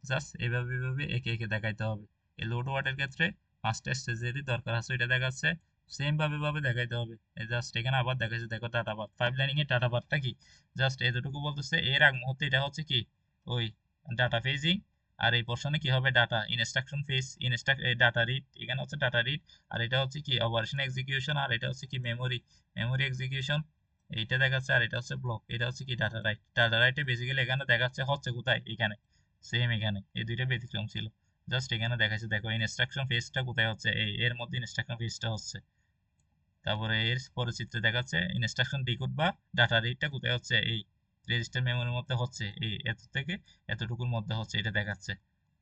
জাস্ট এভাবে এভাবে একে একে দেখাইতে হবে। এই লোড ওয়ার্ডের ক্ষেত্রে ফার্স্ট স্টেজেরই দরকার আছে, এটা দেখাচ্ছে। সেম ভাবে ভাবে দেখাইতে হবে। জাস্ট এখানে আবার দেখাচ্ছে, দেখো ডাটা পাথ, পাইপলাইনিং এর ডাটা পাথটা কি, জাস্ট এতটুকু বলতেছে। এর আগ মুহূর্তে এটা হচ্ছে কি, ওই ডাটা ফেজিং। আর এই পোর্শনে কি হবে, data instruction phase, data read, এখানে হচ্ছে ডাটা রিড। আর এটা হচ্ছে কি, অপারেশন এক্সিকিউশন। আর এটা হচ্ছে কি, মেমোরি এক্সিকিউশন। এইটা দেখাচ্ছে। আর এটা হচ্ছে ব্লক, এটা হচ্ছে কি, ডাটা রাইট। ডাটা রাইটে বেসিক্যালি এখানে দেখাচ্ছে হচ্ছে কোথায়, এখানে সেম এখানে। এই দুইটা ব্যতিক্রম ছিল। জাস্ট এখানে দেখাচ্ছে, দেখো ইনস্ট্রাকশন ফেজটা কোথায় হচ্ছে, এর মধ্যে ইনস্ট্রাকশন ফেজটা হচ্ছে। তারপরে এর পরে চিত্রে দেখাচ্ছে ইনস্ট্রাকশন ডিকোড বা ডাটা রিডটা কোথায় হচ্ছে, এই রেজিস্টার মেমোরির মধ্যে হচ্ছে, এই এত থেকে এতটুকুর মধ্যে হচ্ছে, এটা দেখাচ্ছে।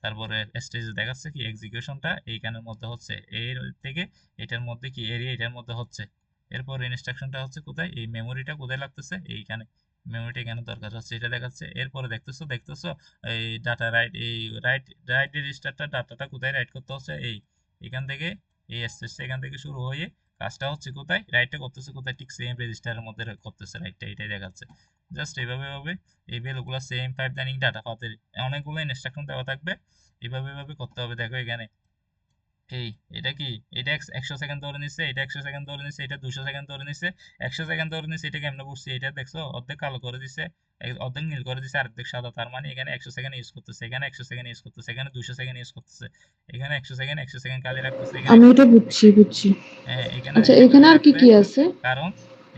তারপরে স্টেজে দেখাচ্ছে কি, এক্সিকিউশনটা এইখানের মধ্যে হচ্ছে, এর থেকে এটার মধ্যে কি, এরিয়া এটার মধ্যে হচ্ছে। এরপর ইনস্ট্রাকশনটা হচ্ছে কোথায়, এই মেমোরিটা কোথায় লাগতেছে, এইখানে মেমোরিটা এখানে দরকার হচ্ছে, এটা দেখাচ্ছে। এরপরে দেখতেছো দেখতেছো এই ডাটা রাইট, এই রাইট রাইট রেজিস্টারটা, ডাটাটা কোথায় রাইট করতে হচ্ছে, এই এখান থেকে, এই স্টেজটা এখান থেকে শুরু হয়ে কাজটা হচ্ছে কোথায়, রাইটটা করতেছে কোথায়, ঠিক সেম রেজিস্টারের মধ্যে করতেছে রাইটটা, এটাই দেখাচ্ছে। জাস্ট এইভাবে ভাবে এই ভ্যালুগুলো সেম পাইপলাইনিং ডাটা পাথের অনেকগুলো ইনস্ট্রাকশন দেওয়া থাকবে, এইভাবে ভাবে করতে হবে। দেখো এখানে এই, এটা কি, এটা 100 সেকেন্ড ধরে নিচ্ছে, এটা 100 সেকেন্ড ধরে নিচ্ছে, এটা 200 সেকেন্ড ধরে নিচ্ছে, 100 সেকেন্ড ধরে নিচ্ছে। এটা কেমনে পড়ছে, এটা দেখছো, অর্ধেক কালো করে দিচ্ছে, অর্ধেক নীল করে দিচ্ছে, অর্ধেক সাদা। তার মানে এখানে 100 সেকেন্ড ইউজ করতেছে, এখানে 100 সেকেন্ড ইউজ করতেছে, এখানে 200 সেকেন্ড ইউজ করতেছে, এখানে 100 সেকেন্ড খালি রাখতেছে, এখানে আমি এটা বুঝছি। হ্যাঁ, এখানে আচ্ছা, এটা এখানে খালি আর কি রাখছে। কি আছে? কারণ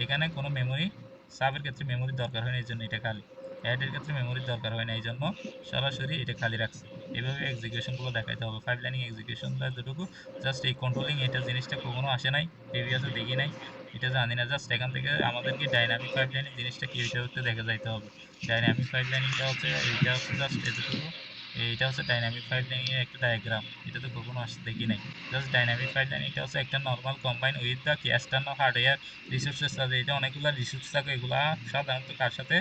এখানে কোনো মেমোরি, সাবের ক্ষেত্রে মেমোরি দরকার হয় না, এই জন্য এটা খালি। অ্যাডের ক্ষেত্রে মেমোরির দরকার হয় না, এই জন্য সরাসরি এটা খালি রাখছে। এভাবে এক্সিকিউশন গুলো দেখাইতে হবে, পাইপ লাইনিং এক্সিকিউশন যতটুকু। জাস্ট এই কন্ট্রোলিং, এটা জিনিসটা কখনো আসে নাই, প্রিভিয়াসে দেখি নাই, এটা জানি না। জাস্ট এখান থেকে আমাদেরকে ডাইনামিক পাইপ লাইনিং জিনিসটা কি, ওইটা হচ্ছে দেখা যাইতে হবে। ডাইনামিক পাইপ লাইনিংটা হচ্ছে, এইটা হচ্ছে জাস্ট এতটুকু। এইটা হচ্ছে ডাইনামিক পাইপ লাইনিং এর একটা ডায়াগ্রাম, এটা তো কখনো আসতে দেখি নাই। জাস্ট ডাইনামিক পাইপলাইনিংটা হচ্ছে একটা নর্মাল কম্বাইন উইথ দ্য কি এক্সটার্নাল হার্ডওয়্যার রিসোর্সেস আছে। এটা অনেকগুলো রিসোর্স থাকে, এগুলা সাধারণত কার সাথে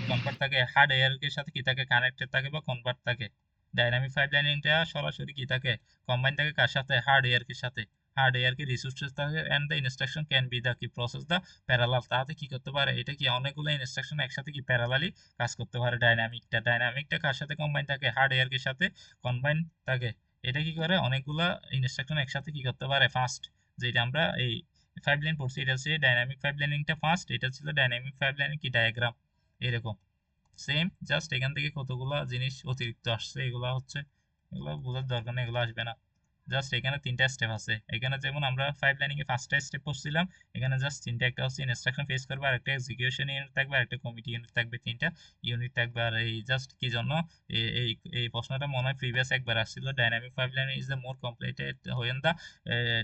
কনভার্ট থাকে, হার্ডওয়্যারের সাথে কি থাকে, কানেক্টেড থাকে বা কনভার্ট থাকে। ডাইনামিক পাইপলাইনিংটা সরাসরি কি থাকে, কম্বাইন থাকে কার সাথে, হার্ডওয়্যারের সাথে। হার্ডওয়্যার কি রিসোর্সেস থাকে and the instruction can be the কি প্রসেস দ্য প্যারালাল। তাতে কি করতে পারে, এটা কি অনেকগুলো ইনস্ট্রাকশন একসাথে কি প্যারালালি কাজ করতে পারে। ডাইনামিকটা কার সাথে কম্বাইন থাকে, হার্ডওয়্যারের সাথে কম্বাইন থাকে। এটা কি করে, অনেকগুলা ইনস্ট্রাকশন একসাথে কি করতে পারে, ফাস্ট। যেটা আমরা এই পাইপলাইন পড়ছি, এটা হচ্ছে ডাইনামিক পাইপলাইনিংটা ফাস্ট, এটা ছিল ডাইনামিক পাইপলাইনিং কি ডায়াগ্রাম, এরকম সেম। জাস্ট এখান থেকে কতগুলা জিনিস অতিরিক্ত আসছে, এগুলা হচ্ছে, এগুলো বোঝার দরকার নেই, এগুলো আসবে না। জাস্ট এখানে তিনটা স্টেপ আছে, এখানে যেমন আমরা পাইপলাইনিং এ ফার্স্টটা স্টেপ পড়ছিলাম, এখানে জাস্ট তিনটা, একটা হচ্ছে ইনস্ট্রাকশন ফেস করবে, আর একটা এক্সিকিউশন ইউনিট থাকবে, আর একটা কমিটি ইউনিট থাকবে, তিনটা ইউনিট থাকবে। আর এই জাস্ট কি জন্য এই এই প্রশ্নটা মনে হয় প্রিভিয়াস একবার আসছিল, dynamic pipeline is the more completed when the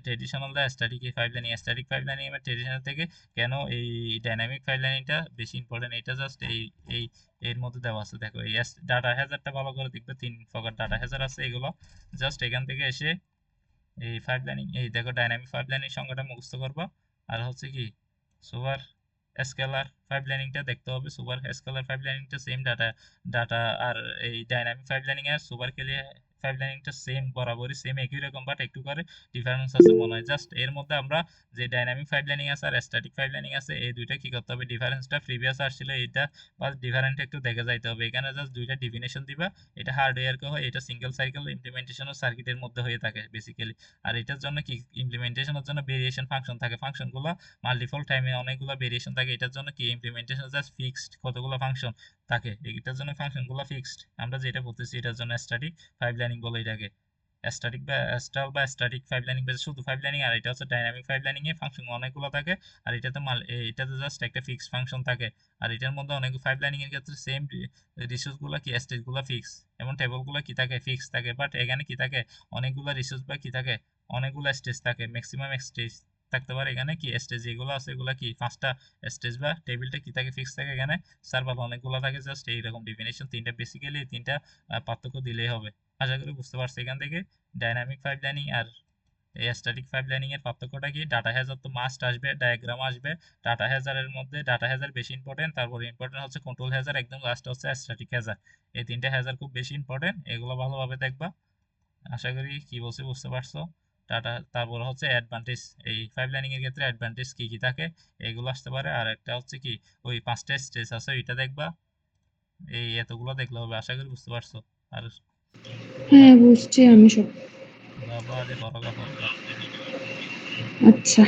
traditional the static pipelining. Static pipelining এর ট্রেডিশনাল থেকে কেন এই ডাইনামিক পাইপলাইনিংটা বেশি ইম্পর্টেন্ট, এটা জাস্ট এই এর মধ্যে দেওয়া আছে। দেখো এই ডাটা হ্যাজারটা ভালো করে দেখবে, তিন প্রকার ডাটা হ্যাজার আছে এগুলো। জাস্ট এখান থেকে এসে এই পাইপলাইনিং, এই দেখো ডাইনামিক পাইপলাইনিং সংজ্ঞাটা মুখস্থ করবা। আর হচ্ছে কি, সুপার স্কেলার পাইপলাইনিংটা দেখতে হবে। সুপার স্কেলার পাইপলাইনিংটা সেম ডাটা ডাটা আর এই ডাইনামিক পাইপলাইনিং এর সুপার পাইপলাইনিংটা সেম বরাবরই সেম একই রকম, বাট একটু করে ডিফারেন্স আছে মনে হয়। জাস্ট এর মধ্যে আমরা যে ডাইনামিক পাইপলাইনিং আছে আর স্ট্যাটিক পাইপলাইনিং আছে, এই দুইটা কি করতে হবে, ডিফারেন্সটা প্রিভিয়াস আসছিল এইটা বা ডিফারেন্ট একটু দেখে যাইতে হবে। এখানে জাস্ট দুইটা ডিফিনেশন দিবা, এটা হার্ডওয়্যারকে হয়, এটা সিঙ্গেল সাইকেল ইমপ্লিমেন্টেশন ও সার্কিটের মধ্যে হয়ে থাকে বেসিক্যালি। আর এটার জন্য কি ইমপ্লিমেন্টেশনের জন্য ভেরিয়েশন ফাংশন থাকে, ফাংশনগুলো মাল্টিপল টাইমে অনেকগুলো ভেরিয়েশন থাকে। এটার জন্য কি ইমপ্লিমেন্টেশন জাস্ট ফিক্সড কতগুলো ফাংশন থাকে, এটার জন্য ফাংশনগুলো ফিক্সড। আমরা যেটা বলতেছি এটার জন্য স্ট্যাটিক পাইপলাইনিং বলে এটাকে। স্ট্যাটিক বা স্টাল বা স্ট্যাটিক পাইপলাইনিং বা শুধু পাইপলাইনিং, আর এটা হচ্ছে ডাইনামিক পাইপলাইনিং এ ফাংশন অনেকগুলো থাকে, আর এটাতে জাস্ট একটা ফিক্স ফাংশন থাকে। আর এটার মধ্যে অনেক পাইপলাইনিং এর ক্ষেত্রে সেম রিসোর্স গুলা কি স্টেজ গুলা ফিক্স এবং টেবল গুলা কি থাকে ফিক্স থাকে, বাট এখানে কি থাকে অনেকগুলো রিসোর্স বা কি থাকে অনেকগুলো স্টেজ থাকে, ম্যাক্সিমাম স্টেজ থাকতে পারে। এখানে কি স্টেজ যেগুলো আছে এগুলা কি পাঁচটা স্টেজ বা টেবিলটা কি থাকে ফিক্স থাকে, এখানে সার্ভার অনেকগুলো থাকে। জাস্ট এইরকম ডিফিনেশন তিনটা, বেসিক্যালি তিনটা পার্থক্য দিলেই হবে। আশা করি বুঝতে পারছি এখান থেকে ডাইনামিক পাইপলাইনিং আর স্ট্যাটিক পাইপলাইনিং এর পার্থক্যটা কি। ডাটা হ্যাজার তো মাস্ট আসবে, ডায়াগ্রাম আসবে। ডাটা হ্যাজারের মধ্যে ডাটা হ্যাজার বেশি ইম্পর্টেন্ট, তারপর ইম্পর্টেন্ট হচ্ছে কন্ট্রোল হ্যাজার, একদম লাস্ট হচ্ছে স্ট্যাটিক হ্যাজার। এই তিনটা হ্যাজার খুব বেশি ইম্পর্টেন্ট, এগুলো ভালোভাবে দেখবা। আশা করি কি বলছি বুঝতে পারছো। ডাটা তারপর হচ্ছে অ্যাডভান্টেজ, এই পাইপলাইনিং এর ক্ষেত্রে অ্যাডভান্টেজ কি কি থাকে এগুলো আসতে পারে। আর একটা হচ্ছে কি ওই পাঁচটা স্টেজ আছে ওইটা দেখবা। এই এতগুলো দেখলে হবে, আশা করি বুঝতে পারছো। আর হ্যাঁ, বুঝছি আমি সব। বাবা যে বড় কাপড়। আচ্ছা।